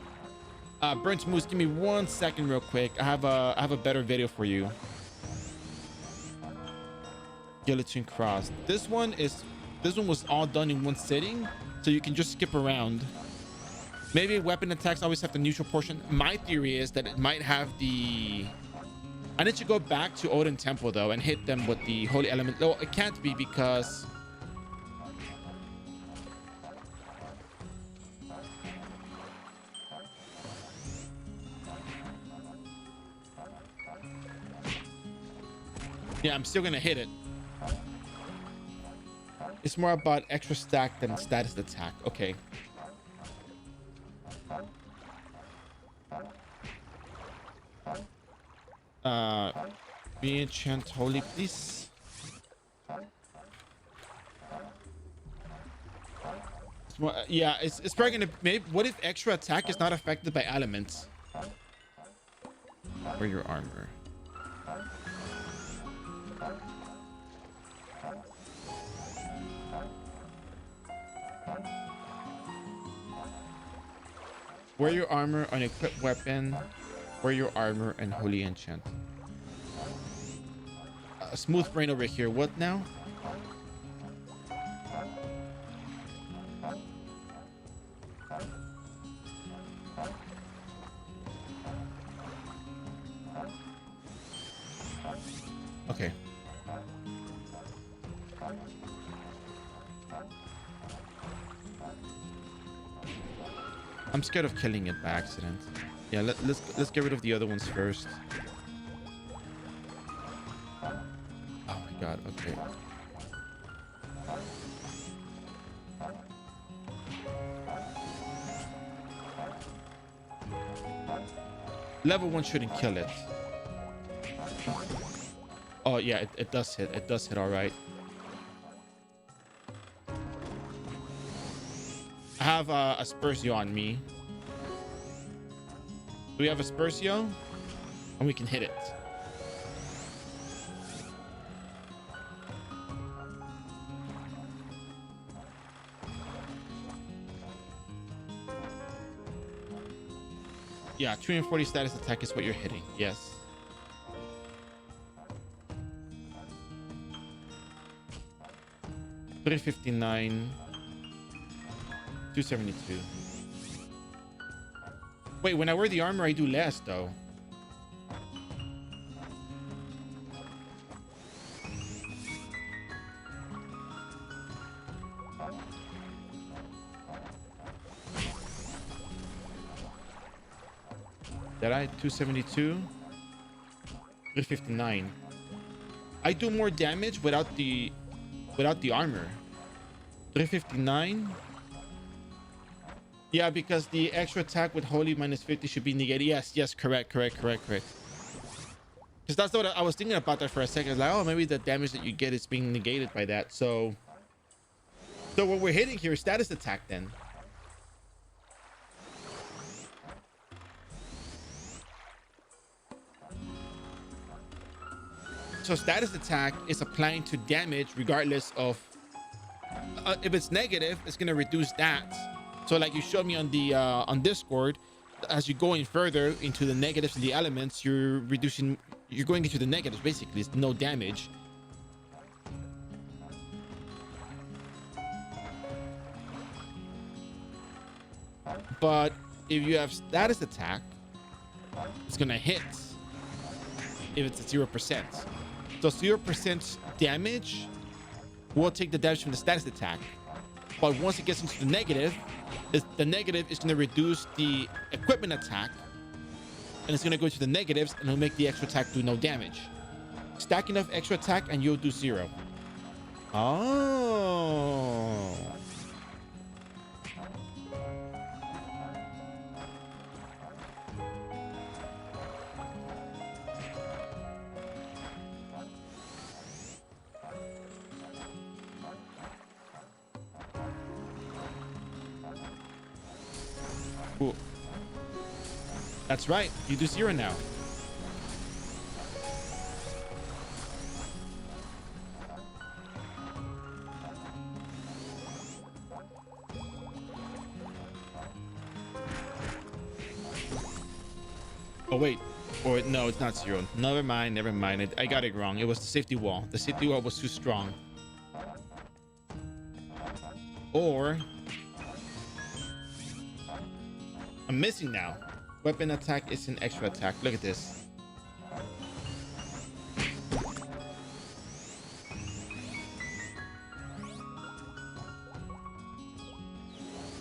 Burnt Moose, give me 1 second real quick. I have a better video for you. Guillotine cross. This one was all done in one sitting, so you can just skip around. Maybe weapon attacks always have the neutral portion. My theory is that it might have the... I need to go back to Odin Temple though and hit them with the holy element. No, it can't be because yeah, I'm still gonna hit it. It's more about extra stack than status attack. Okay. Uh, re-enchant holy, please. Yeah, it's probably gonna. Maybe what if extra attack is not affected by elements? Or your armor. Wear your armor on equipped weapon. Wear your armor and holy enchant. Smooth brain over here. What now? Okay. I'm scared of killing it by accident. Yeah, let's get rid of the other ones first. Oh my god, okay. Level 1 shouldn't kill it. Oh yeah, it does hit. It does hit all right. I have a Spursio on me. Do we have a Spursio? And we can hit it. Yeah, 240 status attack is what you're hitting. Yes. $359. 272. Wait, when I wear the armor, I do less though. Did I? 272? 359. I do more damage without the armor. 359. Yeah, because the extra attack with holy minus 50 should be negated. Yes, correct. Because that's what I was thinking about that for a second. Like, oh, maybe the damage that you get is being negated by that. So what we're hitting here is status attack then. So status attack is applying to damage regardless of if it's negative, it's gonna reduce that. So like you showed me on the on Discord, as you're going further into the negatives and the elements, you're going into the negatives. Basically, it's no damage. But if you have status attack, it's gonna hit if it's at 0%. So 0% damage will take the damage from the status attack. But once it gets into the negative is going to reduce the equipment attack, and it's going to go to the negatives, and it'll make the extra attack do no damage. Stack enough extra attack and you'll do 0. Oh. Cool. That's right. You do 0 now. Oh, wait. Or no, it's not 0. Never mind. I got it wrong. It was the safety wall. The safety wall was too strong. Or I'm missing now. Weapon attack is an extra attack. Look at this.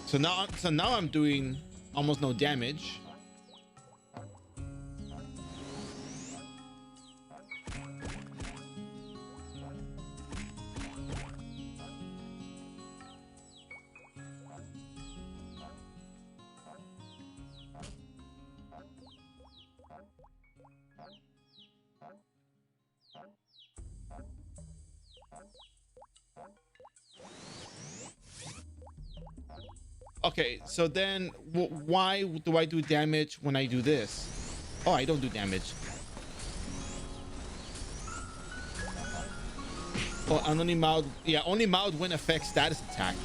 So now I'm doing almost no damage. Okay, so then why do I do damage when I do this? Oh, I don't do damage. Oh, and only mild. Yeah, only mild wind affects status attack.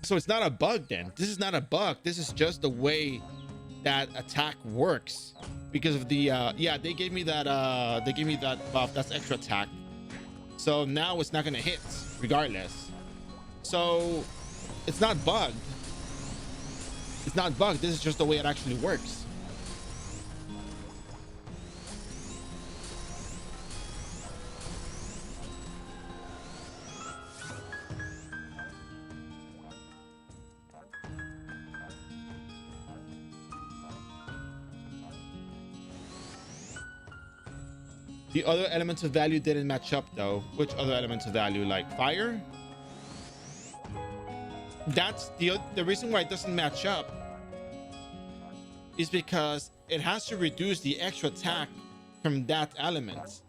So it's not a bug then. This is not a bug. This is just the way that attack works. Because of the yeah, they gave me that buff. That's extra attack. So now it's not gonna hit regardless. So it's not bugged. It's not bugged. This is just the way it actually works. The other elements of value didn't match up though. Which other elements of value? Like fire? That's the reason why it doesn't match up is because it has to reduce the extra attack from that element.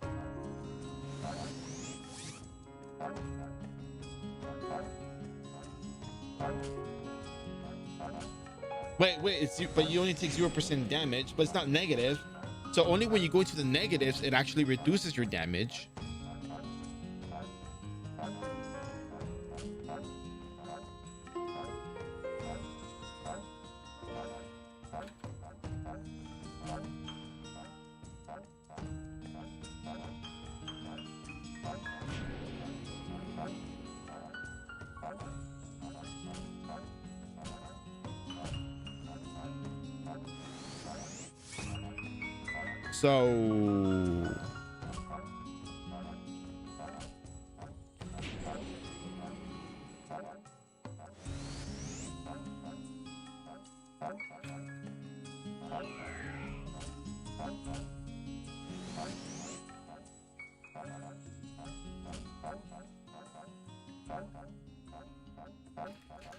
Wait, but you only take 0% damage, but it's not negative. So only when you go into the negatives, it actually reduces your damage. So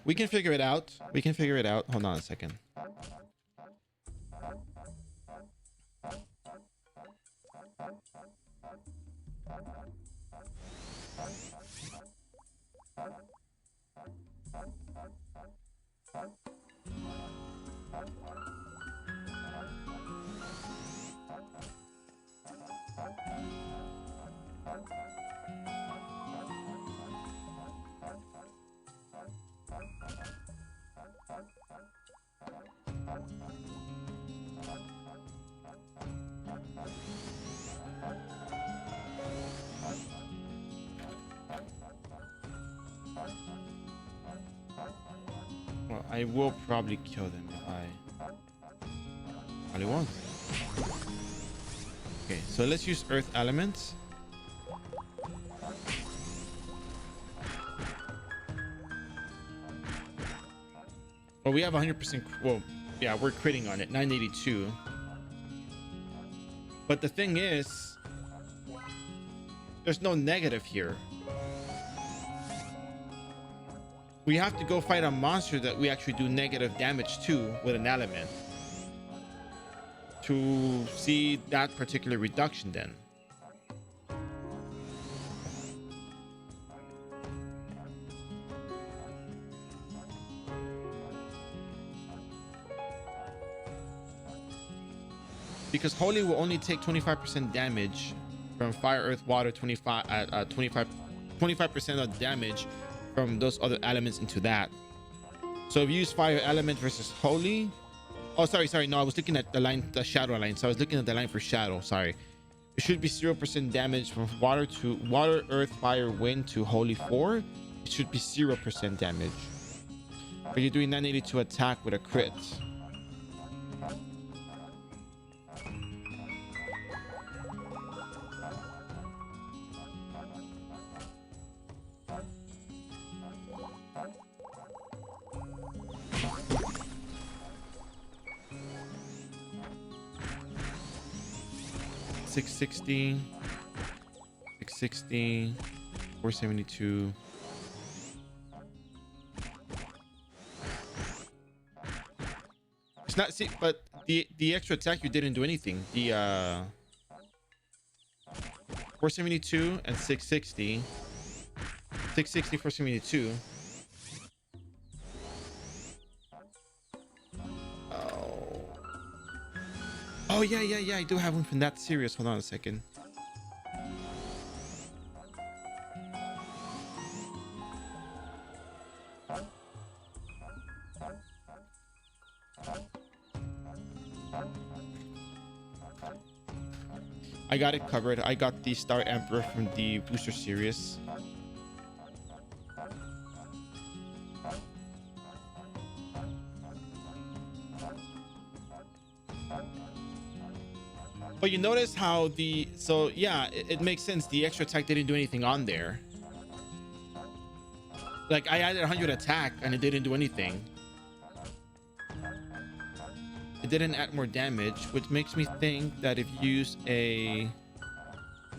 we can figure it out. We can figure it out. Hold on a second. Well, I will probably kill them if I probably won't. Okay, so let's use earth elements. Well, we have 100%. Well, yeah, we're critting on it. 982. But the thing is, there's no negative here. We have to go fight a monster that we actually do negative damage to with an element to see that particular reduction then. Because holy will only take 25% damage from fire, earth, water, 25% of damage from those other elements into that. So if you use fire element versus holy, oh sorry, no, I was looking at the line, the shadow line. So I was looking at the line for shadow. Sorry, it should be 0% damage from water to water, earth, fire, wind to holy 4. It should be 0% damage. But you're doing 982 attack with a crit. $660, $660, $472. It's not, see, but the extra attack, you didn't do anything. 472 and 660. 660, 472. Oh. Oh, yeah. I do have one from that series. Hold on a second. I got it covered. I got the Star Emperor from the booster series. But you notice how it makes sense. The extra attack didn't do anything on there. Like I added 100 attack and it didn't do anything. It didn't add more damage, which makes me think that if you use a...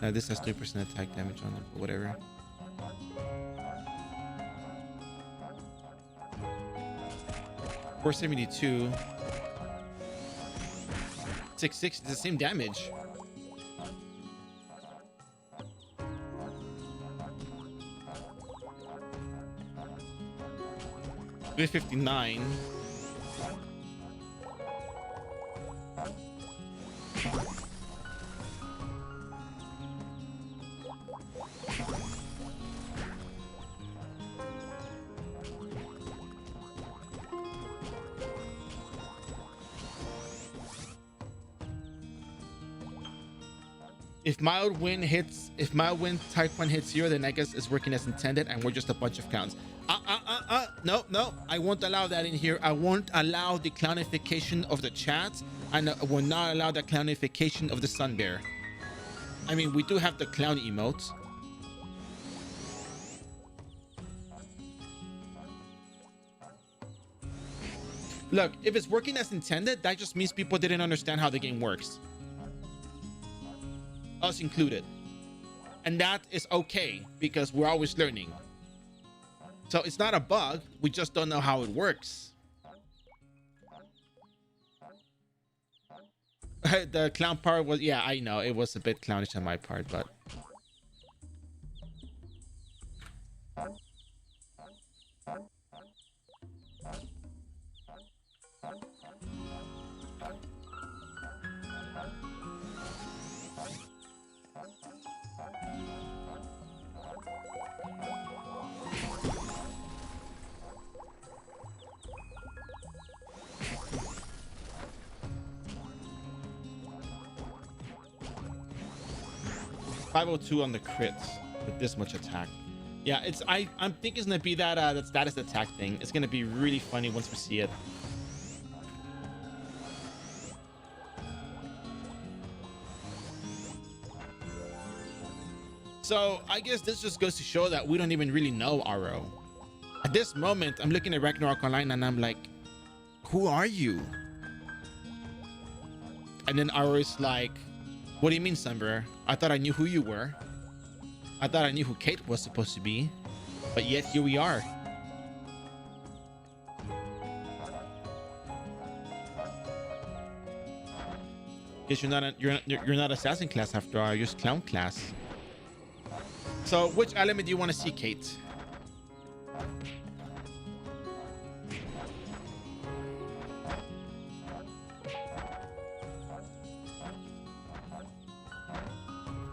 Now this has 3% attack damage on it, but whatever. $472. 660, the same damage. $359. If mild wind type 1 hits 0, then I guess it's working as intended and we're just a bunch of clowns. No, I won't allow that in here. I won't allow the clownification of the chat, and I will not allow the clownification of the sun bear. I mean, we do have the clown emote. Look, if it's working as intended, that just means people didn't understand how the game works. Us included. And that is okay because we're always learning. So it's not a bug, we just don't know how it works. The clown part was, yeah, I know it was a bit clownish on my part, but $502 on the crits with this much attack. Yeah, I'm thinking it's gonna be that status attack thing. It's gonna be really funny once we see it. So I guess this just goes to show that we don't even really know iRO. At this moment, I'm looking at Ragnarok Online and I'm like, who are you? And then iRO is like, what do you mean, Sunbear? I thought I knew who you were. I thought I knew who Kate was supposed to be, but yet here we are. Guess you're not assassin class after all. You're just clown class. So which element do you want to see, Kate?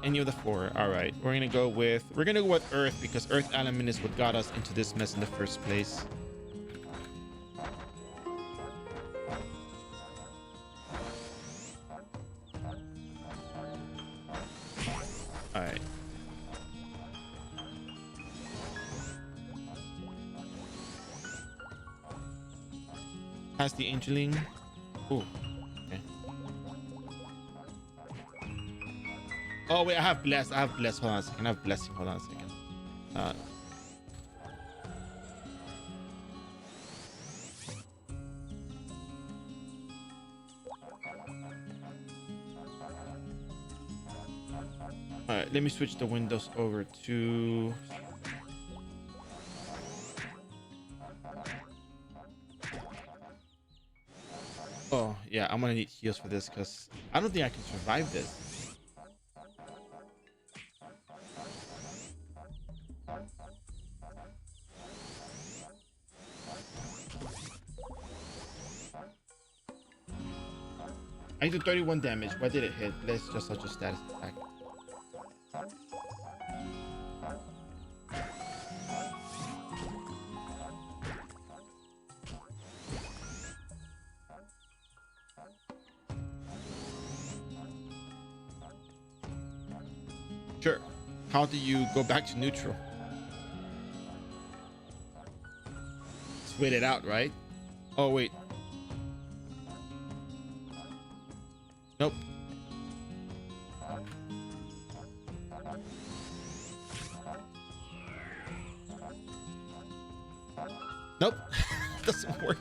Any of the four. All right, we're gonna go with Earth because Earth element is what got us into this mess in the first place. All right. Has the angeling. Ooh. Oh wait, I have bless. Hold on a second. I have blessing. Hold on a second. All right, let me switch the windows over to. Oh yeah, I'm gonna need heals for this because I don't think I can survive this. I did 31 damage. What did it hit? Let's just such a status attack. Sure. How do you go back to neutral? Let's wait it out, right? Oh, wait. Nope. Nope. Doesn't work.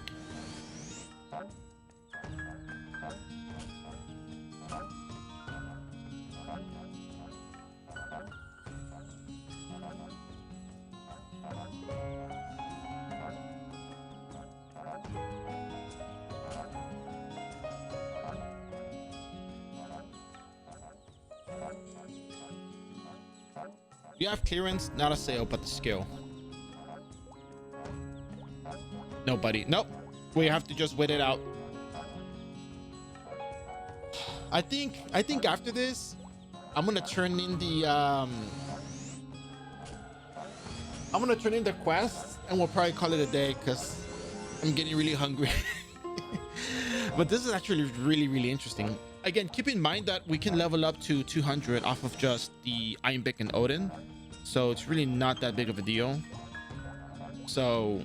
You have clearance, not a sale, but the skill. Nobody. Nope. We have to just wait it out. I think after this, I'm gonna turn in the quests, and we'll probably call it a day because I'm getting really hungry. But this is actually really interesting. Again, keep in mind that we can level up to 200 off of just the Ironbeck and Odin, so it's really not that big of a deal. So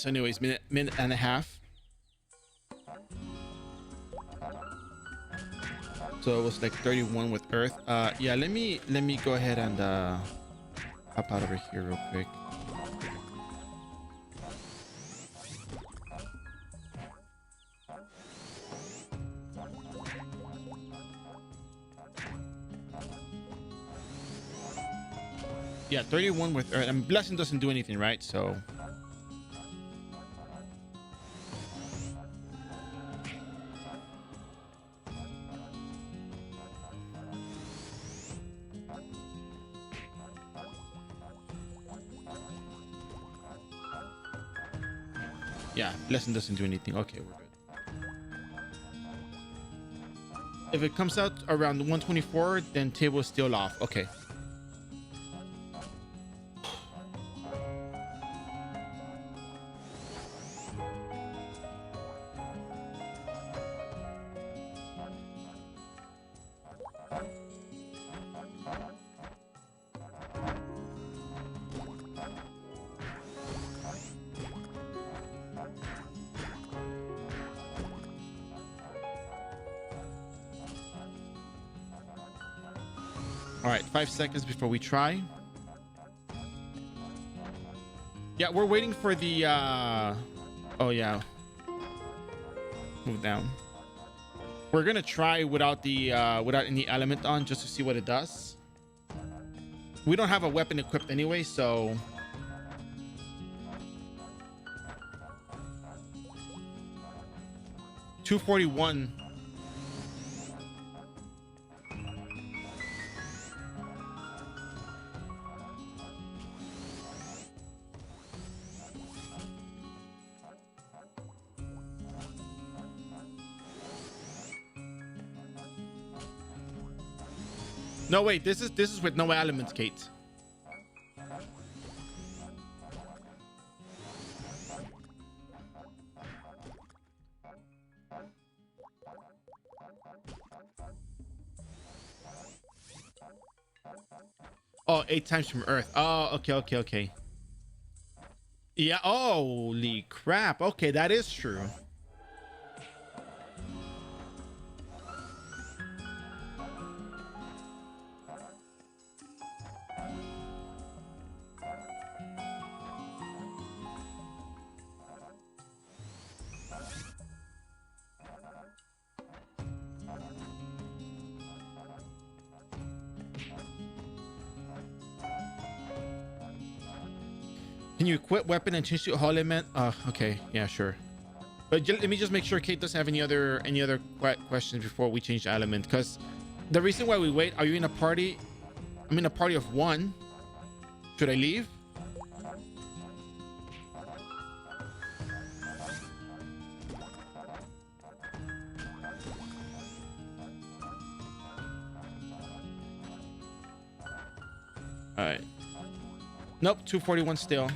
anyways, minute and a half. So it was like 31 with Earth. Yeah, let me go ahead and hop out over here real quick. Yeah, 31 with Earth. And Blessing doesn't do anything, right? So yeah, Blessing doesn't do anything. Okay, we're good. If it comes out around 124, then table is still off. Okay. All right, 5 seconds before we try. Yeah, we're waiting for the oh yeah, move down. We're gonna try without the without any element on, just to see what it does. We don't have a weapon equipped anyway, so $241. No, wait, this is with no elements, Kate. Oh, 8 times from Earth. Oh, okay. Yeah, holy crap. Okay, that is true. Can you equip weapon and change to a whole element? Okay, yeah, sure. But let me just make sure Kate doesn't have any other questions before we change the element. Because the reason why we wait, are you in a party? I'm in a party of 1. Should I leave? All right. Nope, 241 still.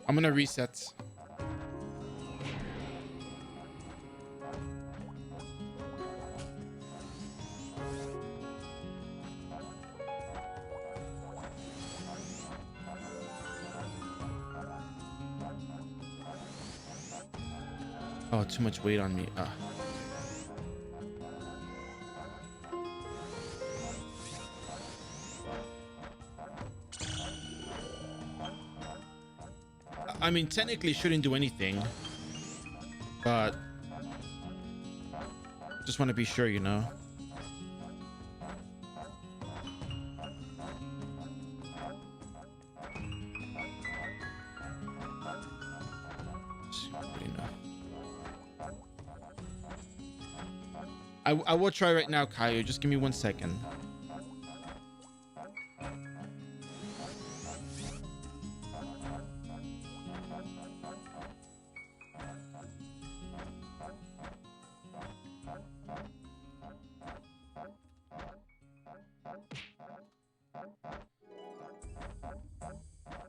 I'm gonna reset. Oh, too much weight on me. I mean, technically shouldn't do anything, but just want to be sure, you know. I will try right now, Kaio. Just give me 1 second.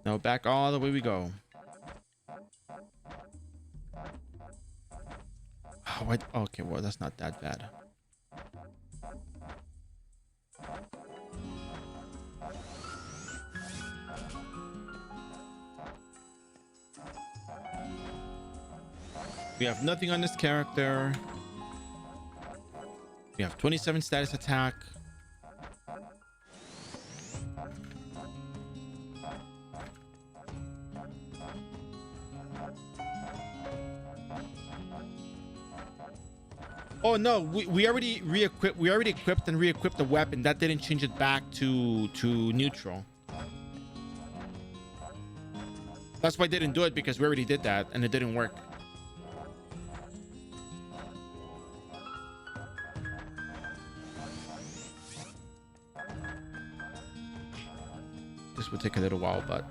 No, back all the way we go. Oh, what? Okay, well, that's not that bad. We have nothing on this character. We have 27 status attack. Oh no, we already re-equipped. We already equipped and re-equipped the weapon. That didn't change it back to neutral. That's why I didn't do it, because we already did that and it didn't work. This would take a little while, but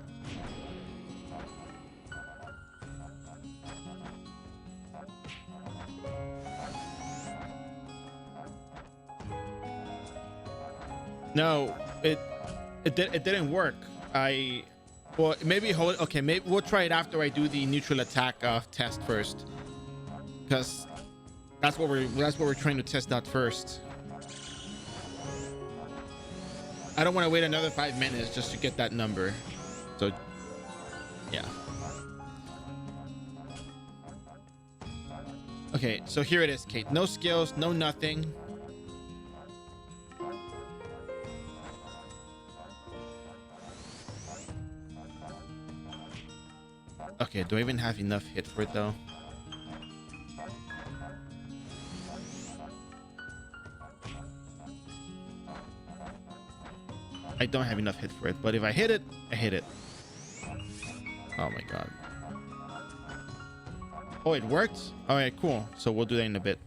no, it didn't work. Well, maybe hold. Okay, maybe we'll try it after I do the neutral attack test first, because that's what we're trying to test out first. I don't want to wait another 5 minutes just to get that number. So, yeah. Okay, so here it is, Kate. No skills, no nothing. Okay, do I even have enough hit for it though? I don't have enough hit for it, but if I hit it, I hit it. Oh my god. Oh, it worked? All right, cool. So we'll do that in a bit.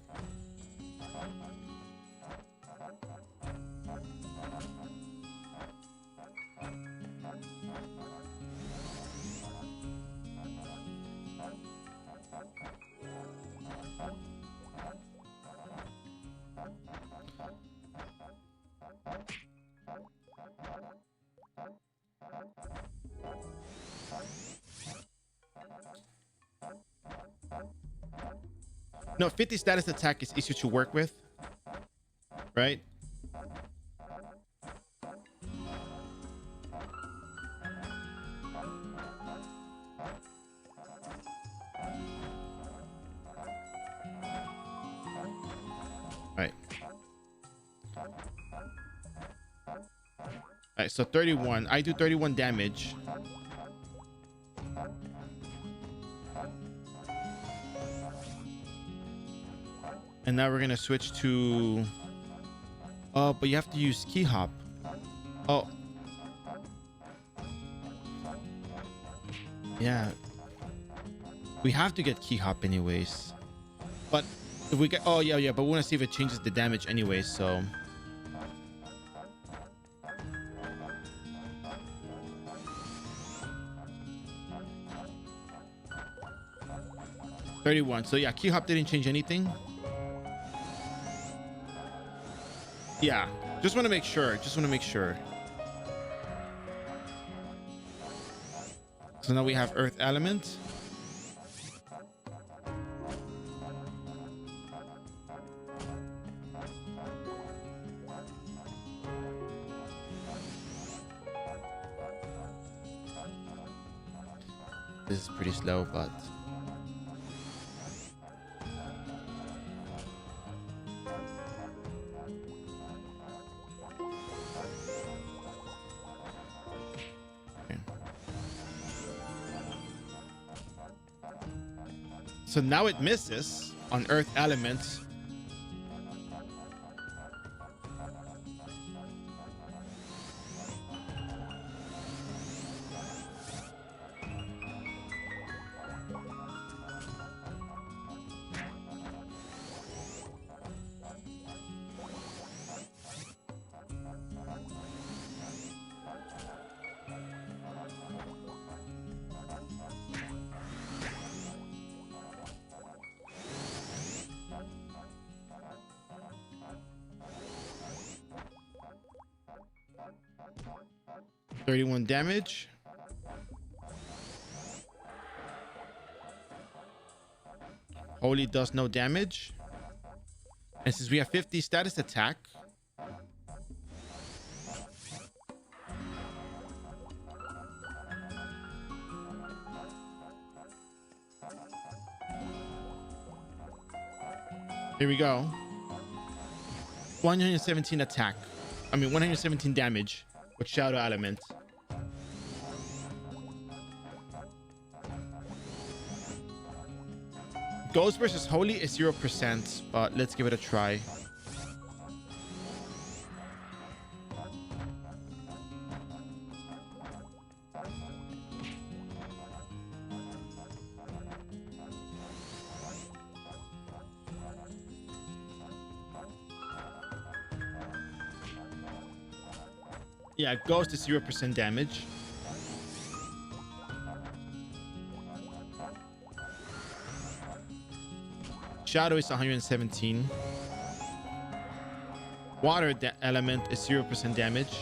No, 50 status attack is easier to work with, right? Right. All right, so 31. I do 31 damage. And now we're gonna switch to but you have to use key hop. Oh yeah, we have to get key hop anyways. But if we get, oh yeah, but we want to see if it changes the damage anyway. So 31. So yeah, key hop didn't change anything. Yeah, just want to make sure. So now we have earth element. This is pretty slow, but okay. So now it misses on earth elements. $31 damage. Holy does no damage. And since we have 50 status attack, here we go. 117 attack. 117 damage with Shadow Element. Ghost versus Holy is 0%, but let's give it a try. Yeah, Ghost is 0% damage. Shadow is 117. Water element is 0% damage.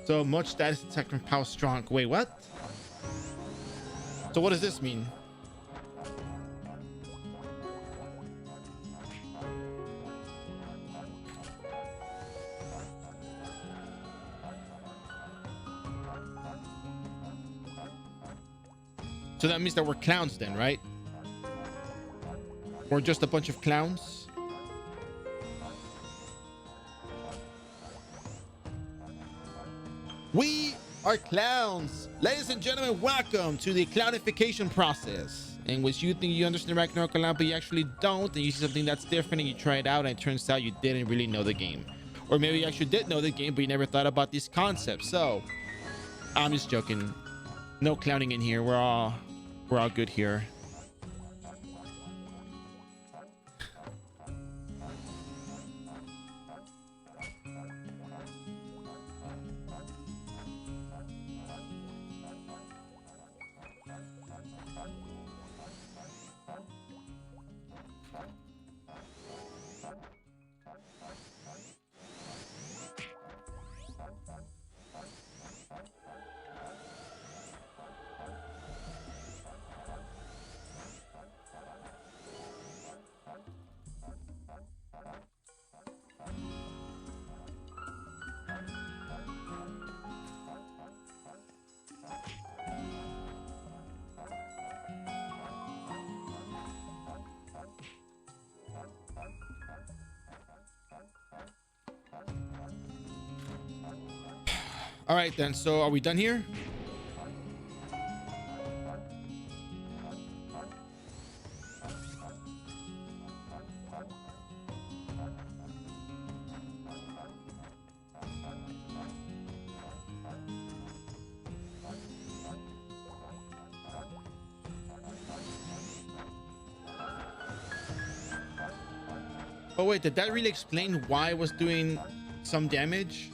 So much status attack from Power Strong. Wait, what? So what does this mean? So that means that we're clowns then, right? We're just a bunch of clowns. We are clowns. Ladies and gentlemen, welcome to the clownification process, in which you think you understand Ragnarok Clown, but you actually don't, and you see something that's different and you try it out and it turns out you didn't really know the game. Or maybe you actually did know the game, but you never thought about these concepts. So I'm just joking. No clowning in here. We're all good here. All right then, so are we done here? Oh wait, did that really explain why I was doing some damage?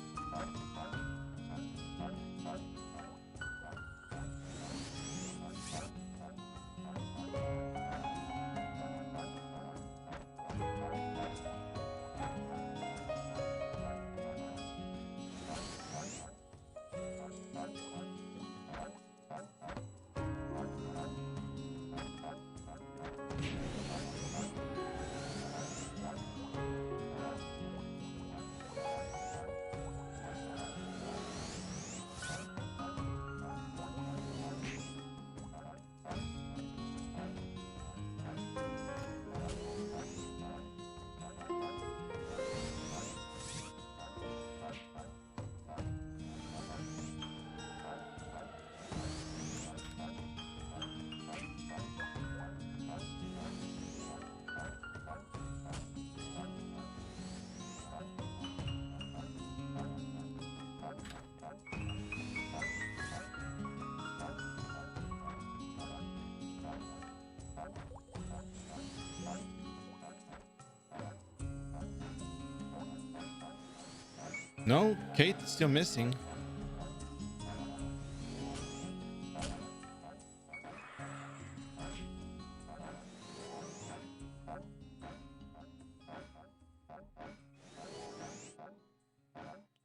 No, Kate's still missing.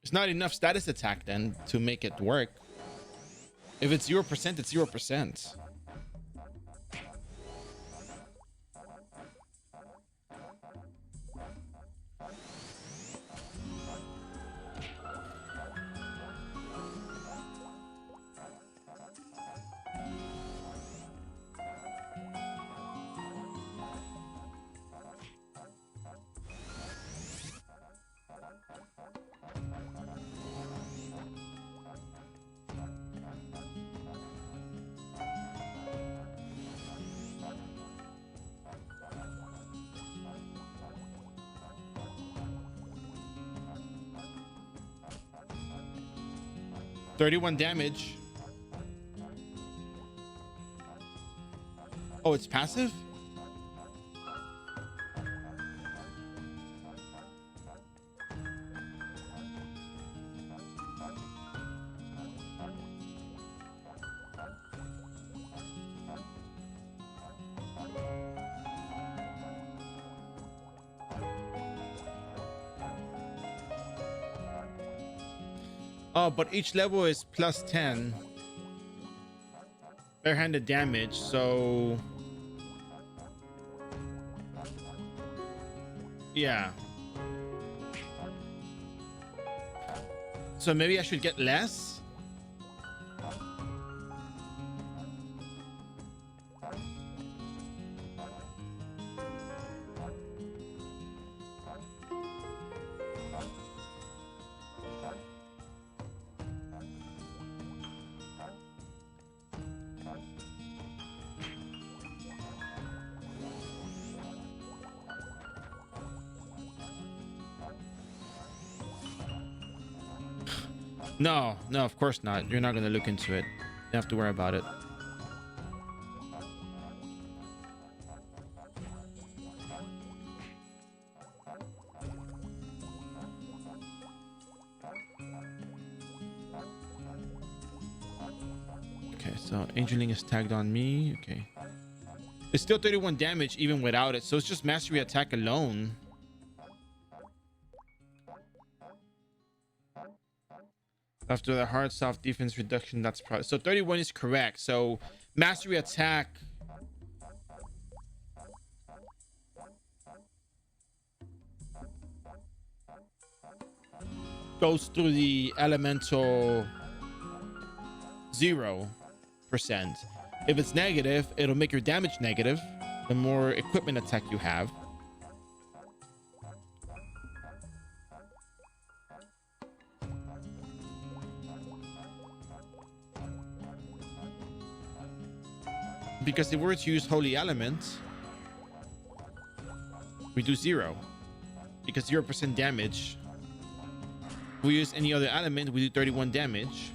It's not enough status attack then to make it work. If it's 0%, it's 0%. $31 damage. Oh, it's passive? Oh, but each level is plus 10 barehanded damage, so yeah. So maybe I should get less. No, no, of course not. You're not going to look into it. You have to worry about it. Okay, so Angeling is tagged on me. Okay. It's still 31 damage even without it. So it's just mastery attack alone. After the hard soft defense reduction, that's probably so 31 is correct. So mastery attack goes through the elemental 0%. If it's negative, it'll make your damage negative the more equipment attack you have. Because if we were to use Holy Element, we do 0. Because 0% damage. If we use any other element, we do 31 damage.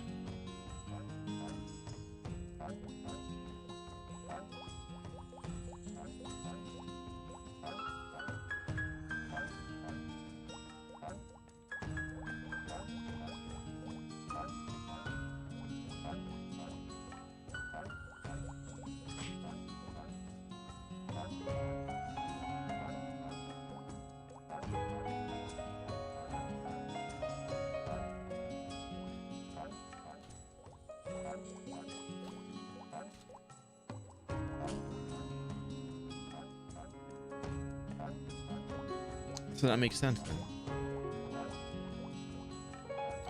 So that makes sense then.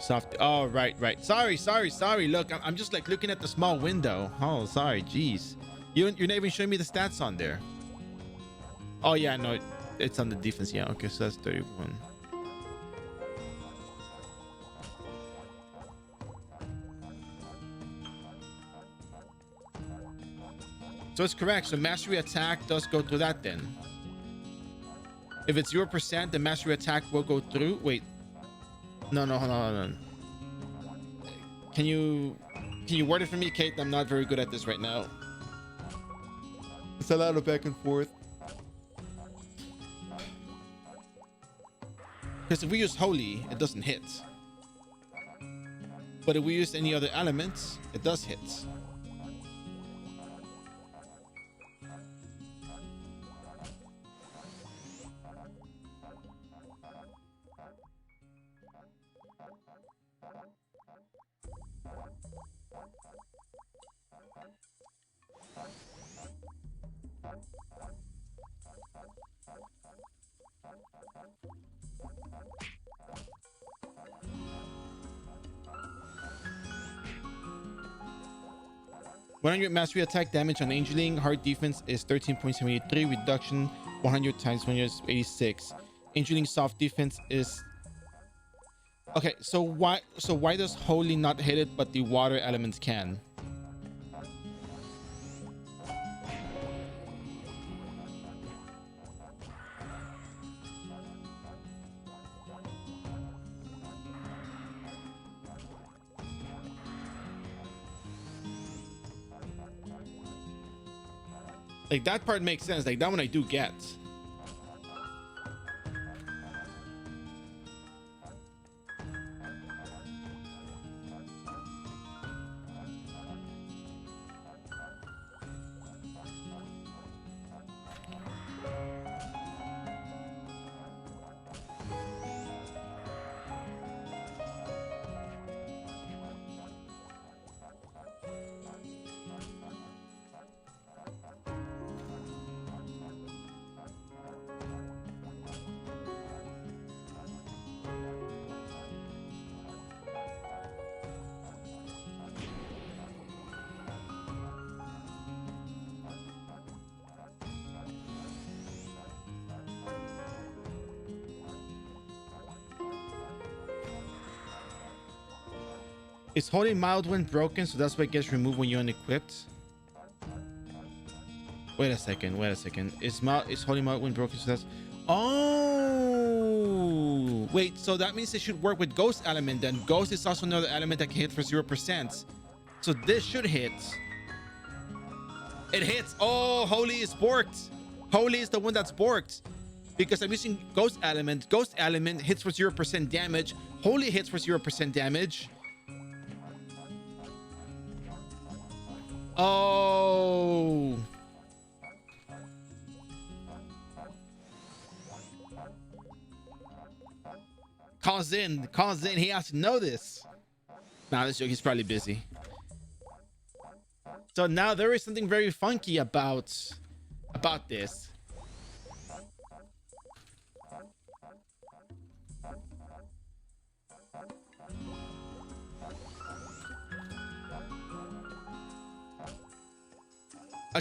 Soft. Oh, right. Sorry. Look, I'm just like looking at the small window. Oh, sorry. Jeez. You're not even showing me the stats on there. Oh, yeah, no, it's on the defense. Yeah, okay, so that's 31. So it's correct. So mastery attack does go through that then. If it's 0%, the mastery attack will go through. Wait. No, hold on. Can you word it for me, Kate? I'm not very good at this right now. It's a lot of back and forth. Because if we use holy, it doesn't hit. But if we use any other elements, it does hit. When your mastery attack damage on Angeling, hard defense is 13.73, reduction 100 times 186. Angeling soft defense is okay. So why does holy not hit it, but the water elements can? Like that part makes sense. Like that one I do get. Is holy mild when broken, so that's why it gets removed when you're unequipped? Wait a second. Is holy mild when broken, so that's... Oh! Wait, so that means it should work with ghost element then. Ghost is also another element that can hit for 0%. So this should hit. It hits. Oh, holy is borked. Holy is the one that's borked. Because I'm using ghost element. Ghost element hits for 0% damage. Holy hits for 0% damage. Oh. Calls in. He has to know this. Nah, this joke, he's probably busy. So now there is something very funky about this.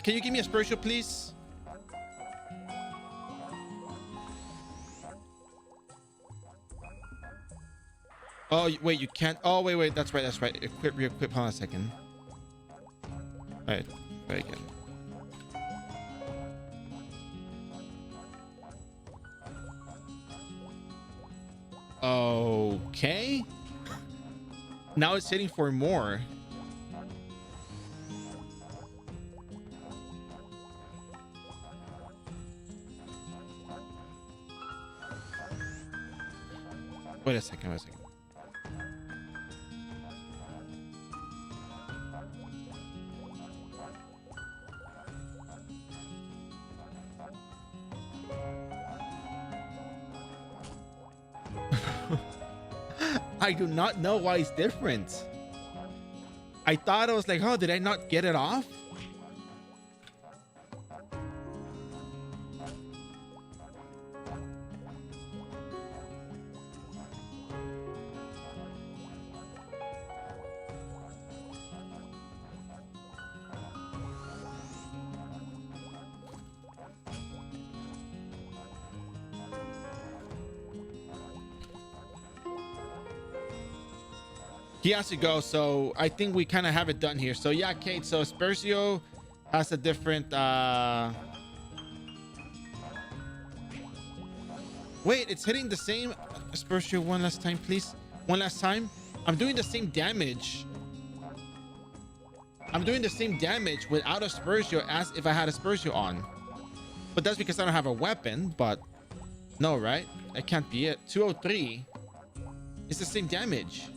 Can you give me a spiritual, please? Oh, wait, you can't. Oh, wait. That's right. Equip, re-equip. Hold on a second. All right, try again. Okay. Now it's hitting for more. Wait a second. I do not know why it's different. I thought I was like, oh, did I not get it off? He has to go, so I think we kind of have it done here. So yeah, Kate, so Spursio has a different wait, it's hitting the same. Spursio, one last time, please. One last time. I'm doing the same damage. I'm doing the same damage without a Spursio as if I had a Spursio on. But that's because I don't have a weapon. But no, right? That can't be it. 203. It's the same damage.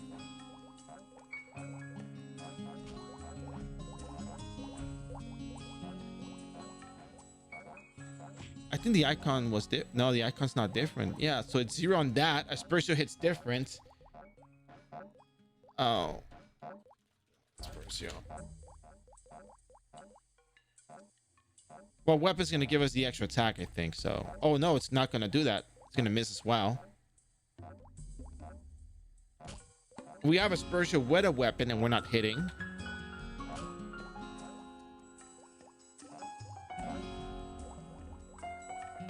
I think the icon was no, the icon's not different. Yeah, so it's 0 on that. A Spursio hits different. Oh, Spursio. Well, weapon's gonna give us the extra attack, I think. So, oh no, it's not gonna do that. It's gonna miss as well. We have a Spursio with a weapon and we're not hitting.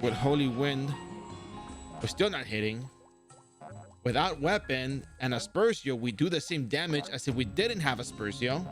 With Holy Wind, we're still not hitting. Without weapon and a Spursio, we do the same damage as if we didn't have a Spursio.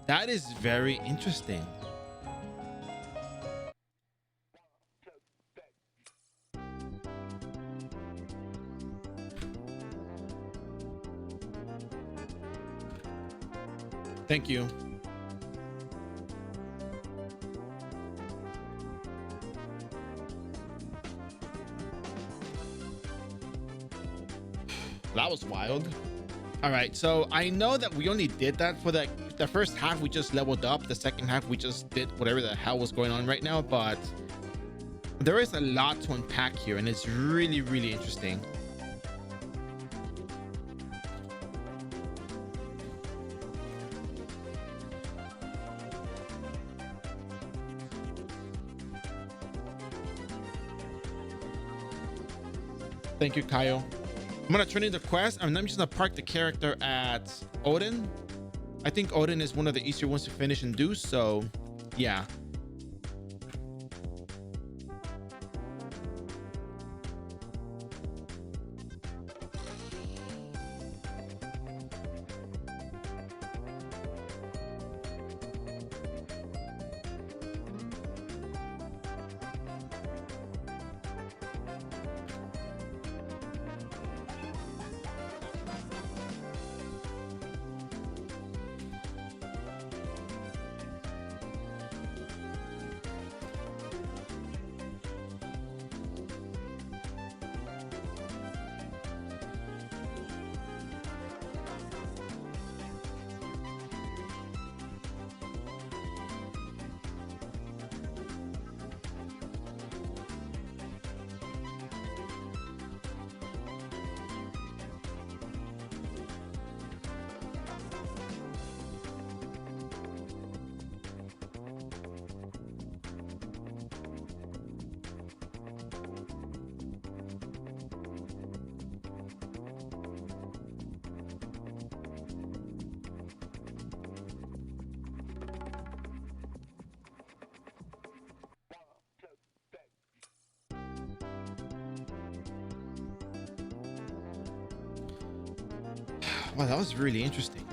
That is very interesting. Thank you. That was wild. All right, so I know that we only did that for the first half. We just leveled up. The second half we just did whatever the hell was going on right now, but there is a lot to unpack here and it's really, really interesting. Thank you, Kyle. I'm gonna turn in the quest and I'm just gonna park the character at Odin. I think Odin is one of the easier ones to finish and do, so yeah. Wow, that was really interesting.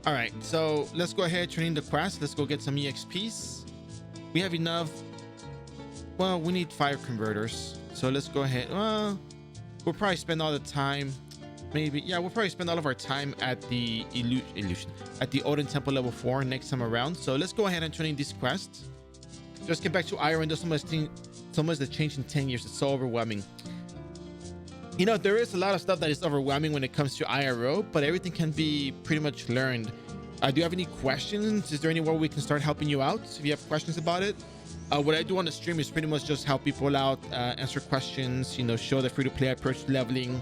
All right, so let's go ahead, turn in the quest. Let's go get some EXPs. We have enough. Well, we need 5 converters. So let's go ahead. We'll probably spend all the time. maybe. Yeah, we'll probably spend all of our time at the illusion at the Odin Temple level 4 next time around. So let's go ahead and turn in these quests. Just get back to iRO and do so much that changed in 10 years. It's so overwhelming. You know, there is a lot of stuff that is overwhelming when it comes to iRO, but everything can be pretty much learned. Do you have any questions? Is there anywhere we can start helping you out if you have questions about it? What I do on the stream is pretty much just help people out, answer questions, you know, show the free-to-play approach to leveling.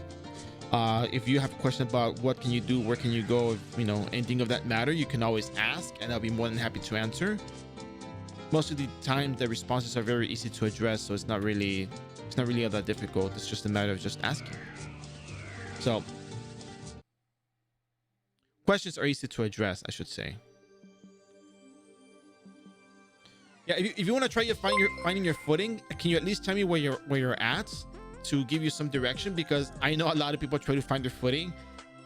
If you have a question about what can you do, where can you go, you know, anything of that matter, you can always ask and I'll be more than happy to answer. Most of the time the responses are very easy to address, so it's not really all that difficult. It's just a matter of just asking. So questions are easy to address, I should say. Yeah, if you want to try finding your footing, can you at least tell me where you're at to give you some direction? Because I know a lot of people try to find their footing,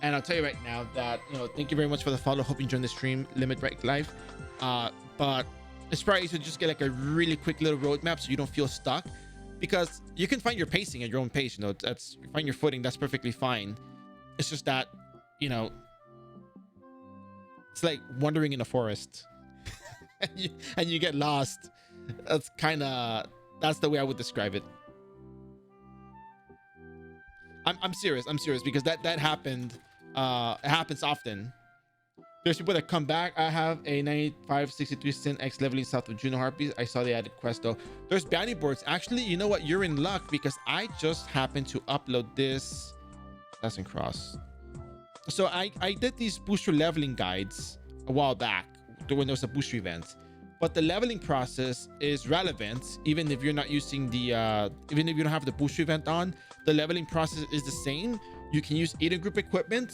and I'll tell you right now that, you know, thank you very much for the follow. Hope you enjoyed the stream, Limit Break Live. But it's probably easy to just get like a really quick little roadmap so you don't feel stuck, because you can find your pacing at your own pace. You know, find your footing. That's perfectly fine. It's just that, you know, it's like wandering in a forest. and you get lost. That's the way I would describe it. I'm serious because that happened. It happens often. There's people that come back. I have a 9563 Sin X leveling south of Juno Harpies. I saw they added quest though. There's bounty boards. Actually, you know what? You're in luck because I just happened to upload this. Doesn't cross. So I did these booster leveling guides a while back when there was a booster event, but the leveling process is relevant even if you're not using the even if you don't have the booster event on. The leveling process is the same. You can use Eden group equipment.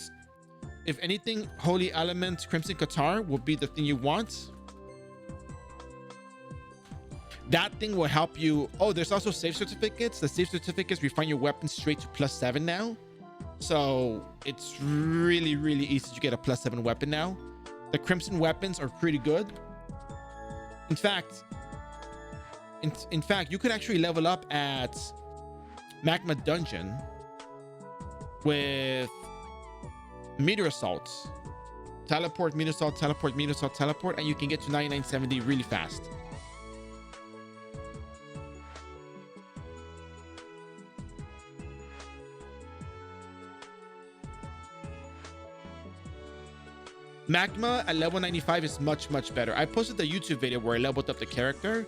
If anything, Holy Element Crimson Qatar will be the thing you want. That thing will help you. Oh, there's also save certificates. The save certificates refine your weapons straight to +7 now, so it's really easy to get a +7 weapon now. The crimson weapons are pretty good. In fact, you could actually level up at Magma Dungeon with Meteor Assault, teleport, Meteor Assault, teleport, Meteor Assault, teleport, and you can get to 9970 really fast. Magma at level 95 is much better. I posted the YouTube video where I leveled up the character.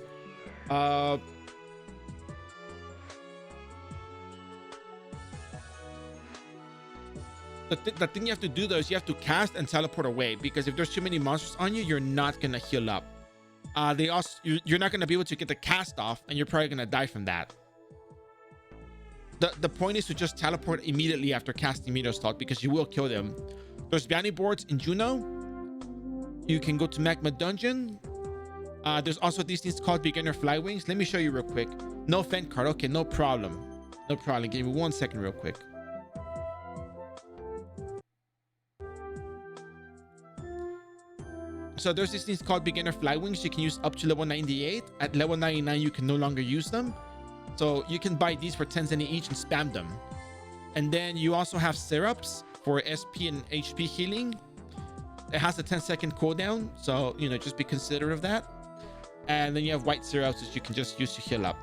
The thing you have to do though is you have to cast and teleport away, because if there's too many monsters on you, you're not gonna heal up. You're not gonna be able to get the cast off, and you're probably gonna die from that. The point is to just teleport immediately after casting Meteor Assault, because you will kill them. There's bounty boards in Juno. You can go to Magma Dungeon. There's also these things called beginner fly wings. Let me show you real quick. No Fend card. Okay, no problem. Give me 1 second real quick. So there's these things called beginner fly wings. You can use up to level 98. At level 99, you can no longer use them. So you can buy these for 10 cents each and spam them. And then you also have syrups for SP and HP healing. It has a 10-second cooldown, so you know, just be considerate of that. And then you have white syrups that you can just use to heal up.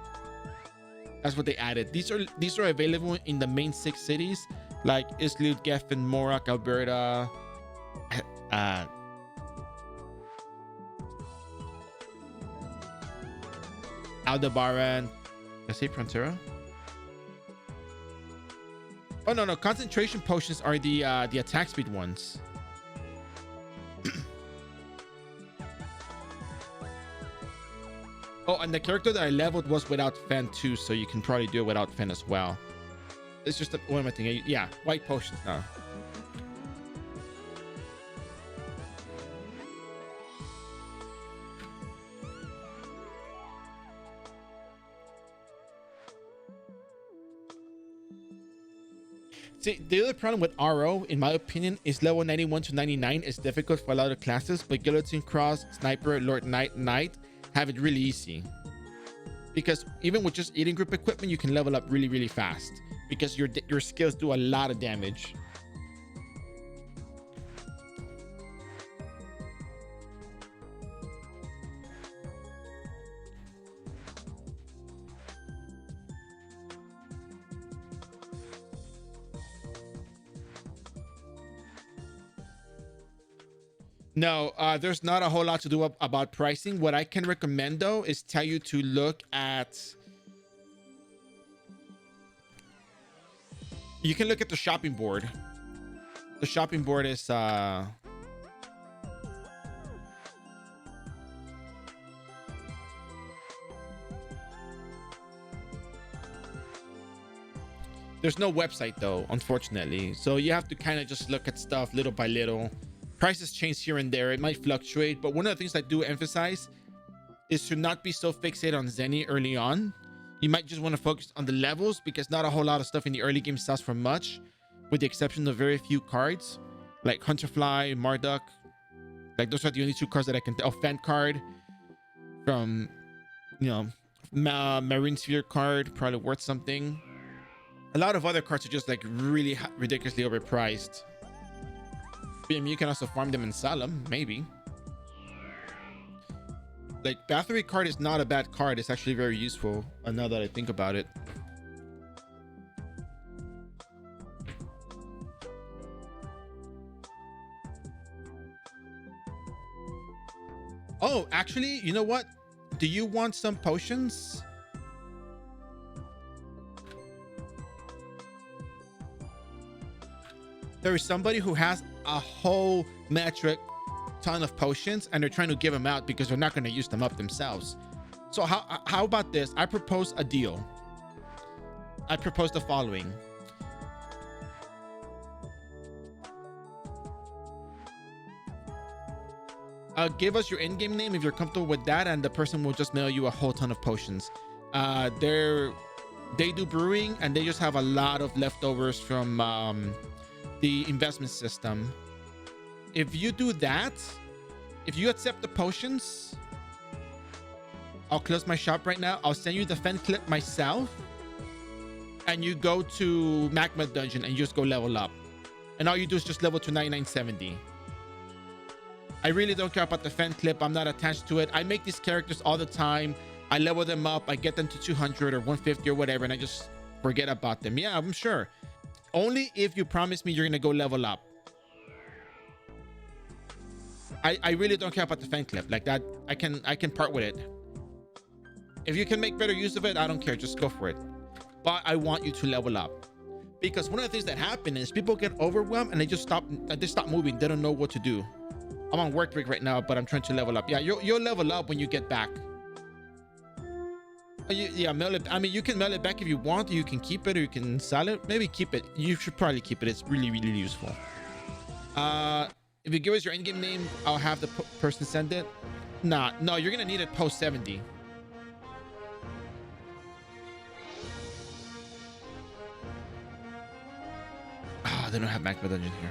That's what they added. These are available in the main 6 cities like Islute, Geffen, Morak, Alberta, Aldebaran. Did I say Frontera? Oh no, concentration potions are the attack speed ones. Oh, and the character that I leveled was without Fen too, so you can probably do it without Fen as well. It's just what am I thinking? Yeah, white potions now. See, the other problem with RO, in my opinion, is level 91 to 99 is difficult for a lot of classes, but Guillotine, Cross, Sniper, Lord Knight have it really easy. Because even with just eating group equipment, you can level up really fast, because your skills do a lot of damage. No, there's not a whole lot to do about pricing. What I can recommend though is tell you to look at. You can look at the shopping board. The shopping board is there's no website though, unfortunately. So you have to kind of just look at stuff little by little. Prices change here and there. It might fluctuate, but one of the things I do emphasize is to not be so fixated on Zenny early on. You might just want to focus on the levels because not a whole lot of stuff in the early game sells for much, with the exception of very few cards like Hunterfly, Marduk. Like those are the only two cards that I can tell. Fan card from, you know, Marine Sphere card, probably worth something. A lot of other cards are just like really ridiculously overpriced. You can also farm them and sell them, maybe. Like Bathory card is not a bad card. It's actually very useful. Now that I think about it. Oh, actually, you know what? Do you want some potions? There is somebody who has a whole metric ton of potions and they're trying to give them out because they're not going to use them up themselves. So how about this? I propose a deal. I propose the following. Give us your in-game name if you're comfortable with that, and the person will just mail you a whole ton of potions. They do brewing and they just have a lot of leftovers from the investment system. If you do that, if you accept the potions, I'll close my shop right now. I'll send you the Fen clip myself, and you go to Magma Dungeon and you just go level up. And all you do is just level to 9970. I really don't care about the Fen clip. I'm not attached to it. I make these characters all the time. I level them up. I get them to 200 or 150 or whatever, and I just forget about them. Yeah, I'm sure. Only if you promise me you're gonna go level up. I really don't care about the fan clip like that. I can part with it. If you can make better use of it, I don't care. Just go for it. But I want you to level up, because one of the things that happen is people get overwhelmed and they just stop moving. They don't know what to do. I'm on work break right now, but I'm trying to level up. Yeah, you'll level up when you get back. Yeah, mail it. I mean, you can mail it back if you want. You can keep it or you can sell it. Maybe keep it. You should probably keep it. It's really, really useful. If you give us your in-game name, I'll have the person send it. No, you're gonna need it post 70. They don't have Magma Dungeon here.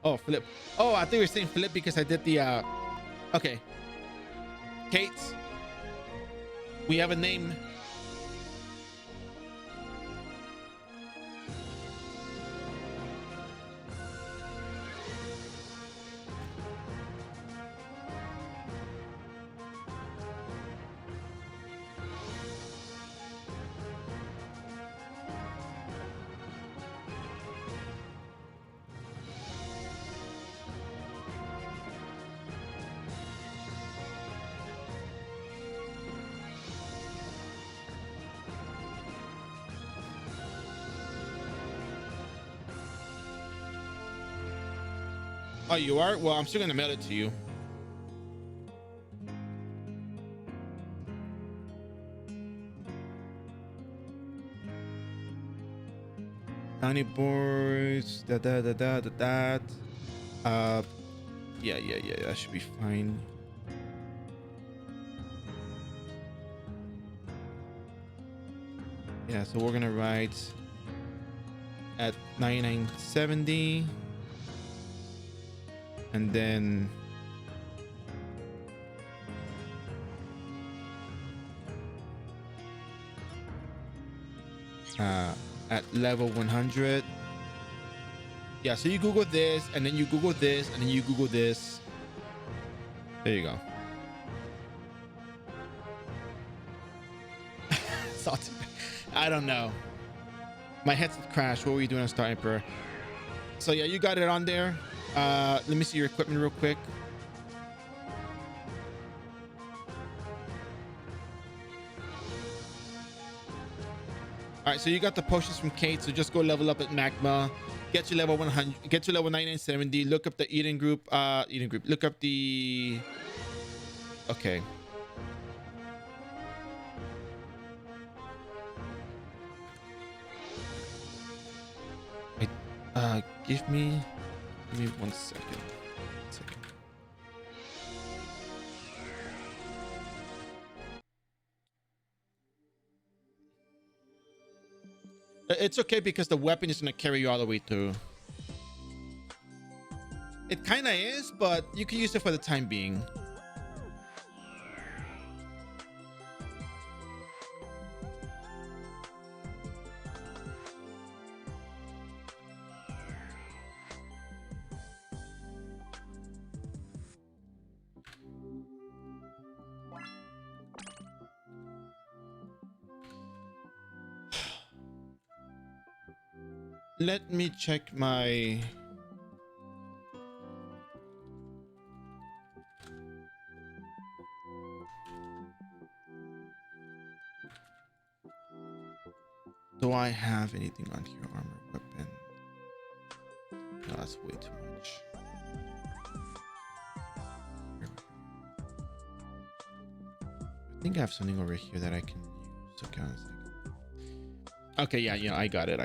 Oh, Philip. Oh, I think you're saying Philip because I did the okay. Kate, we have a name. Oh, you are? Well, I'm still gonna mail it to you. Tiny boards, yeah, that should be fine. Yeah, so we're gonna write at 9970. And then at level 100. Yeah, so you Google this, and then you Google this, and then you Google this. There you go. I don't know. My headset crashed. What were you doing on Star Emperor? So yeah, you got it on there. Let me see your equipment real quick. All right, so you got the potions from Kate. So just go level up at Magma. Get to level 100. Get to level 9970. Look up the Eden group. Eden group. Look up the. Okay. Give me 1 second. 1 second. It's okay because the weapon is gonna carry you all the way through. It kind of is, but you can use it for the time being. Let me check my... Do I have anything on here? Armor, weapon. No, that's way too much. I think I have something over here that I can use. Okay, okay, yeah, I got it.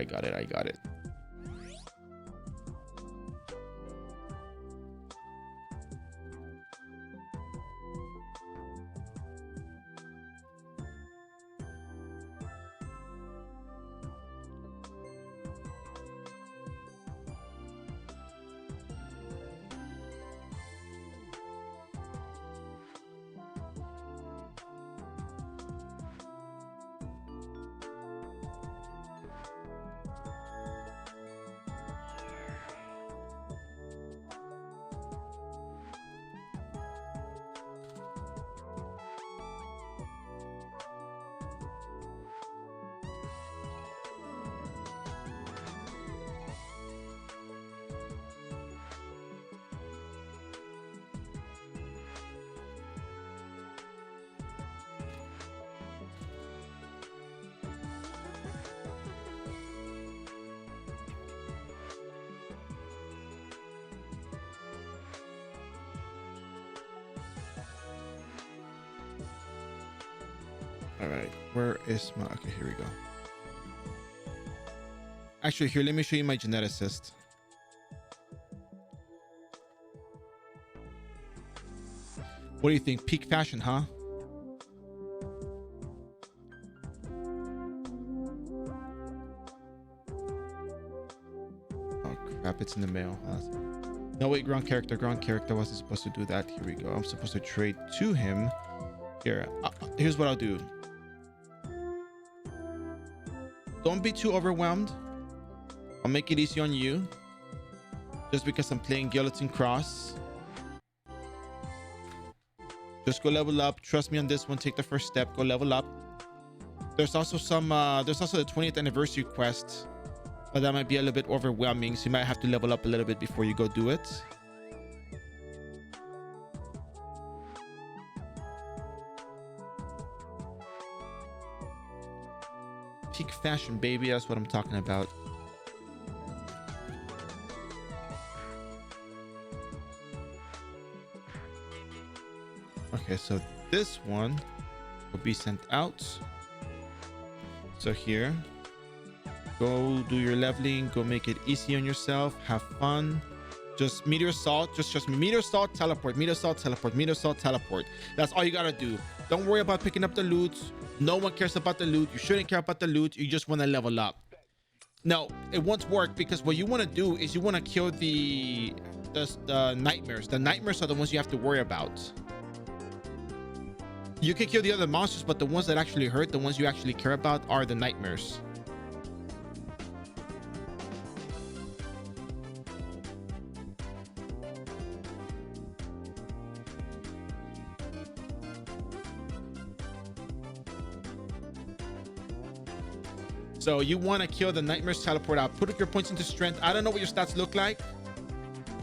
All right, where is my... Okay, here we go. Actually, here, let me show you my geneticist. What do you think? Peak fashion, huh? Oh crap, it's in the mail. No, wait, ground character. Wasn't supposed to do that. Here we go. I'm supposed to trade to him. Here, here's what I'll do. Don't be too overwhelmed. I'll make it easy on you. Just because I'm playing Guillotine Cross. Just go level up. Trust me on this one. Take the first step. Go level up. There's also some there's also the 20th anniversary quest, but that might be a little bit overwhelming, so you might have to level up a little bit before you go do it. Peak fashion, baby. That's what I'm talking about. Okay, so this one will be sent out. So here, go do your leveling, go make it easy on yourself, have fun. Just meteor salt, just trust me. Meteor salt, teleport, meteor salt, teleport, meteor salt, teleport. That's all you gotta do. Don't worry about picking up the loot. No one cares about the loot. You shouldn't care about the loot. You just want to level up. No, it won't work, because what you want to do is you want to kill the nightmares. The nightmares are the ones you have to worry about. You can kill the other monsters, but the ones that actually hurt, the ones you actually care about, are the nightmares. So you want to kill the Nightmare's teleport out. Put your points into strength. I don't know what your stats look like,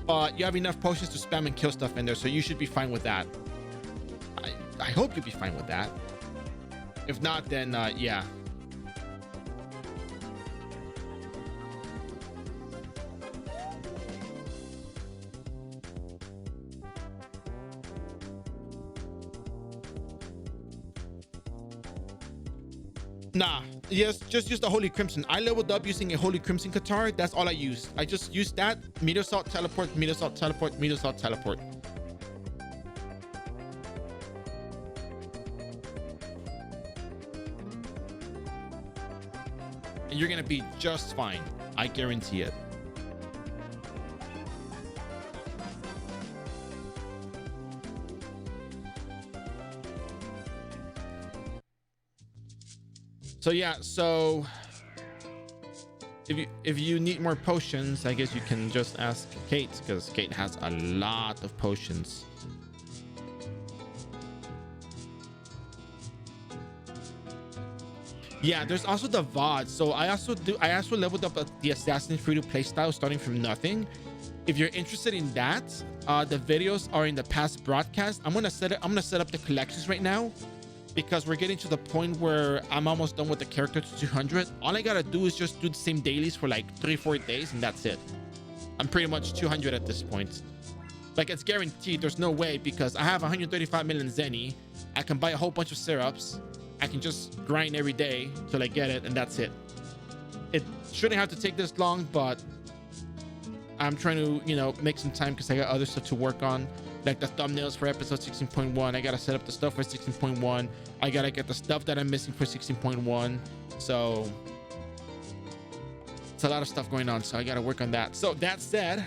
but you have enough potions to spam and kill stuff in there, so you should be fine with that. I hope you'll be fine with that. If not, then yeah. Nah, yes, just use the Holy Crimson. I leveled up using a Holy Crimson Qatar. That's all I used. I just used that. Meteor Salt teleport, Meteor Salt teleport, Meteor Salt teleport. And you're gonna be just fine. I guarantee it. So yeah, so if you need more potions, I guess you can just ask Kate, because Kate has a lot of potions. Yeah, there's also the VOD. So I also leveled up the Assassin's free-to-play style starting from nothing. If you're interested in that, the videos are in the past broadcast. I'm gonna set up the collections right now, because we're getting to the point where I'm almost done with the character to 200. All I gotta do is just do the same dailies for like 3-4 days, and that's it. I'm pretty much 200 at this point. Like, it's guaranteed. There's no way, because I have 135 million Zenny. I can buy a whole bunch of syrups. I can just grind every day till I get it, and that's it. It shouldn't have to take this long, but I'm trying to, you know, make some time because I got other stuff to work on, like the thumbnails for episode 16.1. I gotta set up the stuff for 16.1. I gotta get the stuff that I'm missing for 16.1. So it's a lot of stuff going on, so I gotta work on that. So that said,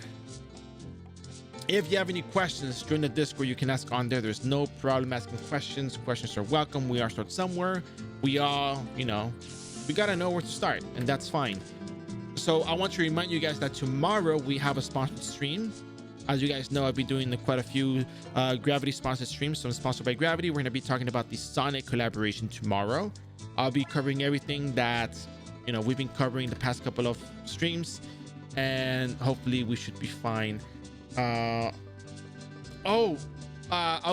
if you have any questions, join the Discord. You can ask on there. There's no problem asking questions. Questions are welcome. We all start somewhere. We all, you know, we gotta know where to start, and that's fine. So I want to remind you guys that tomorrow we have a sponsored stream. As you guys know, I've been doing quite a few Gravity sponsored streams. So I'm sponsored by Gravity. We're going to be talking about the Sonic collaboration tomorrow. I'll be covering everything that, you know, we've been covering the past couple of streams, and hopefully we should be fine. I'll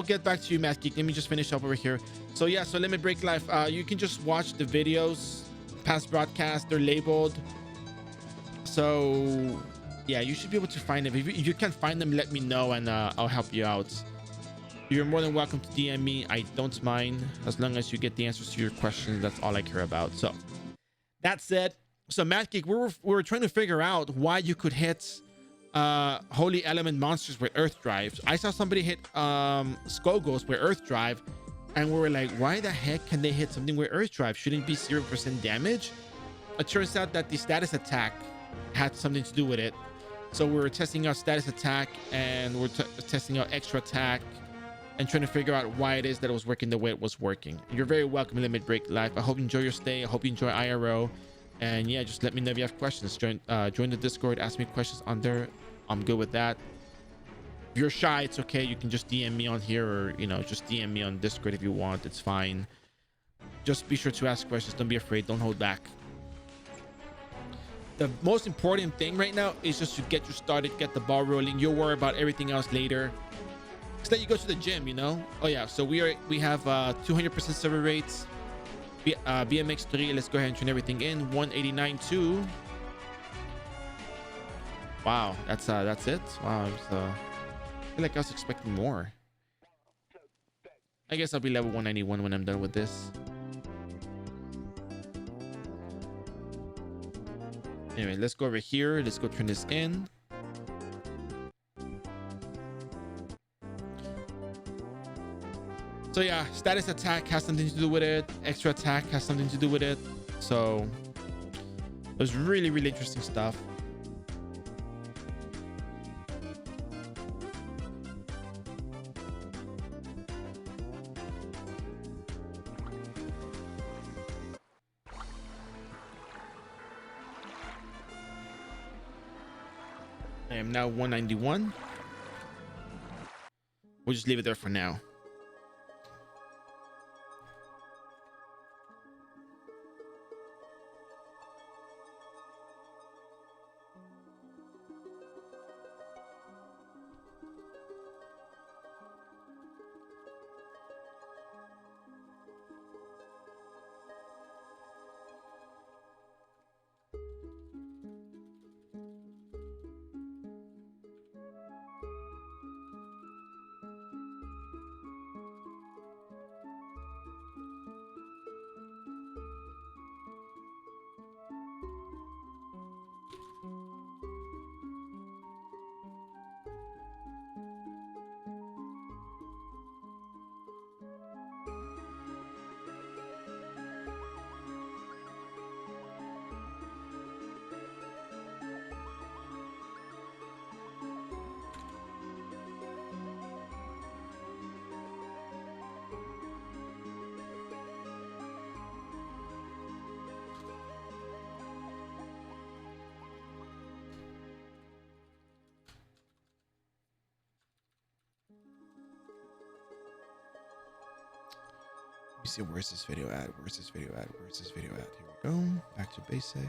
get back to you, Math Geek. Let me just finish up over here. So yeah, so Limit Break Life, you can just watch the videos, past broadcasts, they're labeled. So yeah, you should be able to find them. If you can't find them, let me know, and I'll help you out. You're more than welcome to DM me. I don't mind, as long as you get the answers to your questions. That's all I care about. So that said, so Math Geek, we were trying to figure out why you could hit holy element monsters with Earth Drive. I saw somebody hit Skogos with Earth Drive, and we were like, why the heck can they hit something with Earth Drive? Shouldn't it be 0% damage? It turns out that the status attack had something to do with it. So we were testing out status attack, and we're testing out extra attack, and trying to figure out why it is that it was working the way it was working. You're very welcome, Limit Break Life. I hope you enjoy your stay. I hope you enjoy iRO. And yeah, just let me know if you have questions. Join the Discord. Ask me questions on there. I'm good with that. If you're shy, it's okay. You can just DM me on here, or, you know, just DM me on Discord if you want. It's fine. Just be sure to ask questions. Don't be afraid. Don't hold back. The most important thing right now is just to get you started, get the ball rolling. You'll worry about everything else later. It's like you go to the gym, you know. Oh yeah, so we have 200% server rates. BMX3, let's go ahead and turn everything in. 189.2. Wow, that's it. Wow, I feel like I was expecting more. I guess I'll be level 191 when I'm done with this. Anyway, let's go over here. Let's go turn this in. So yeah, status attack has something to do with it. Extra attack has something to do with it. So it was really, really interesting stuff. I am now 191. We'll just leave it there for now. me see, where's this video at? Where's this video at? Where's this video at? Here we go. Back to basics.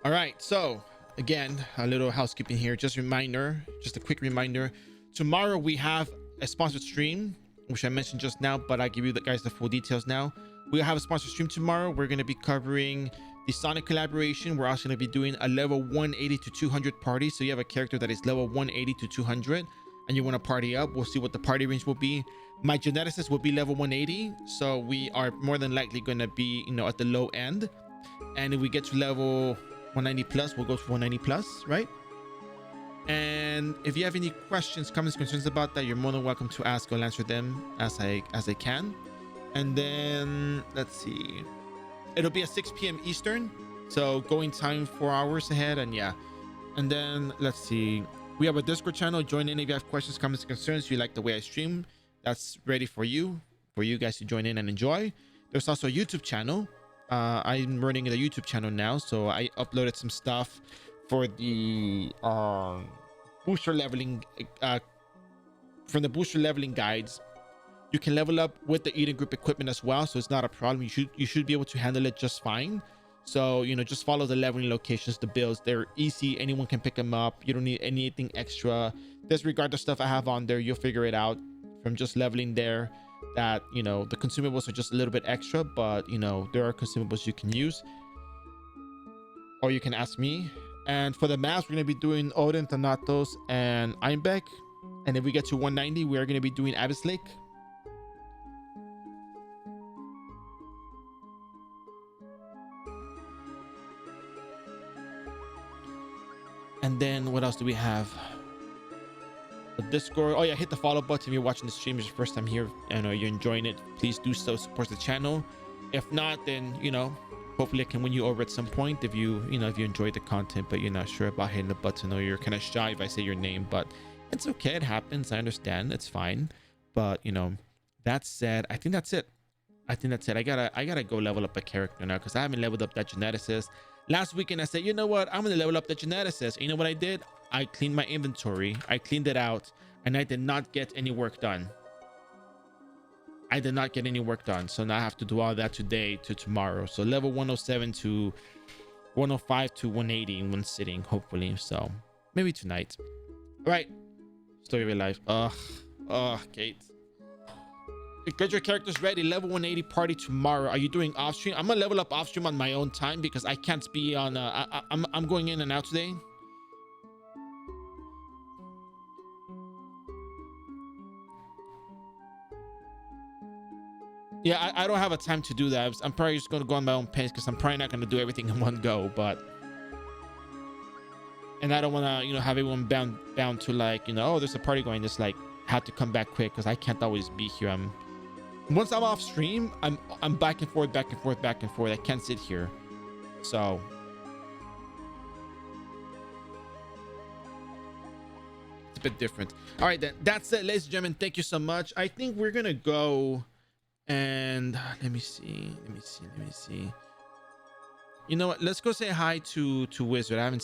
All right, so again, a little housekeeping here. Just a quick reminder. Tomorrow we have a sponsored stream, which I mentioned just now, but I give you guys the full details now. We'll have a sponsored stream tomorrow. We're going to be covering the Sonic collaboration. We're also going to be doing a level 180 to 200 party. So you have a character that is level 180 to 200 and you want to party up. We'll see what the party range will be. My geneticist will be level 180. So we are more than likely going to be, at the low end. And if we get to level 190 plus, we'll go to 190 plus, right? And if you have any questions, comments, concerns about that, you're more than welcome to ask. I'll answer them as I can. And then let's see, it'll be at 6 p.m. Eastern, so going time 4 hours ahead. And yeah, and then let's see, we have a Discord channel. Join in if you have questions, comments, concerns. If you like the way I stream, that's ready for you guys to join in and enjoy. There's also a YouTube channel. I'm running the YouTube channel now, so I uploaded some stuff for the booster leveling, from the booster leveling guides. You can level up with the Eden Group equipment as well, so it's not a problem. You should be able to handle it just fine. So just follow the leveling locations, the builds. They're easy. Anyone can pick them up. You don't need anything extra. Disregard the stuff I have on there. You'll figure it out from just leveling there. That the consumables are just a little bit extra, but there are consumables you can use, or you can ask me. And for the maps, we're going to be doing Odin, Thanatos, and Einbeck. And if we get to 190, we are going to be doing Abyss Lake. And then what else do we have? The Discord. Oh yeah, hit the follow button if you're watching the stream. It's your first time here and you're enjoying it. Please do so. Support the channel. If not, then hopefully I can win you over at some point if you enjoy the content, but you're not sure about hitting the button, or you're kind of shy if I say your name. But it's okay. It happens. I understand. It's fine. But that said, I think that's it. I gotta go level up a character now, because I haven't leveled up that geneticist. Last weekend I said, you know what, I'm gonna level up the geneticist. You know what I did? I cleaned my inventory, I cleaned it out, and I did not get any work done. So now I have to do all that today to tomorrow. So level 107 to 105 to 180 in one sitting, hopefully. So maybe tonight. All right, story of your life. Kate, get your characters ready. Level 180 party tomorrow. Are you doing off stream? I'm gonna level up off stream on my own time, because I can't be on I'm going in and out today. Yeah, I don't have a time to do that. I'm probably just gonna go on my own pace, because I'm probably not gonna do everything in one go. And I don't want to have everyone bound to oh, there's a party going, just have to come back quick, because I can't always be here. Once I'm off stream, I'm back and forth. I can't sit here. So it's a bit different. All right, then. That's it, ladies and gentlemen. Thank you so much. I think we're gonna go and let me see. You know what? Let's go say hi to Wizard. I haven't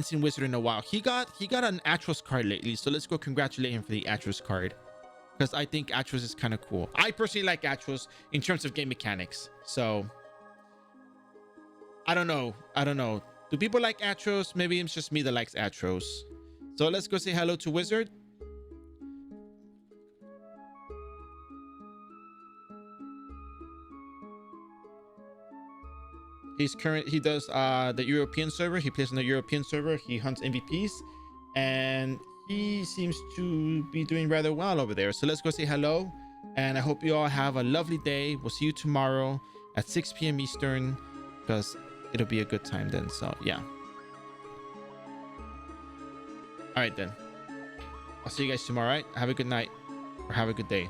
seen Wizard in a while. He got an Atros card lately, so let's go congratulate him for the Atros card, because I think Atros is kind of cool. I personally like Atros in terms of game mechanics. So I don't know. Do people like Atros? Maybe it's just me that likes Atros. So let's go say hello to Wizard. He does the European server. He plays on the European server. He hunts MVPs, and he seems to be doing rather well over there. So let's go say hello, and I hope you all have a lovely day. We'll see you tomorrow at 6 p.m. Eastern, because it'll be a good time then. So yeah. All right then. I'll see you guys tomorrow. All right? Have a good night, or have a good day.